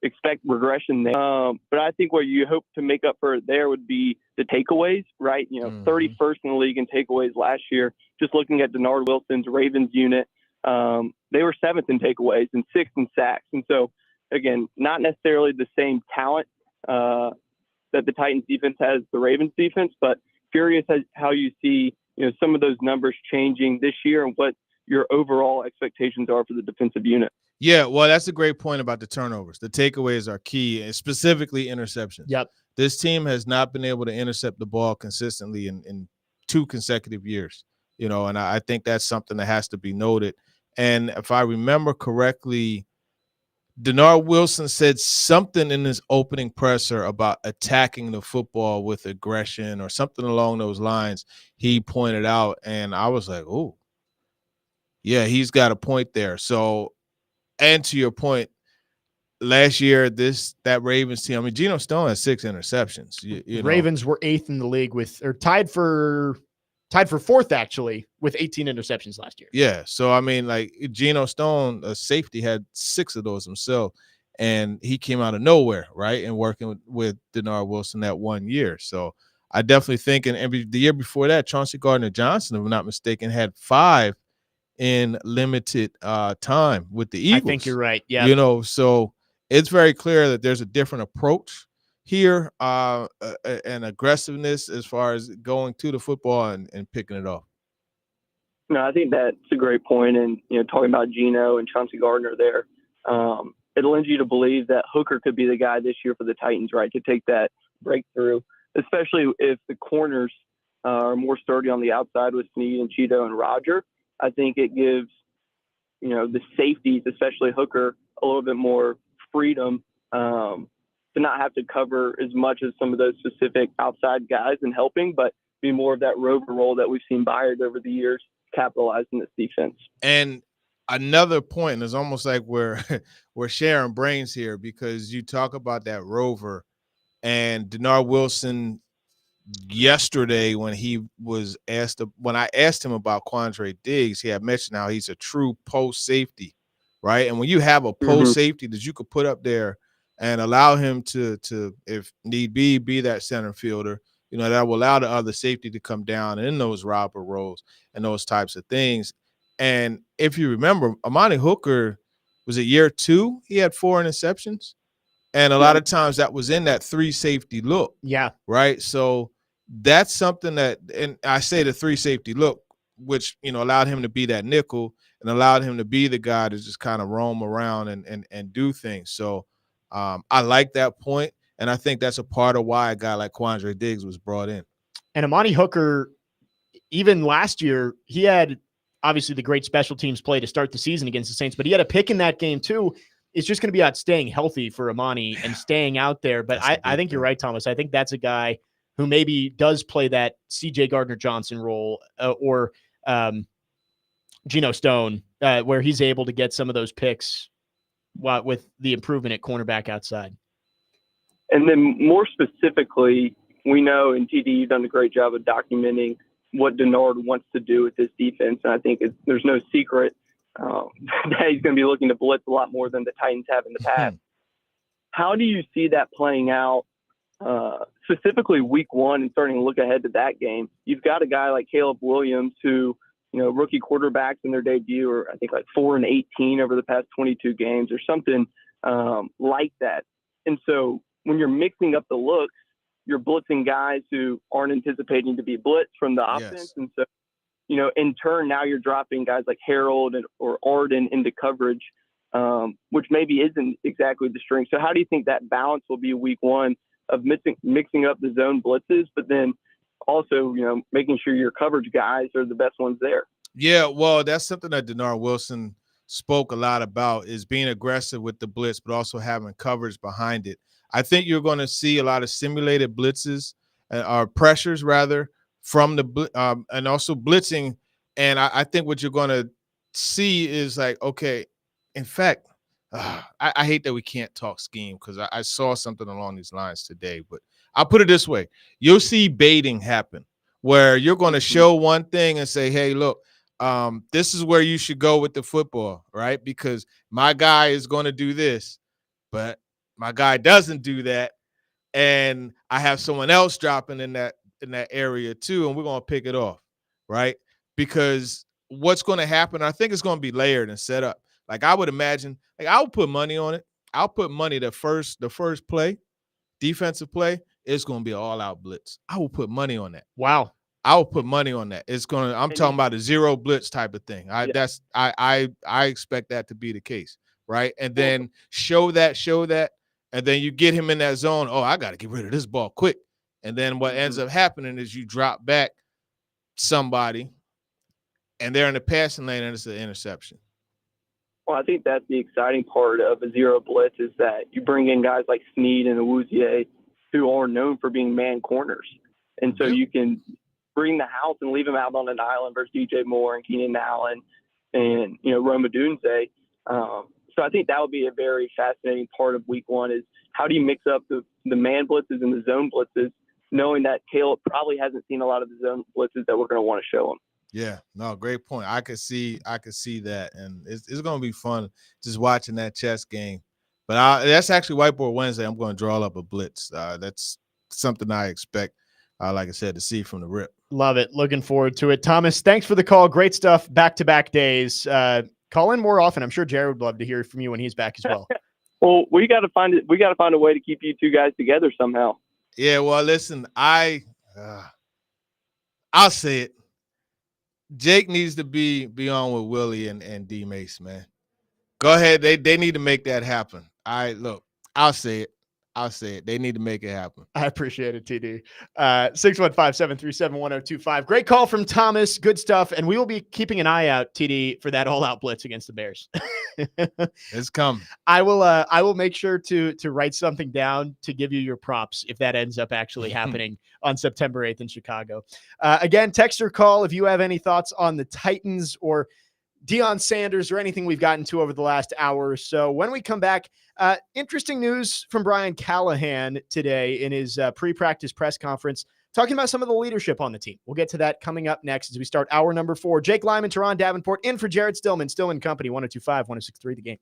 expect regression there. But I think what you hope to make up for it there would be the takeaways, right? 31st in the league in takeaways last year. Just looking at Denard Wilson's Ravens unit, they were 7th in takeaways and 6th in sacks. And so, again, not necessarily the same talent that the Titans defense has the Ravens defense, but curious how you see, some of those numbers changing this year and what your overall expectations are for the defensive unit. Yeah, well, that's a great point about the turnovers. The takeaways are key, and specifically interceptions. Yep. This team has not been able to intercept the ball consistently in 2 consecutive years, and I think that's something that has to be noted. And if I remember correctly, Denard Wilson said something in his opening presser about attacking the football with aggression or something along those lines. He pointed out, and I was like, oh, yeah, he's got a point there. So, and to your point, last year, that Ravens team, I mean, Geno Stone has 6 interceptions. Ravens were 8th in the league tied for 4th, actually, with 18 interceptions last year. Yeah. So, I mean, like, Geno Stone, a safety, had 6 of those himself, and he came out of nowhere, right, and working with Denard Wilson that 1 year. So, I definitely think, and the year before that, Chauncey Gardner-Johnson, if I'm not mistaken, had 5 in limited time with the Eagles. I think you're right. Yeah. So it's very clear that there's a different approach here, and aggressiveness as far as going to the football and picking it off. No, I think that's a great point. And, talking about Geno and Chauncey Gardner there, it lends you to believe that Hooker could be the guy this year for the Titans, right, to take that breakthrough, especially if the corners are more sturdy on the outside with Snead and Cheeto and Roger. I think it gives, the safeties, especially Hooker, a little bit more freedom to not have to cover as much as some of those specific outside guys and helping, but be more of that rover role that we've seen Byard over the years capitalizing this defense. And another point is almost like we're sharing brains here, because you talk about that rover, and Denard Wilson yesterday when I asked him about Quandre Diggs, he had mentioned how he's a true post safety, right? And when you have a post safety that you could put up there and allow him to if need be that center fielder, that will allow the other safety to come down in those robber roles and those types of things. And if you remember, Amani Hooker was it year 2? He had 4 interceptions. And a lot of times that was in that 3 safety look. Yeah. Right. So that's something that, and I say the 3 safety look, which, allowed him to be that nickel and allowed him to be the guy to just kind of roam around and do things. So I like that point. And I think that's a part of why a guy like Quandre Diggs was brought in. And Amani Hooker, even last year, he had obviously the great special teams play to start the season against the Saints, but he had a pick in that game too. It's just going to be about staying healthy for Amani and staying out there. But I think you're right, Thomas. I think that's a guy who maybe does play that CJ Gardner-Johnson role or Geno Stone, where he's able to get some of those picks with the improvement at cornerback outside. And then more specifically, we know, and TD, you've done a great job of documenting what Denard wants to do with this defense. And I think there's no secret that he's going to be looking to blitz a lot more than the Titans have in the past. How do you see that playing out, specifically week 1 and starting to look ahead to that game? You've got a guy like Caleb Williams who, rookie quarterbacks in their debut are, I think, like 4-18 over the past 22 games or something like that. And so when you're mixing up the looks, you're blitzing guys who aren't anticipating to be blitzed from the offense. And so, in turn, now you're dropping guys like Harold or Arden into coverage, which maybe isn't exactly the strength. So how do you think that balance will be week 1 of mixing up the zone blitzes, but then also, making sure your coverage guys are the best ones there? Yeah, well, that's something that Denard Wilson spoke a lot about, is being aggressive with the blitz, but also having coverage behind it. I think you're going to see a lot of simulated blitzes or pressures rather from the and also blitzing. And I think what you're going to see is like, okay, in fact, I hate that we can't talk scheme because I saw something along these lines today, but I'll put it this way. You'll see baiting happen where you're going to show one thing and say, hey, look, this is where you should go with the football, right? Because my guy is going to do this, but my guy doesn't do that. And I have someone else dropping in that area too, and we're going to pick it off, right? Because what's going to happen, I think it's going to be layered and set up. Like I would imagine, like I would put money on it. I'll put money the first play, defensive play, it's going to be an all-out blitz. I will put money on that. Wow. I will put money on that. It's going to, I'm talking about a zero blitz type of thing. I expect that to be the case, right? And then show that, and then you get him in that zone. Oh, I got to get rid of this ball quick. And then what ends up happening is you drop back somebody, and they're in the passing lane, and it's an interception. Well, I think that's the exciting part of a zero blitz is that you bring in guys like Snead and Awuzie who are known for being man corners. And so you can bring the house and leave them out on an island versus DJ Moore and Keenan Allen and, Roma Dunze. So I think that would be a very fascinating part of week 1 is how do you mix up the man blitzes and the zone blitzes, knowing that Caleb probably hasn't seen a lot of the zone blitzes that we're going to want to show him. Yeah, no, great point. I could see that, and it's going to be fun just watching that chess game. But that's actually Whiteboard Wednesday. I'm going to draw up a blitz. That's something I expect, like I said, to see from the rip. Love it. Looking forward to it. Thomas, thanks for the call. Great stuff. Back-to-back days. Call in more often. I'm sure Jared would love to hear from you when he's back as well. Well, we got to find a way to keep you two guys together somehow. Yeah, well, listen, I'll say it. Jake needs to be on with Willie and D Mace, man. Go ahead. They need to make that happen. All right, look, I'll say it. I'll say it. They need to make it happen. I appreciate it, TD. 615-737-1025. Great call from Thomas. Good stuff. And we will be keeping an eye out, TD, for that all-out blitz against the Bears. It's coming. I will make sure to write something down to give you your props if that ends up actually happening on September 8th in Chicago. Again, text or call if you have any thoughts on the Titans or Deion Sanders or anything we've gotten to over the last hour or so. When we come back, interesting news from Brian Callahan today in his pre-practice press conference, talking about some of the leadership on the team. We'll get to that coming up next as we start hour number 4. Jake Lyman, Teron Davenport, in for Jared Stillman. Stillman Company, 1025, 1063 The Game.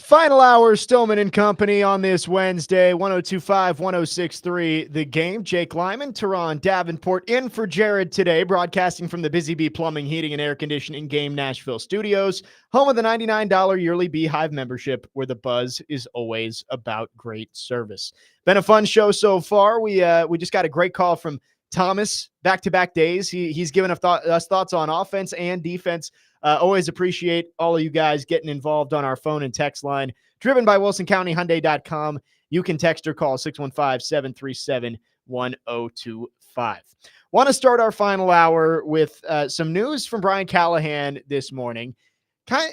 Final hour, Stillman and Company on this Wednesday, 102.5, 106.3. The Game. Jake Lyman, Teron Davenport in for Jared today, broadcasting from the Busy Bee Plumbing, Heating, and Air Conditioning Game Nashville Studios, home of the $99 yearly Beehive membership, where the buzz is always about great service. Been a fun show so far. We just got a great call from Thomas, back-to-back days. He's given us thoughts on offense and defense. Always appreciate all of you guys getting involved on our phone and text line, driven by WilsonCountyHyundai.com. You can text or call 615-737-1025. Want to start our final hour with some news from Brian Callahan this morning.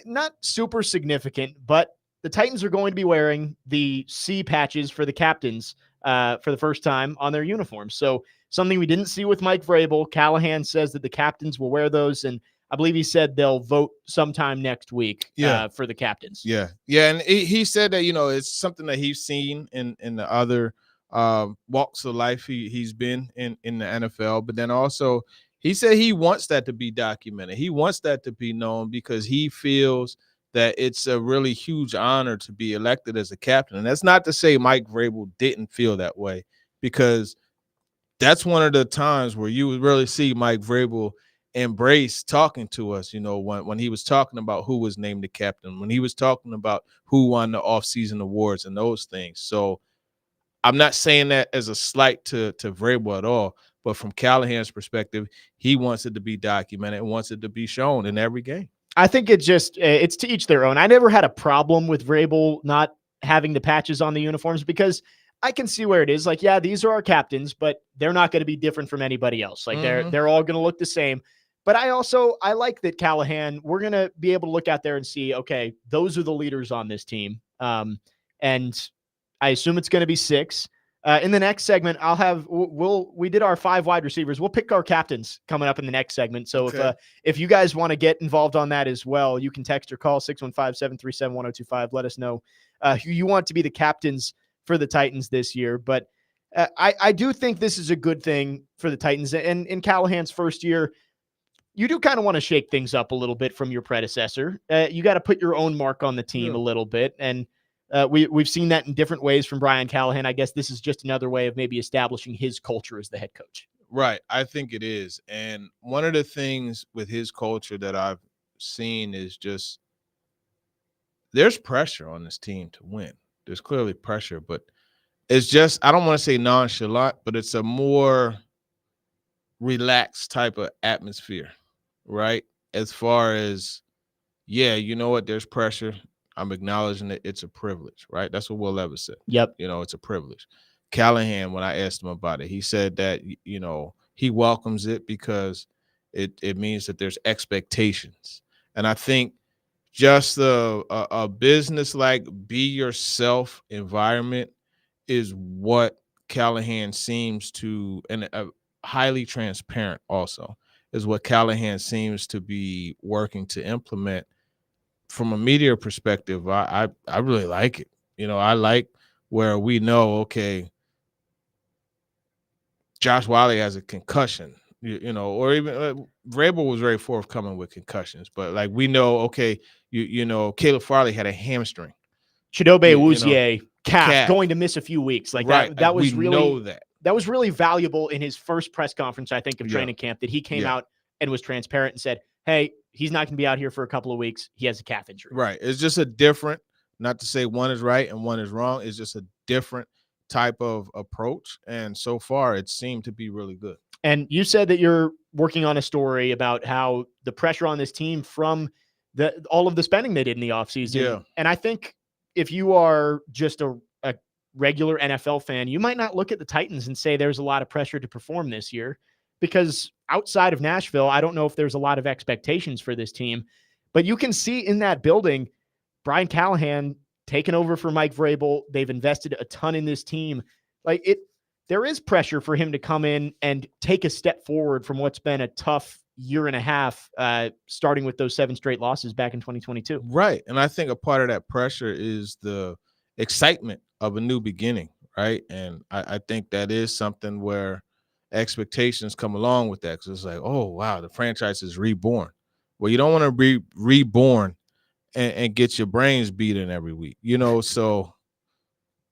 Not super significant, but the Titans are going to be wearing the C patches for the captains for the first time on their uniforms. So something we didn't see with Mike Vrabel. Callahan says that the captains will wear those, and I believe he said they'll vote sometime next week for the captains. Yeah. And he said that, it's something that he's seen in the other walks of life he's been in the NFL. But then also he said he wants that to be documented. He wants that to be known because he feels that it's a really huge honor to be elected as a captain. And that's not to say Mike Vrabel didn't feel that way, because that's one of the times where you would really see Mike Vrabel embrace talking to us, when he was talking about who was named the captain, when he was talking about who won the offseason awards and those things. So I'm not saying that as a slight to Vrabel at all, but from Callahan's perspective, he wants it to be documented and wants it to be shown in every game. I think it's to each their own. I never had a problem with Vrabel not having the patches on the uniforms, because I can see where it is. Like, yeah, these are our captains, but they're not going to be different from anybody else. Like, they're all going to look the same. But I like that Callahan, we're going to be able to look out there and see, okay, those are the leaders on this team. And I assume it's going to be 6. In the next segment, we did our 5 wide receivers. We'll pick our captains coming up in the next segment. So if you guys want to get involved on that as well, you can text or call 615-737-1025. Let us know who you want to be the captains for the Titans this year. But I do think this is a good thing for the Titans. And in Callahan's first year, you do kind of want to shake things up a little bit from your predecessor. You got to put your own mark on the team a little bit. And we've seen that in different ways from Brian Callahan. I guess this is just another way of maybe establishing his culture as the head coach. Right. I think it is. And one of the things with his culture that I've seen is just there's pressure on this team to win. There's clearly pressure, but it's just, I don't want to say nonchalant, but it's a more relaxed type of atmosphere, right? As far as, you know what, there's pressure. I'm acknowledging that it's a privilege, right? That's what Will Levis said. Yep. It's a privilege. Callahan, when I asked him about it, he said that, he welcomes it because it means that there's expectations. And I think just a business like be yourself environment is what Callahan seems to, and highly transparent also, is what Callahan seems to be working to implement. From a media perspective, I really like it. I like where we know, okay, Josh Wiley has a concussion, or even Vrabel was very forthcoming with concussions, but like we know, okay, Caleb Farley had a hamstring. Chidobe Awuzie, calf, going to miss a few weeks. Like right. that was we really know that was really valuable in his first press conference, I think, of training camp, that he came out and was transparent and said, hey, he's not going to be out here for a couple of weeks. He has a calf injury. Right. It's just a different, not to say one is right and one is wrong. It's just a different type of approach. And so far, it seemed to be really good. And you said that you're working on a story about how the pressure on this team from all of the spending they did in the offseason. Yeah. And I think if you are just a regular NFL fan, you might not look at the Titans and say there's a lot of pressure to perform this year, because outside of Nashville, I don't know if there's a lot of expectations for this team. But you can see in that building, Brian Callahan taking over for Mike Vrabel. They've invested a ton in this team. There is pressure for him to come in and take a step forward from what's been a tough year and a half, starting with those 7 straight losses back in 2022. Right. And I think a part of that pressure is the excitement of a new beginning, right? And I think that is something where expectations come along with that, because it's like, oh, wow, the franchise is reborn. Well, you don't want to be reborn and get your brains beaten every week. So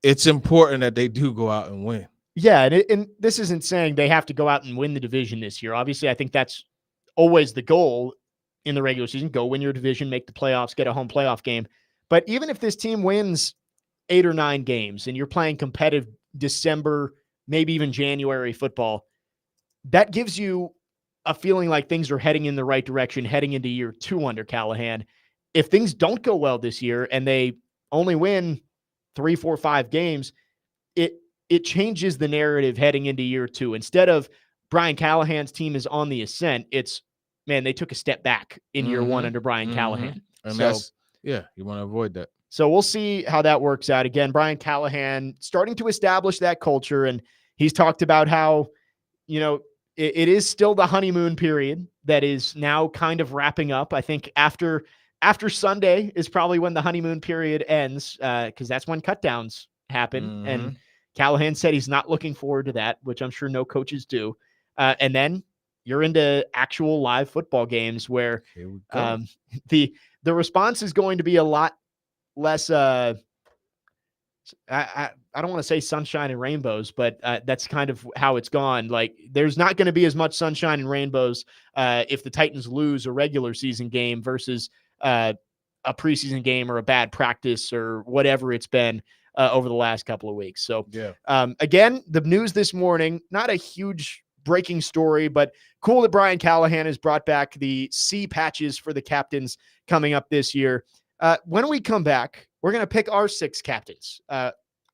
it's important that they do go out and win. Yeah, and this isn't saying they have to go out and win the division this year. Obviously, I think that's always the goal in the regular season. Go win your division, make the playoffs, get a home playoff game. But even if this team wins 8 or 9 games and you're playing competitive December, maybe even January football, that gives you a feeling like things are heading in the right direction, heading into year 2 under Callahan. If things don't go well this year and they only win 3, 4, 5 games, it changes the narrative heading into year 2. Instead of Brian Callahan's team is on the ascent, it's, man, they took a step back in year 1 under Brian Callahan. And so you want to avoid that. So we'll see how that works out. Again, Brian Callahan starting to establish that culture, and he's talked about how, it is still the honeymoon period that is now kind of wrapping up. I think after Sunday is probably when the honeymoon period ends, because that's when cutdowns happen. And Callahan said he's not looking forward to that, which I'm sure no coaches do. And then you're into actual live football games where the response is going to be a lot less. I don't want to say sunshine and rainbows, but that's kind of how it's gone. Like, there's not going to be as much sunshine and rainbows if the Titans lose a regular season game versus a preseason game or a bad practice or whatever it's been over the last couple of weeks. So, again, the news this morning, not a huge breaking story, but cool that Brian Callahan has brought back the C patches for the captains coming up this year. When we come back, we're going to pick our 6 captains.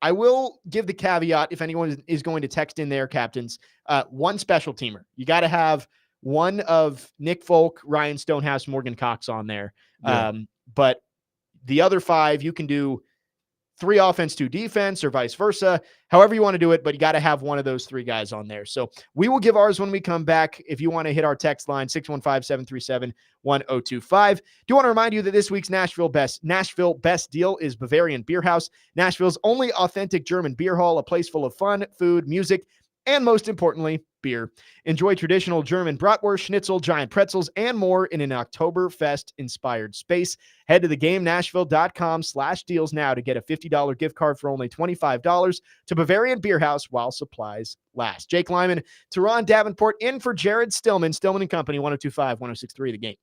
I will give the caveat, if anyone is going to text in their captains, one special teamer. You got to have one of Nick Folk, Ryan Stonehouse, Morgan Cox on there. Yeah. But the other 5, you can do 3 offense, 2 defense, or vice versa, however you want to do it, but you got to have one of those 3 guys on there. So we will give ours when we come back. If you want to hit our text line, 615-737-1025. Do want to remind you that this week's Nashville Best Deal is Bavarian Beer House, Nashville's only authentic German beer hall, a place full of fun, food, music, and most importantly, beer. Enjoy traditional German bratwurst, schnitzel, giant pretzels, and more in an Oktoberfest-inspired space. Head to theGameNashville.com/deals now to get a $50 gift card for only $25 to Bavarian Beer House while supplies last. Jake Lyman, Teron Davenport in for Jared Stillman. Stillman & Company, 102.5, 106.3 The Game.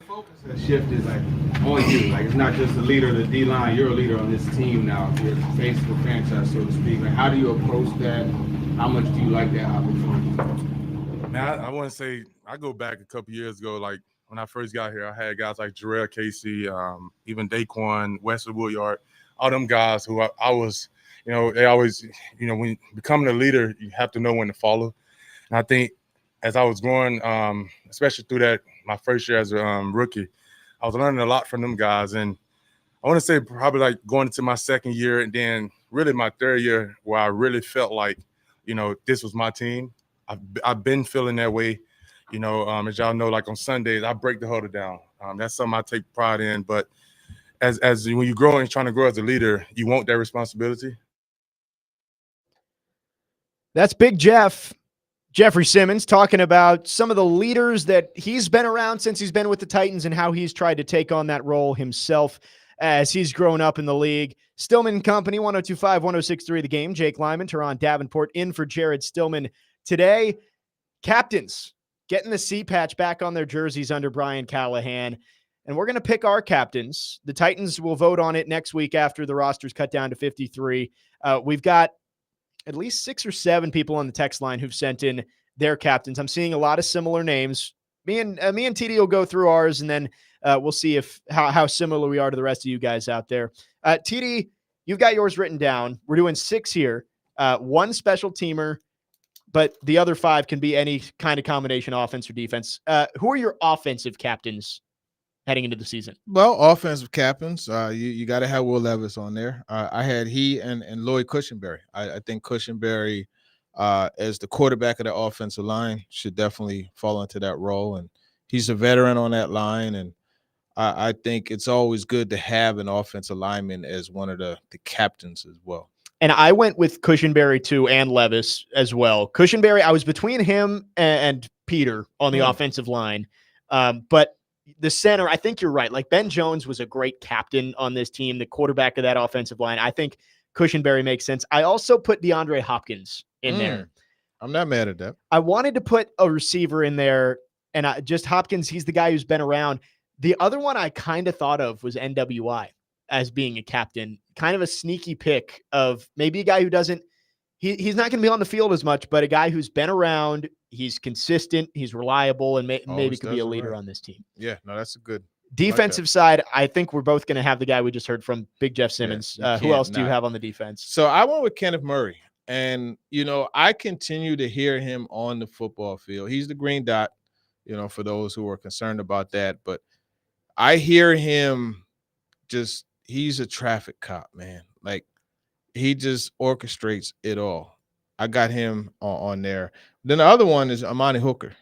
focus has shifted like on you. Like it's not just the leader of the D line. You're a leader on this team now. You're the face of the franchise, so to speak. Like how do you approach that? How much do you like that opportunity? Man, I want to say I go back a couple years ago. Like when I first got here, I had guys like Jarrell Casey, even Daquan, Wesley Woodyard, all them guys who I was, they always, when becoming a leader, you have to know when to follow. And I think as I was growing, especially through that my first year as a rookie, I was learning a lot from them guys. And I want to say probably like going into my second year and then really my third year where I really felt like, this was my team. I've been feeling that way, as y'all know, like on Sundays, I break the huddle down. That's something I take pride in. But as when you grow and trying to grow as a leader, you want that responsibility. That's Big Jeff. Jeffrey Simmons talking about some of the leaders that he's been around since he's been with the Titans and how he's tried to take on that role himself as he's grown up in the league. Stillman Company, 102.5, 106.3 The Game. Jake Lyman, Teron Davenport in for Jared Stillman today. Captains getting the C patch back on their jerseys under Brian Callahan. And we're going to pick our captains. The Titans will vote on it next week after the roster's cut down to 53. We've got at least 6 or 7 people on the text line who've sent in their captains. I'm seeing a lot of similar names. Me and TD will go through ours, and then we'll see how similar we are to the rest of you guys out there. TD, you've got yours written down. We're doing 6 here. 1 special teamer, but the other 5 can be any kind of combination, offense or defense. Who are your offensive captains heading into the season? Well, offensive captains, you got to have Will Levis on there. I had he and Lloyd Cushenberry. I think Cushenberry, as the quarterback of the offensive line, should definitely fall into that role. And he's a veteran on that line. And I think it's always good to have an offensive lineman as one of the captains as well. And I went with Cushenberry too, and Levis as well. Cushenberry, I was between him and Peter on the offensive line. But the center, I think you're right. Like Ben Jones was a great captain on this team, the quarterback of that offensive line. I think Cushenberry makes sense. I also put DeAndre Hopkins in there. I'm not mad at that. I wanted to put a receiver in there, and just Hopkins, he's the guy who's been around. The other one I kind of thought of was NWI as being a captain, kind of a sneaky pick of maybe a guy who doesn't, he's not going to be on the field as much, but a guy who's been around, he's consistent, he's reliable, and maybe could be a leader on this team. Yeah, no, that's a good. Defensive side, I think we're both going to have the guy we just heard from, Big Jeff Simmons. Who else do you have on the defense? So I went with Kenneth Murray. And, I continue to hear him on the football field. He's the green dot, for those who are concerned about that. But I hear him he's a traffic cop, man. Like, he just orchestrates it all. I got him on there. Then the other one is Amani Hooker.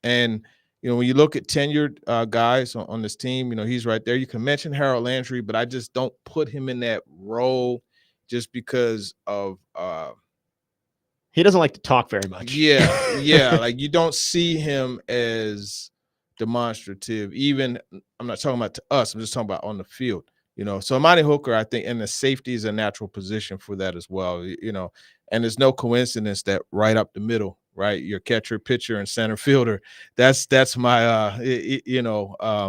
And, when you look at tenured guys on this team, he's right there. You can mention Harold Landry, but I just don't put him in that role just because of he doesn't like to talk very much. Yeah. Like, you don't see him as demonstrative. Even, I'm not talking about to us, I'm just talking about on the field. So Amani Hooker, I think, and the safety is a natural position for that as well. And there's no coincidence that right up the middle, right, your catcher, pitcher, and center fielder. That's my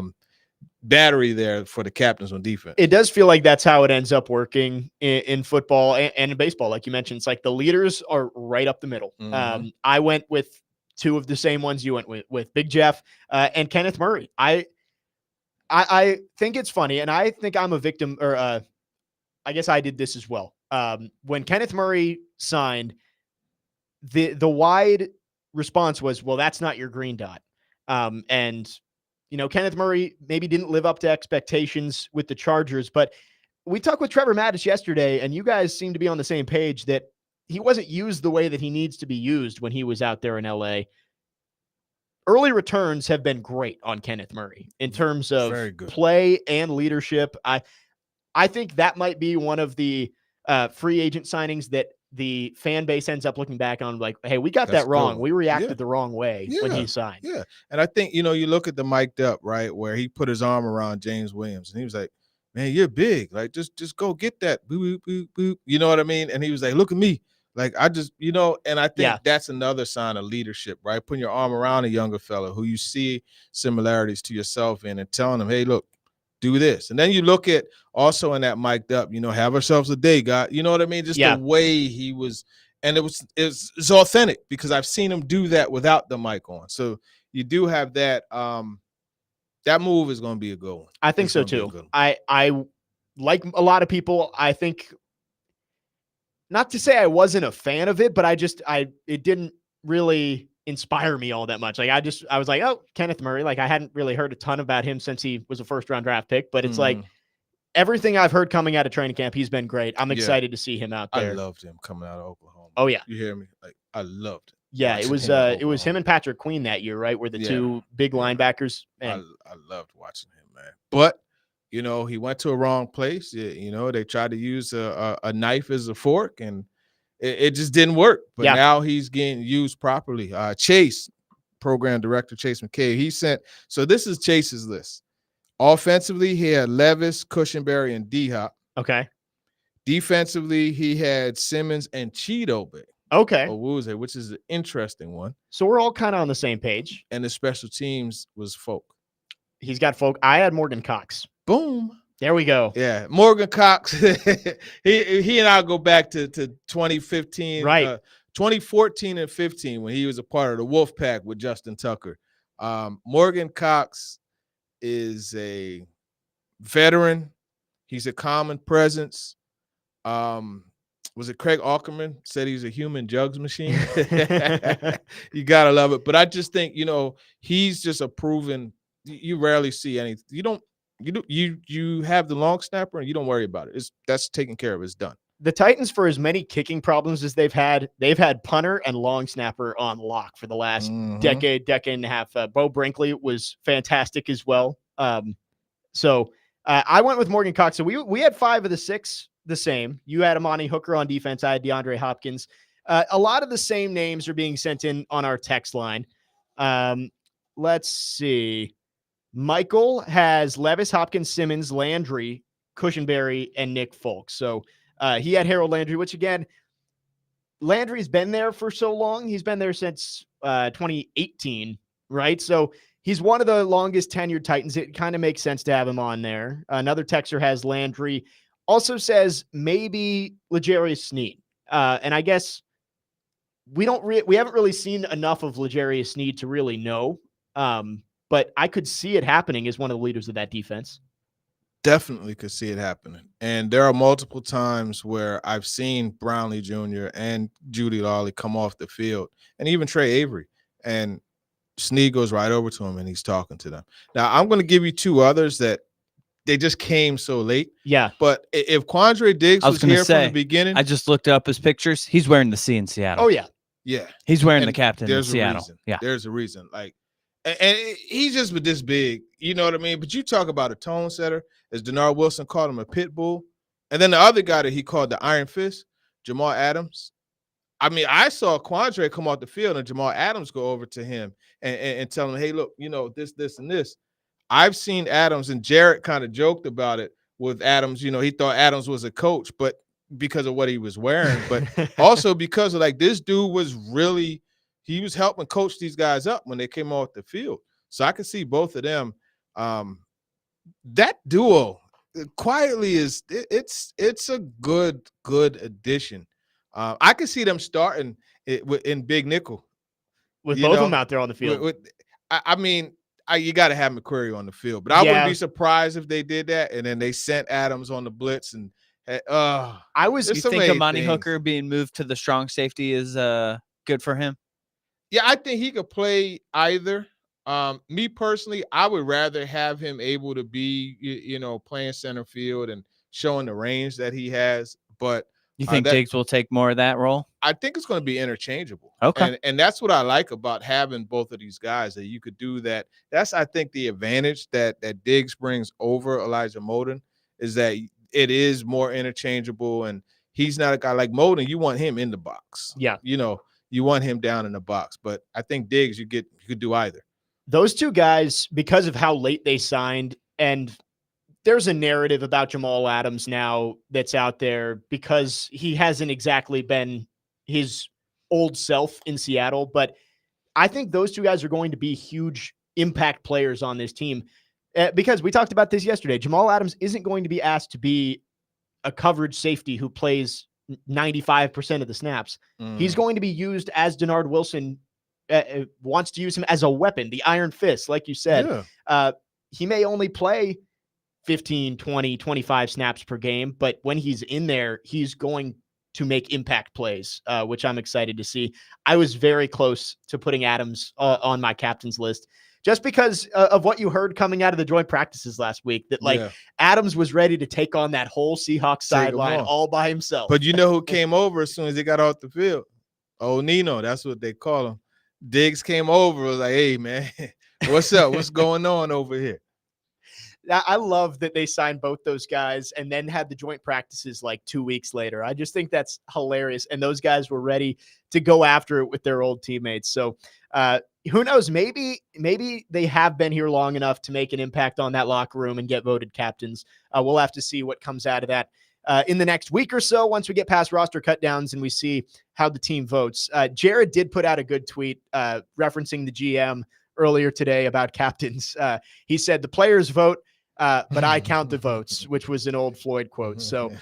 battery there for the captains on defense. It does feel like that's how it ends up working in football and in baseball. Like you mentioned, it's like the leaders are right up the middle. Mm-hmm. I went with 2 of the same ones you went with Big Jeff and Kenneth Murray. I think it's funny, and I think I'm a victim, or I guess I did this as well. When Kenneth Murray signed, the wide response was, well, that's not your green dot. And Kenneth Murray maybe didn't live up to expectations with the Chargers, but we talked with Trevor Mattis yesterday, and you guys seem to be on the same page that he wasn't used the way that he needs to be used when he was out there in LA. Early returns have been great on Kenneth Murray in terms of play and leadership. I think that might be one of the free agent signings that the fan base ends up looking back on like, hey, we got that wrong. We reacted the wrong way when he signed. Yeah. And I think, you look at the mic'd up, right, where he put his arm around James Williams and he was like, man, you're big. Like, just go get that. Boop, boop, boop, boop. You know what I mean? And he was like, look at me. Like I just, and I think Yeah. that's another sign of leadership, right? Putting your arm around a younger fella who you see similarities to yourself in and telling them, hey, look, do this. And then you look at also in that mic'd up, have ourselves a day, guy. You know what I mean? Just Yeah. the way he was, and it's authentic because I've seen him do that without the mic on. So you do have that. That move is going to be a good one. I think It's so gonna be a too. good one. I like a lot of people. I think, not to say I wasn't a fan of it, but it didn't really inspire me all that much. Like I was like, oh, Kenneth Murray. Like I hadn't really heard a ton about him since he was a first-round draft pick, but it's like everything I've heard coming out of training camp, he's been great. I'm Yeah. excited to see him out I there. loved him coming out of Oklahoma. Oh yeah. You hear me? Like I loved it. Yeah, it was him and Patrick Queen that year, right? Were the two big linebackers. Man. I loved watching him, man. But he went to a wrong place. They tried to use a knife as a fork, and it just didn't work. But now he's getting used properly. Chase, program director Chase McCabe, so this is Chase's list. Offensively, he had Levis, Cushenberry, and D-Hop. Okay. Defensively, he had Simmons and Chidobe. Okay. Owuze, which is an interesting one. So we're all kind of on the same page. And the special teams was Folk. He's got Folk. I had Morgan Cox. Boom. There we go. Yeah, Morgan Cox. he and I go back to 2015, right? 2014 and 15 when he was a part of the Wolf Pack with Justin Tucker. Morgan Cox is a veteran. He's a common presence. Was it Craig Ackerman said he's a human jugs machine? You gotta love it. But I just think he's just a proven. You rarely see anything. You have the long snapper and you don't worry about it. That's taken care of. It's done. The Titans, for as many kicking problems as they've had punter and long snapper on lock for the last decade and a half. Bo Brinkley was fantastic as well. So I went with Morgan Cox. So we had 5 of the 6 the same. You had Amani Hooker on defense. I had DeAndre Hopkins. A lot of the same names are being sent in on our text line. Let's see. Michael has Levis, Hopkins, Simmons, Landry, Cushenberry, and Nick Folk. So he had Harold Landry, which again, Landry's been there for so long. He's been there since 2018, right? So he's one of the longest tenured Titans. It kind of makes sense to have him on there. Another texter has Landry. Also says maybe L'Jarius Sneed. And I guess we haven't really seen enough of L'Jarius Sneed to really know. But I could see it happening as one of the leaders of that defense. Definitely could see it happening. And there are multiple times where I've seen Brownlee Jr. and Judy Lawley come off the field, and even Trey Avery. And Sneed goes right over to him and he's talking to them. Now, I'm going to give you 2 others that they just came so late. Yeah. But if Quandre Diggs was here from the beginning. I just looked up his pictures. He's wearing the C in Seattle. Oh, yeah. Yeah. He's wearing the captain in Seattle. Reason. Yeah. There's a reason. Like, and he's just this big, you know what I mean? But you talk about a tone setter, as Denard Wilson called him, a pit bull. And then the other guy that he called the Iron Fist, Jamal Adams. I mean, I saw Quandre come off the field and Jamal Adams go over to him and tell him, hey, look, this, and this. I've seen Adams, and Jarrett kind of joked about it with Adams. He thought Adams was a coach, but because of what he was wearing, but also because of this dude was really, he was helping coach these guys up when they came off the field. So I could see both of them. That duo quietly it's a good addition. I could see them starting in big nickel with both of them out there on the field. I mean, you got to have McQuarrie on the field, but I wouldn't be surprised if they did that and then they sent Adams on the blitz. And I was. You think Amani Hooker being moved to the strong safety is good for him? Yeah, I think he could play either. Me personally, I would rather have him able to be, playing center field and showing the range that he has. But you think Diggs will take more of that role? I think it's going to be interchangeable. Okay. And that's what I like about having both of these guys, that you could do that. That's, I think, the advantage that Diggs brings over Elijah Molden, is that it is more interchangeable. And he's not a guy like Molden. You want him in the box. Yeah. You want him down in the box. But I think Diggs, you could do either. Those two guys, because of how late they signed, and there's a narrative about Jamal Adams now that's out there because he hasn't exactly been his old self in Seattle, but I think those two guys are going to be huge impact players on this team because we talked about this yesterday. Jamal Adams isn't going to be asked to be a coverage safety who plays 95% of the snaps. He's going to be used as Denard Wilson wants to use him as a weapon, the iron fist, like you said. He may only play 15, 20, 25 snaps per game, but when he's in there, he's going to make impact plays, which I'm excited to see. I was very close to putting Adams on my captain's list just because of what you heard coming out of the joint practices last week, that like Adams was ready to take on that whole Seahawks sideline all by himself. But you know who came over as soon as he got off the field? Oh, Nino, that's what they call him. Diggs came over, was like, hey, man, what's up? What's going on over here? I love that they signed both those guys and then had the joint practices like 2 weeks later. I just think that's hilarious. And those guys were ready to go after it with their old teammates. So who knows? Maybe they have been here long enough to make an impact on that locker room and get voted captains. We'll have to see what comes out of that in the next week or so once we get past roster cutdowns and we see how the team votes. Jared did put out a good tweet referencing the GM earlier today about captains. He said the players vote, but I count the votes, which was an old Floyd quote. So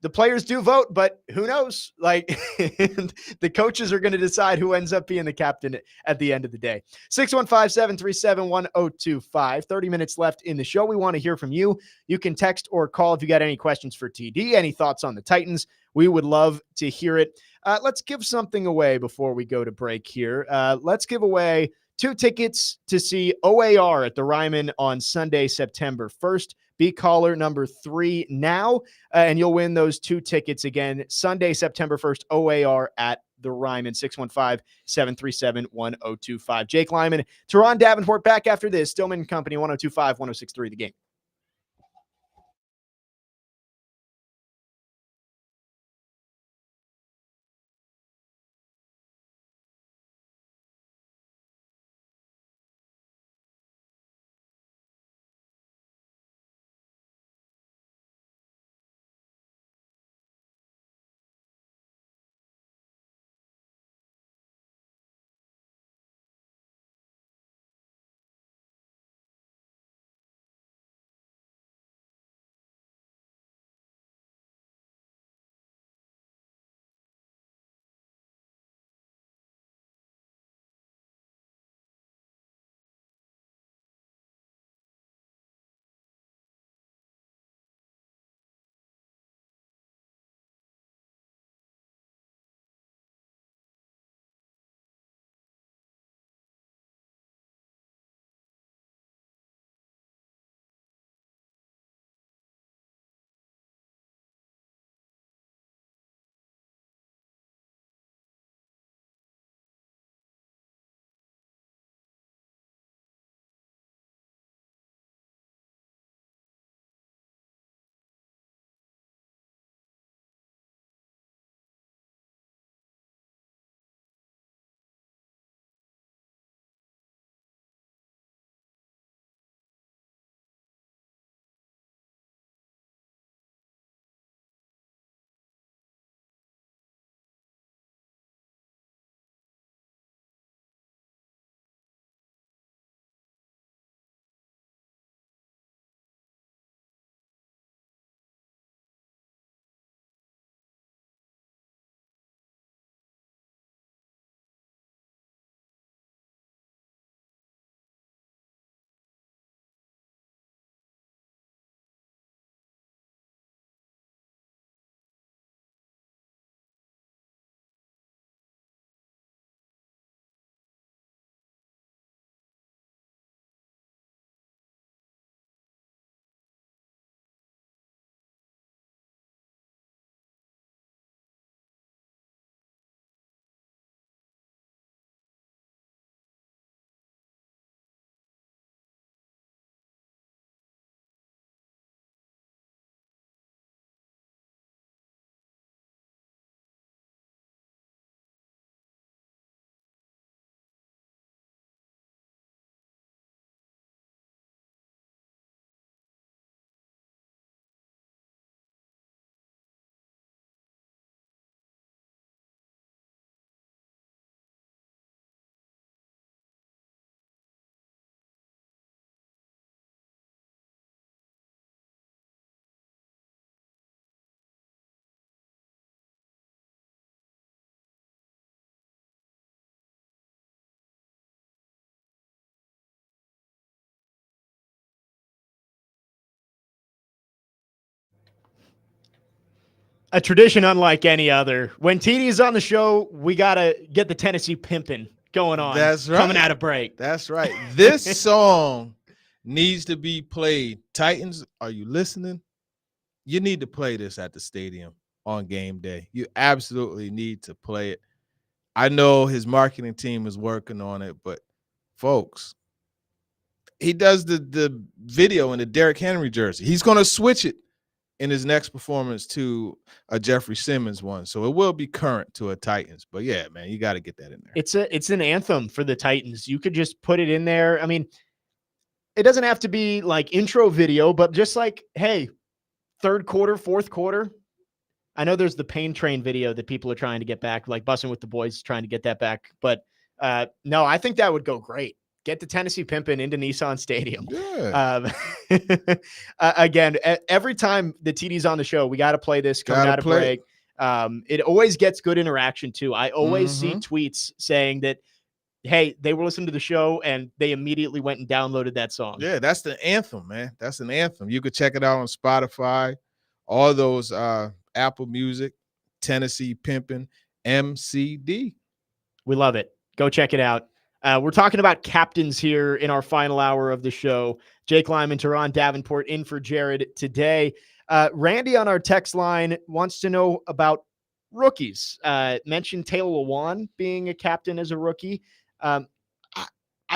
the players do vote, but who knows? Like the coaches are going to decide who ends up being the captain at the end of the day. 615-737-1025. 30 minutes left in the show. We want to hear from you. You can text or call if you got any questions for TD, any thoughts on the Titans. We would love to hear it. Let's give something away before we go to break here. Let's give away 2 tickets to see OAR at the Ryman on Sunday, September 1st. Be caller number 3 now, and you'll win those 2 tickets again. Sunday, September 1st, OAR at the Ryman, 615-737-1025. Jake Lyman, Teron Davenport back after this. Stillman Company, 102.5, 106.3 The Game. A tradition unlike any other. When TD's on the show, we got to get the Tennessee pimpin' going on. That's right. Coming out of break. That's right. This song needs to be played. Titans, are you listening? You need to play this at the stadium on game day. You absolutely need to play it. I know his marketing team is working on it, but folks, he does the video in the Derrick Henry jersey. He's going to switch it in his next performance to a Jeffrey Simmons one. So it will be current to a Titans. But yeah, man, you got to get that in there. It's an anthem for the Titans. You could just put it in there. I mean, it doesn't have to be like intro video, but just like, hey, third quarter, fourth quarter. I know there's the Pain Train video that people are trying to get back, like Bussin' with the Boys trying to get that back. But no, I think that would go great. Get the Tennessee pimpin' into Nissan Stadium. Yeah. Again, every time the TD's on the show, we got to play this coming out of break. It always gets good interaction too. I always see tweets saying that, hey, they were listening to the show and they immediately went and downloaded that song. Yeah, that's the anthem, man. That's an anthem. You could check it out on Spotify, all those Apple Music, Tennessee Pimpin', MCD. We love it. Go check it out. We're talking about captains here in our final hour of the show. Jake Lyman, Teron Davenport in for Jared today. Randy on our text line wants to know about rookies. Mentioned Taylor Lewan being a captain as a rookie. I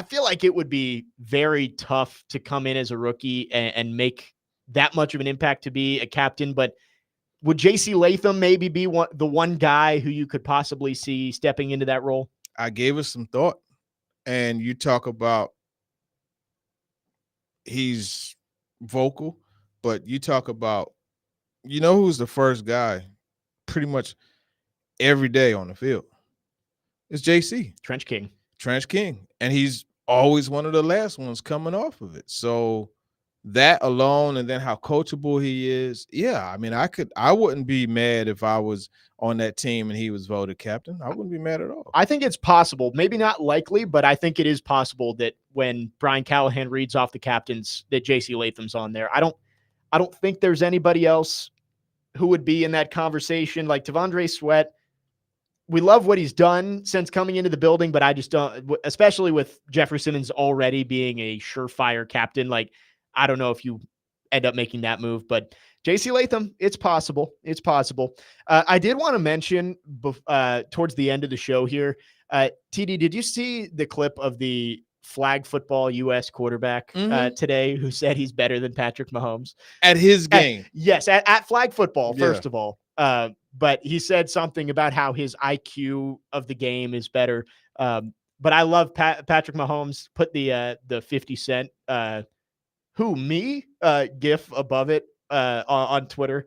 feel like it would be very tough to come in as a rookie and make that much of an impact to be a captain. But would J.C. Latham maybe be the one guy who you could possibly see stepping into that role? I gave it some thought. And you talk about he's vocal, but you talk about, you know, who's the first guy pretty much every day on the field? It's JC. Trench King. And he's always one of the last ones coming off of it. So that alone, and then how coachable he is. Yeah, I mean, I wouldn't be mad if I was on that team and he was voted captain. I wouldn't be mad at all. I think it's possible, maybe not likely, but I think it is possible that when Brian Callahan reads off the captains, that J.C. Latham's on there. I don't think there's anybody else who would be in that conversation. Like T'Vondre Sweat, we love what he's done since coming into the building, but I just don't, especially with Jeffrey Simmons already being a surefire captain. Like, I don't know if you end up making that move, but J.C. Latham, it's possible. It's possible. I did want to mention towards the end of the show here, TD, did you see the clip of the flag football U.S. quarterback today who said he's better than Patrick Mahomes? At his game. Yes, at flag football, first of all. But he said something about how his IQ of the game is better. But I love Patrick Mahomes put the 50 Cent GIF above it on Twitter.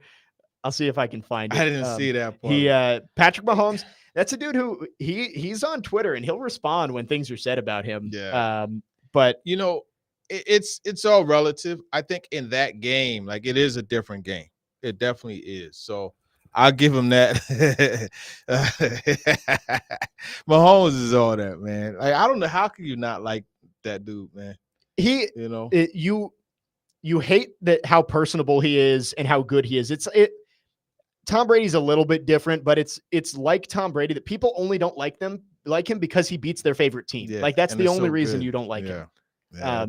I'll see if I can find it. I didn't see that part. Patrick Mahomes, that's a dude who he's on Twitter and he'll respond when things are said about him. Yeah. But you know, it's all relative. I think in that game, like, it is a different game. It definitely is. So I'll give him that. Mahomes is all that, man. Like, I don't know, how can you not like that dude, man? You hate that how personable he is and how good he is. Tom Brady's a little bit different, but it's like Tom Brady that people only don't like him because he beats their favorite team. Yeah, like, that's and the it's only so reason good. you don't like him. Yeah,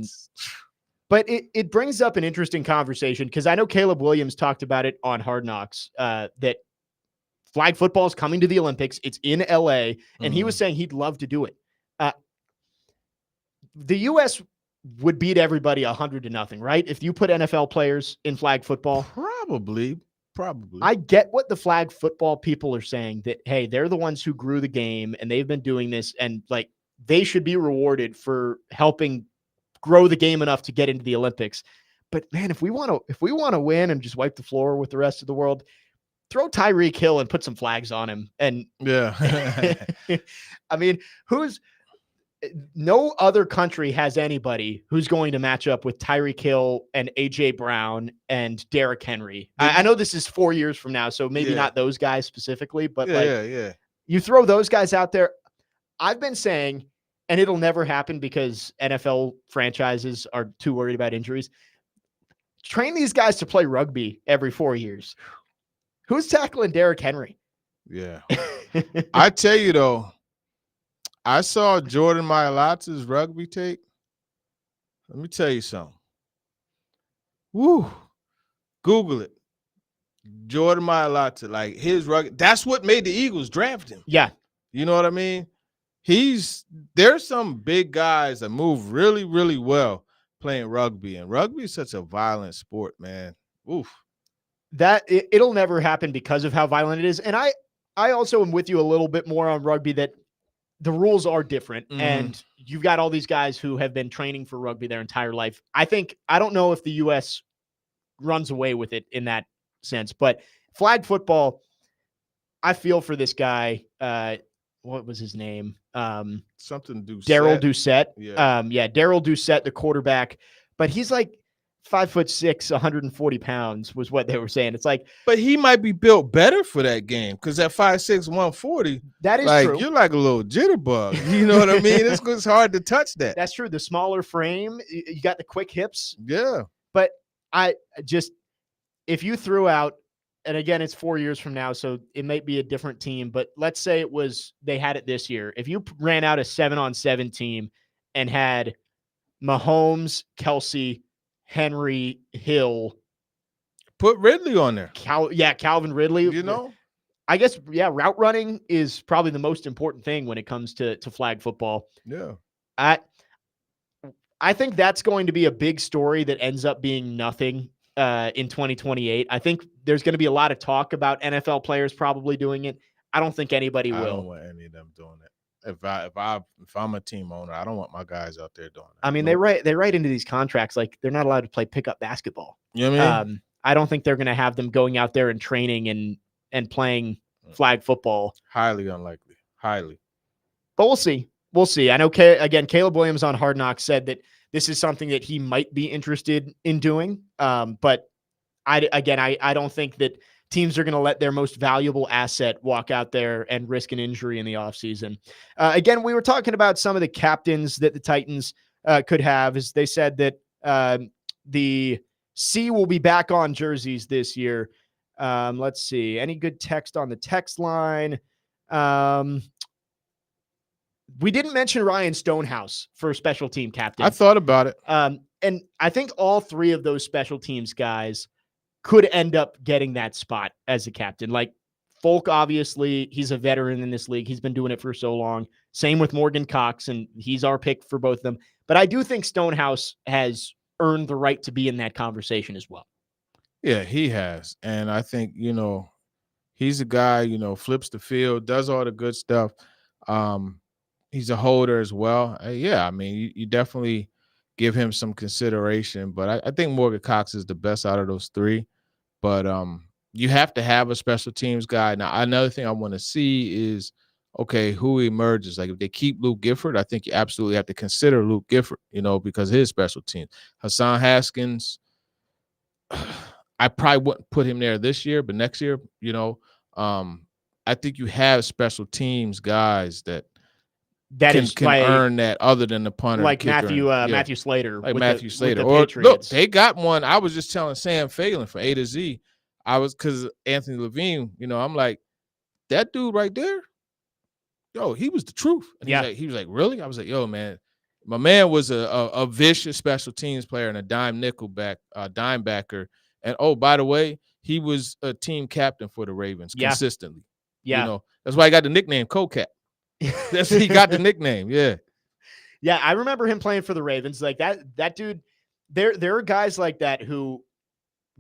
but it brings up an interesting conversation because I know Caleb Williams talked about it on Hard Knocks, that flag football is coming to the Olympics. It's in LA, and he was saying he'd love to do it. The U.S. would beat everybody 100-0, right? If you put NFL players in flag football. Probably. I get what the flag football people are saying, that, hey, they're the ones who grew the game and they've been doing this, and like, they should be rewarded for helping grow the game enough to get into the Olympics. But man, if we want to win and just wipe the floor with the rest of the world, throw Tyreek Hill and put some flags on him. And yeah, I mean, no other country has anybody who's going to match up with Tyreek Hill and AJ Brown and Derrick Henry. I know this is 4 years from now, so maybe not those guys specifically, but you throw those guys out there. I've been saying, and it'll never happen because NFL franchises are too worried about injuries, train these guys to play rugby every 4 years. Who's tackling Derrick Henry? Yeah. I tell you though, I saw Jordan Mailata's rugby tape. Let me tell you something. Woo. Google it. Jordan Mailata, like his rugby. That's what made the Eagles draft him. Yeah. You know what I mean? There's some big guys that move really, really well playing rugby, and rugby is such a violent sport, man. Oof. It'll never happen because of how violent it is. And I also am with you a little bit more on rugby, that the rules are different. And you've got all these guys who have been training for rugby their entire life. I don't know if the U.S. runs away with it in that sense, but flag football, I feel for this guy. What was his name? Something Doucette. Daryl Doucette. Yeah. Daryl Doucette, the quarterback, but he's like 5'6", 140 pounds was what they were saying. It's like, but he might be built better for that game, because at 5'6", 140, that is like, true. You're like a little jitterbug. You know what I mean? It's hard to touch that. That's true. The smaller frame, you got the quick hips. Yeah. But if you threw out, and again, it's 4 years from now, so it might be a different team, but let's say they had it this year. If you ran out a 7-on-7 team and had Mahomes, Kelsey, Henry, Hill. Put Ridley on there. Calvin Ridley. You know? I guess, route running is probably the most important thing when it comes to flag football. Yeah. I think that's going to be a big story that ends up being nothing in 2028. I think there's going to be a lot of talk about NFL players probably doing it. I don't think anybody will. I don't want any of them doing it. If I'm a team owner, I don't want my guys out there doing it. I mean, they write into these contracts like they're not allowed to play pickup basketball. You know what I mean? I don't think they're going to have them going out there and training and playing flag football. Highly unlikely. Highly. But we'll see. We'll see. I know, Caleb Williams on Hard Knocks said that this is something that he might be interested in doing. But I don't think that teams are going to let their most valuable asset walk out there and risk an injury in the offseason. Again, we were talking about some of the captains that the Titans could have, as they said that the C will be back on jerseys this year. Let's see. Any good text on the text line? We didn't mention Ryan Stonehouse for special team captain. I thought about it. And I think all three of those special teams guys could end up getting that spot as a captain. Like Folk, obviously, he's a veteran in this league. He's been doing it for so long. Same with Morgan Cox, and he's our pick for both of them. But I do think Stonehouse has earned the right to be in that conversation as well. Yeah, he has. And I think, he's a guy, flips the field, does all the good stuff. He's a holder as well. I mean, you definitely give him some consideration, but I think Morgan Cox is the best out of those three. But you have to have a special teams guy. Now, another thing I want to see is, okay, who emerges? Like if they keep Luke Gifford, I think you absolutely have to consider Luke Gifford, because of his special teams. Hassan Haskins, I probably wouldn't put him there this year, but next year, I think you have special teams guys that can earn that other than the punter, like Matthew Slater, like Matthew Slater. Or look, they got one. I was just telling Sam Phelan from A to Z. Because Anthony Levine, I'm like, that dude right there, yo, he was the truth. And he was like, really? I was like, yo, man, my man was a vicious special teams player and a dime backer. And oh, by the way, he was a team captain for the Ravens consistently. Yeah. That's why I got the nickname Co-Cap. He got the nickname. Yeah. Yeah, I remember him playing for the Ravens. Like that dude, there are guys like that who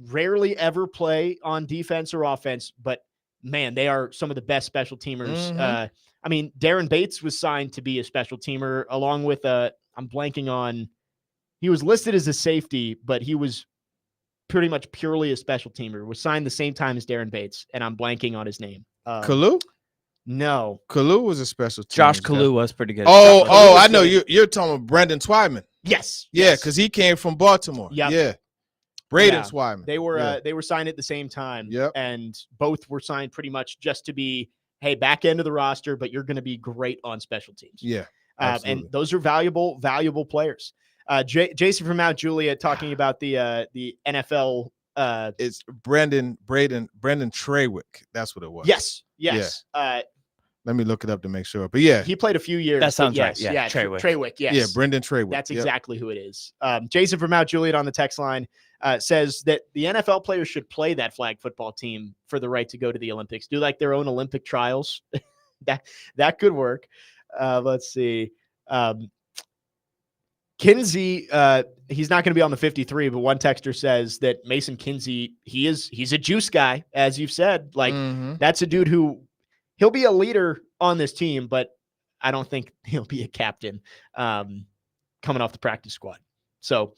rarely ever play on defense or offense, but man, they are some of the best special teamers. Mm-hmm. I mean, Darren Bates was signed to be a special teamer along with I'm blanking on, he was listed as a safety, but he was pretty much purely a special teamer. Was signed the same time as Darren Bates, and I'm blanking on his name. Kalu? No. Kalu was a special team. Josh Kalu was pretty good. I know you're talking about Brendan Twyman. Yes. Yeah, because he came from Baltimore. Yep. Yeah. Braden Twyman. They were signed at the same time. Yep. And both were signed pretty much just to be, hey, back end of the roster, but you're going to be great on special teams. Yeah. And those are valuable players. Jason from Mount Juliet talking about the NFL It's Brendan Trawick. That's what it was. Yes. Let me look it up to make sure. But yeah, he played a few years. That sounds right. Yes, Yeah, Trawick. Yes. Yeah, Brendan Trawick. That's exactly who it is. Jason from Mount Juliet on the text line says that the NFL players should play that flag football team for the right to go to the Olympics. Do like their own Olympic trials. that could work. Let's see. Kinsey, he's not going to be on the 53, but one texter says that Mason Kinsey, he's a juice guy, as you've said. Like that's a dude who he'll be a leader on this team, but I don't think he'll be a captain coming off the practice squad. So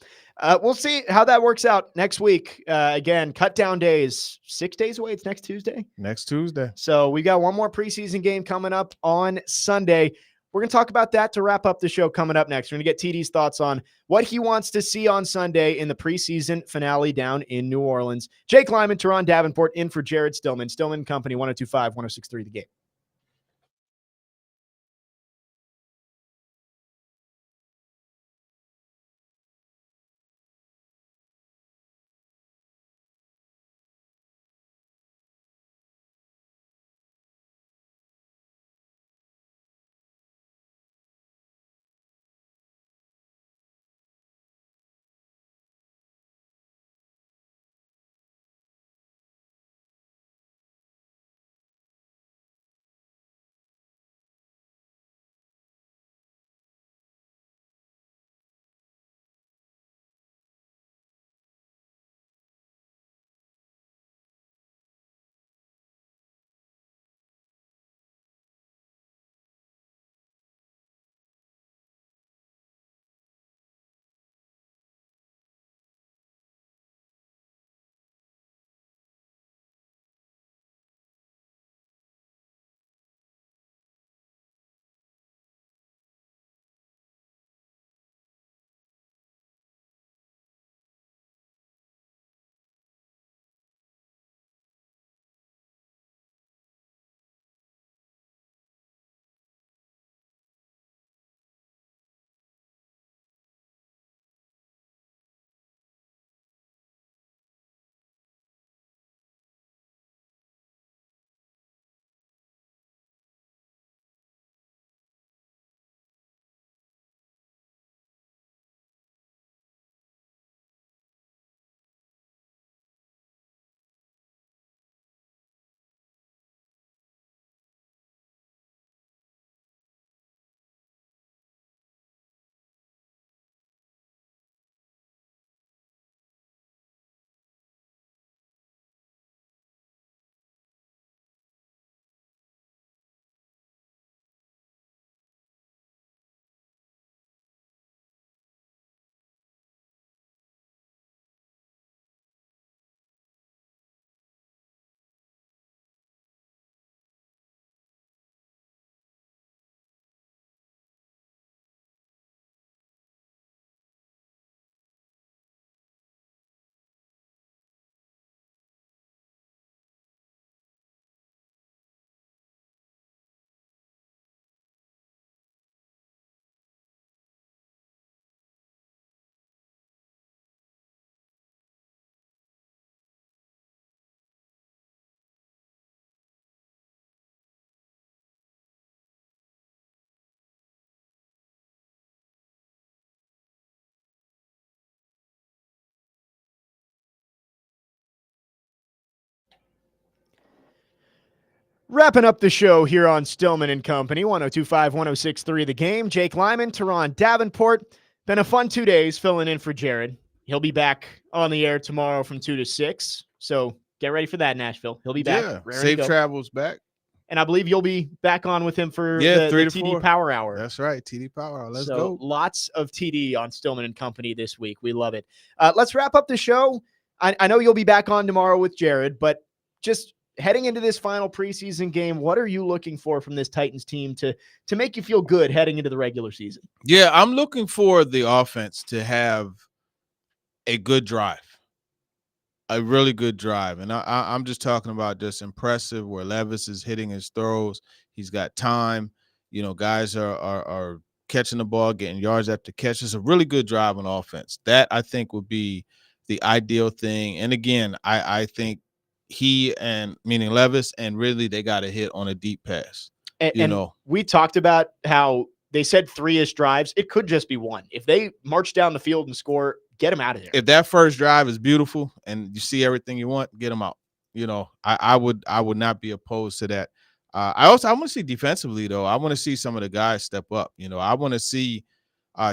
we'll see how that works out next week. Again, cut down days, 6 days away. It's next Tuesday. Next Tuesday. So we got one more preseason game coming up on Sunday. We're going to talk about that to wrap up the show coming up next. We're going to get TD's thoughts on what he wants to see on Sunday in the preseason finale down in New Orleans. Jake Lyman, Teron Davenport in for Jared Stillman. Stillman Company, 102.5, 106.3 The Game. Wrapping up the show here on Stillman and Company, 102.5, 106.3 The Game. Jake Lyman, Teron Davenport. Been a fun 2 days filling in for Jared. He'll be back on the air tomorrow from 2 to 6. So get ready for that, Nashville. He'll be back. Yeah, safe travels back. And I believe you'll be back on with him for the 3 to TD 4. Power Hour. That's right, TD Power Hour. Let's So go. lots of TD on Stillman and Company this week. We love it. Let's wrap up the show. I know you'll be back on tomorrow with Jared, but just heading into this final preseason game, what are you looking for from this Titans team to make you feel good heading into the regular season? Yeah, I'm looking for the offense to have a good drive, a really good drive. And I'm just talking about just impressive where Levis is hitting his throws. He's got time. You know, guys are catching the ball, getting yards after catch. It's a really good drive on offense. That, I think, would be the ideal thing. And again, I think he and meaning Levis and Ridley, they got to hit on a deep pass. And we talked about how they said 3-ish drives. It could just be one. If they march down the field and score, get them out of there. If that first drive is beautiful and you see everything you want, get them out. I would not be opposed to that. I want to see defensively though. I want to see some of the guys step up. I want to see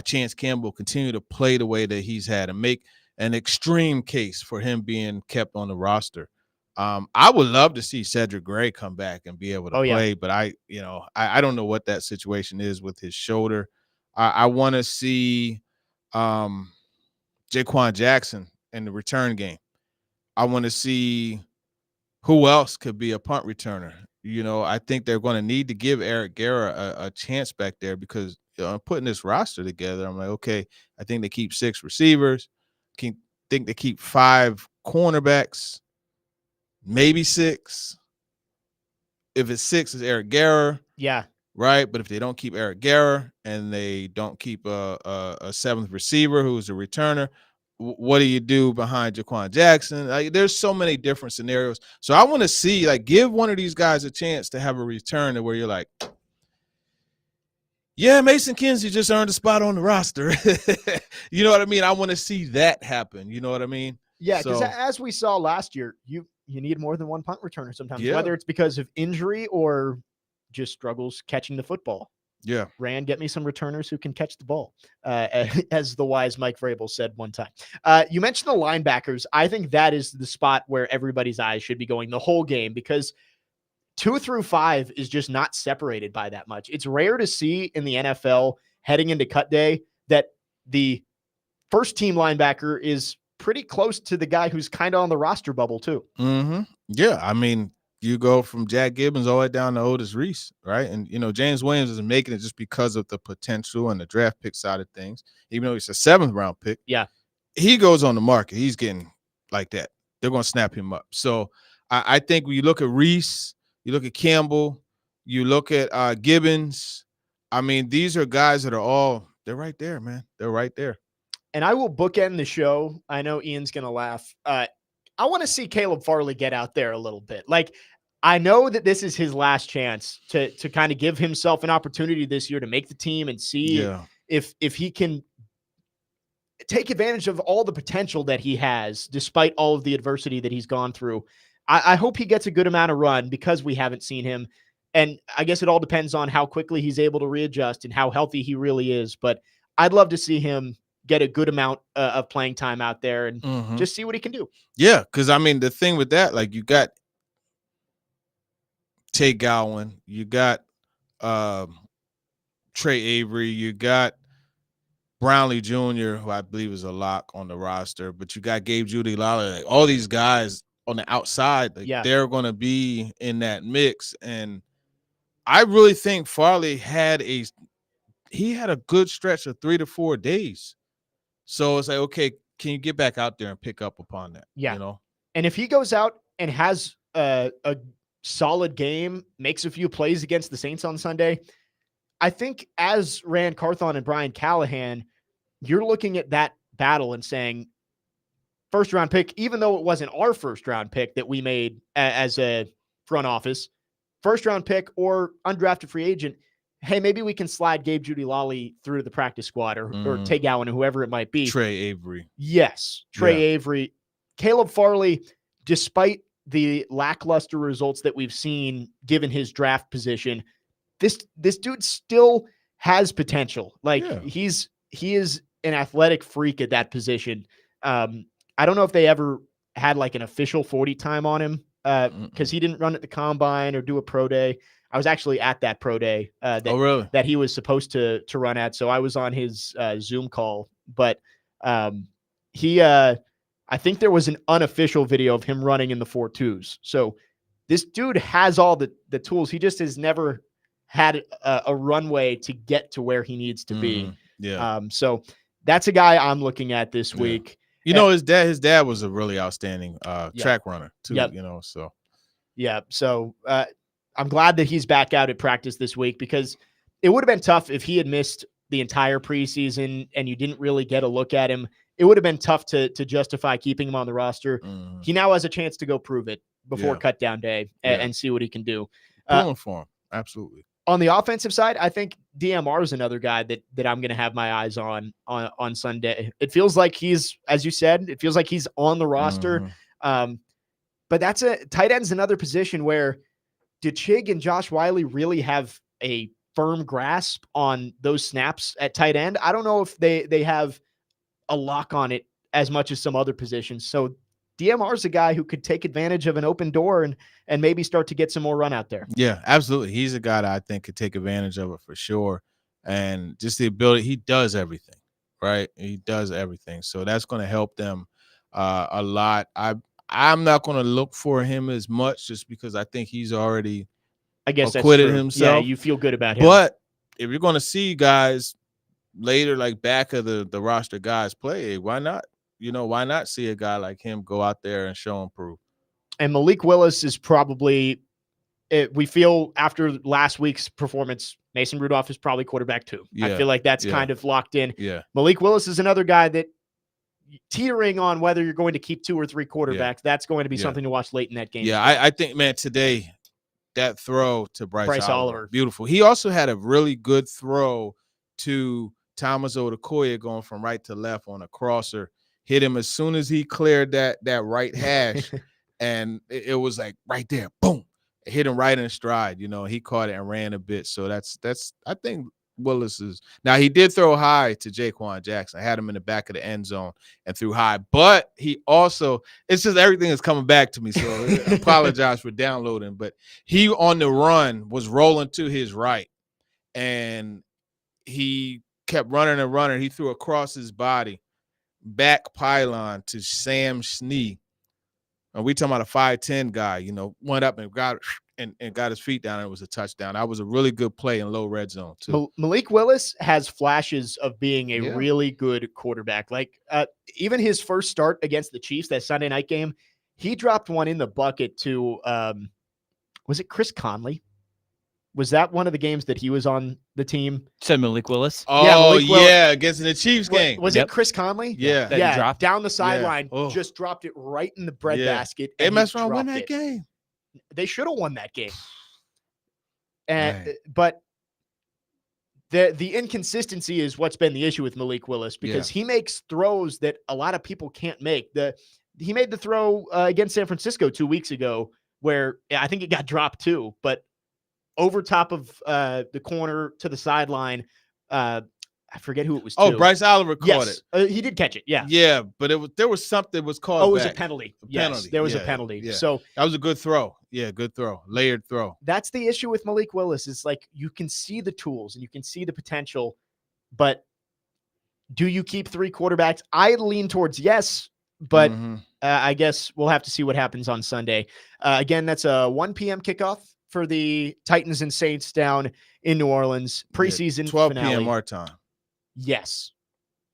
Chance Campbell continue to play the way that he's had and make an extreme case for him being kept on the roster. I would love to see Cedric Gray come back and be able to play, but I don't know what that situation is with his shoulder. I want to see Jaquan Jackson in the return game. I want to see who else could be a punt returner. I think they're going to need to give Eric Guerra a chance back there because I'm putting this roster together. I'm like, okay, I think they keep 6 receivers. Think they keep 5 cornerbacks, maybe 6. If it's 6, it's Eric Guerra. Yeah. Right. But if they don't keep Eric Guerra and they don't keep a 7th receiver who's a returner, what do you do behind Jaquan Jackson? There's so many different scenarios. So I want to see, give one of these guys a chance to have a return to where you're like, yeah, Mason Kinsey just earned a spot on the roster. You know what I mean? I want to see that happen. You know what I mean? Yeah, because as we saw last year, you need more than one punt returner sometimes, Yeah. whether it's because of injury or just struggles catching the football. Yeah. Rand, get me some returners who can catch the ball, as the wise Mike Vrabel said one time. You mentioned the linebackers. I think that is the spot where everybody's eyes should be going the whole game because 2 through 5 is just not separated by that much. It's rare to see in the NFL heading into cut day that the first team linebacker is pretty close to the guy who's kind of on the roster bubble too. Mm-hmm. Yeah. I mean, you go from Jack Gibbons all the way down to Otis Reese, right? And, James Williams isn't making it just because of the potential and the draft pick side of things, even though he's a 7th round pick. Yeah. He goes on the market. He's getting like that. They're going to snap him up. So I think when you look at Reese, you look at Campbell, you look at Gibbons. I mean, these are guys that are they're right there, man. They're right there. And I will bookend the show. I know Ian's going to laugh. I want to see Caleb Farley get out there a little bit. I know that this is his last chance to kind of give himself an opportunity this year to make the team and see if he can take advantage of all the potential that he has, despite all of the adversity that he's gone through. I hope he gets a good amount of run because we haven't seen him. And I guess it all depends on how quickly he's able to readjust and how healthy he really is. But I'd love to see him get a good amount of playing time out there and just see what he can do. Yeah, because, I mean, the thing with that, you got Tay Gowan, you got Trey Avery, you got Brownlee Jr., who I believe is a lock on the roster, but you got Gabe Judy Lally, all these guys on the outside, they're going to be in that mix. And I really think Farley had a good stretch of 3 to 4 days. So it's like, okay, can you get back out there and pick up upon that? Yeah. And if he goes out and has a solid game, makes a few plays against the Saints on Sunday, I think as Rand Carthon and Brian Callahan, you're looking at that battle and saying, first round pick, even though it wasn't our first round pick that we made as a front office, first round pick or undrafted free agent, hey, maybe we can slide Gabe Judy Lally through to the practice squad or Tay Gowan, whoever it might be. Trey Avery. Yes. Trey Avery. Caleb Farley, despite the lackluster results that we've seen given his draft position, this dude still has potential. He is an athletic freak at that position. I don't know if they ever had an official 40 time on him because he didn't run at the combine or do a pro day. I was actually at that pro day that he was supposed to run at. So I was on his Zoom call, but I think there was an unofficial video of him running in the 4.2s. So this dude has all the tools. He just has never had a runway to get to where he needs to be. Yeah. So that's a guy I'm looking at this week. His dad was a really outstanding track runner too, so. Yeah. So I'm glad that he's back out at practice this week because it would have been tough if he had missed the entire preseason and you didn't really get a look at him. it would have been tough to justify keeping him on the roster. Mhm. He now has a chance to go prove it before Yeah. cut down day and see what he can do. Pulling for him. Absolutely. On the offensive side, I think DMR is another guy that I'm going to have my eyes on Sunday. It feels like he's, as you said, it feels like he's on the roster. But that's tight end's another position where did Chig and Josh Wiley really have a firm grasp on those snaps at tight end? I don't know if they have a lock on it as much as some other positions. So DMR is a guy who could take advantage of an open door and maybe start to get some more run out there. Yeah, absolutely. He's a guy that I think could take advantage of it for sure. And just the ability, he does everything, right? He does everything. So that's going to help them a lot. I'm not going to look for him as much just because I think he's already acquitted himself. Yeah, you feel good about him. But if you're going to see guys later, like back of the roster guys play, why not? Why not see a guy like him go out there and show and prove? And Malik Willis is probably, we feel after last week's performance, Mason Rudolph is probably quarterback 2. I Yeah, feel like that's yeah. kind of locked in. Yeah. Malik Willis is another guy that teetering on whether you're going to keep 2 or 3 quarterbacks. That's going to be something to watch late in that game. Yeah, I think, man, today that throw to Bryce Oliver. Oliver, beautiful. He also had a really good throw to Thomas Odukoya going from right to left on a crosser. Hit him as soon as he cleared that right hash, and it was like right there, boom. It hit him right in stride. He caught it and ran a bit. So that's I think Willis is now. He did throw high to Jaquan Jackson. I had him in the back of the end zone and threw high, but he also, it's just everything is coming back to me. So I apologize for downloading, but he on the run was rolling to his right, and he kept running and running. He threw across his body, back pylon to Sam Snee. And we talking about a 5'10" guy, went up and got his feet down, and it was a touchdown. That was a really good play in low red zone too. Malik Willis has flashes of being a really good quarterback. Like even his first start against the Chiefs, that Sunday night game, he dropped one in the bucket to was it Chris Conley? Was that one of the games that he was on the team? Said Malik Willis. Oh, Malik Willis. against the Chiefs game. Was it Chris Conley? Yeah. That he dropped? Down the sideline, Oh. just dropped it right in the breadbasket. They and messed he around win dropped that it. game. They should have won that game. And Right. but the inconsistency is what's been the issue with Malik Willis, because he makes throws that a lot of people can't make. He made the throw against San Francisco 2 weeks ago where I think it got dropped too, but over top of the corner to the sideline. I forget who it was. Oh, to. Bryce Oliver caught Yes, it. he did catch it. Yeah. Yeah, but there was something was called. Oh, it was a back. penalty. A Yes, penalty. there was a Yeah, penalty. yeah. So that was a good throw. Yeah, good throw. Layered throw. that's the issue with Malik Willis. Is like you can see the tools and you can see the potential, but do you keep 3 quarterbacks? I lean towards yes, but I guess we'll have to see what happens on Sunday. Again, that's a 1 p.m. kickoff for the Titans and Saints down in New Orleans. Preseason 12 finale. p.m. our time. Yes.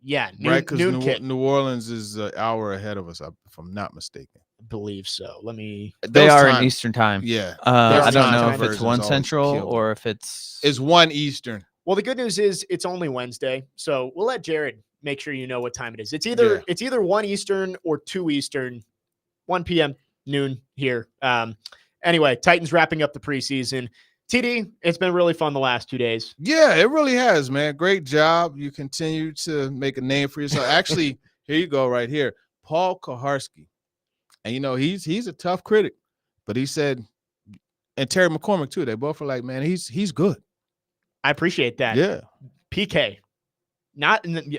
Yeah. Noon, Right, because noon kick. New Orleans is an hour ahead of us, if I'm not mistaken. I believe so. Let me. They Those are in times- Eastern time. Yeah. I don't know time if it's versions 1 always Central kill me. or if it's. It's 1 Eastern. Well, the good news is it's only Wednesday, so we'll let Jared make sure you know what time it is. It's either 1 Eastern or 2 Eastern, 1 p.m. noon here. Anyway, Titans wrapping up the preseason. TD, it's been really fun the last 2 days. Yeah, it really has, man. Great job. You continue to make a name for yourself. Actually, here you go right here. Paul Kaharski. And, he's a tough critic, but he said, and Terry McCormick too, they both are like, man, he's good. I appreciate that. Yeah. PK.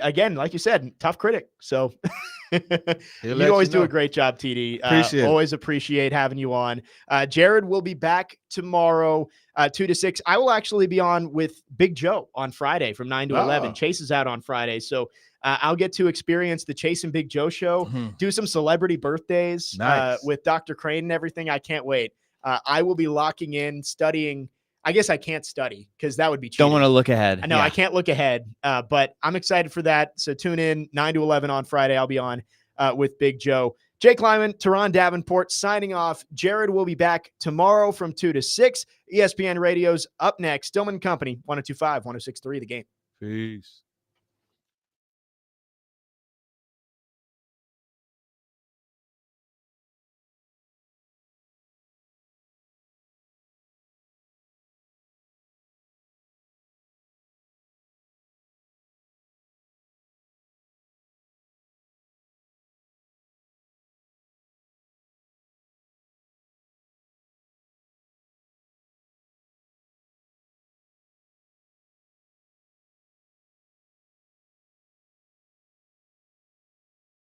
Again, like you said, tough critic. So He'll you let always you do know. a great job, TD. Appreciate it. Always appreciate having you on. Jared will be back tomorrow, 2 to 6. I will actually be on with Big Joe on Friday from 9 to 11. Oh. Chase is out on Friday. So I'll get to experience the Chase and Big Joe show, do some celebrity birthdays Nice. with Dr. Crane and everything. I can't wait. I will be locking in, studying. I guess I can't study because that would be cheating. Don't want to look ahead. I know I can't look ahead, but I'm excited for that. So tune in 9 to 11 on Friday. I'll be on with Big Joe. Jake Lyman, Teron Davenport signing off. Jared will be back tomorrow from 2 to 6. ESPN Radio's up next. Stillman Company, 102.5, 106.3 The Game. Peace.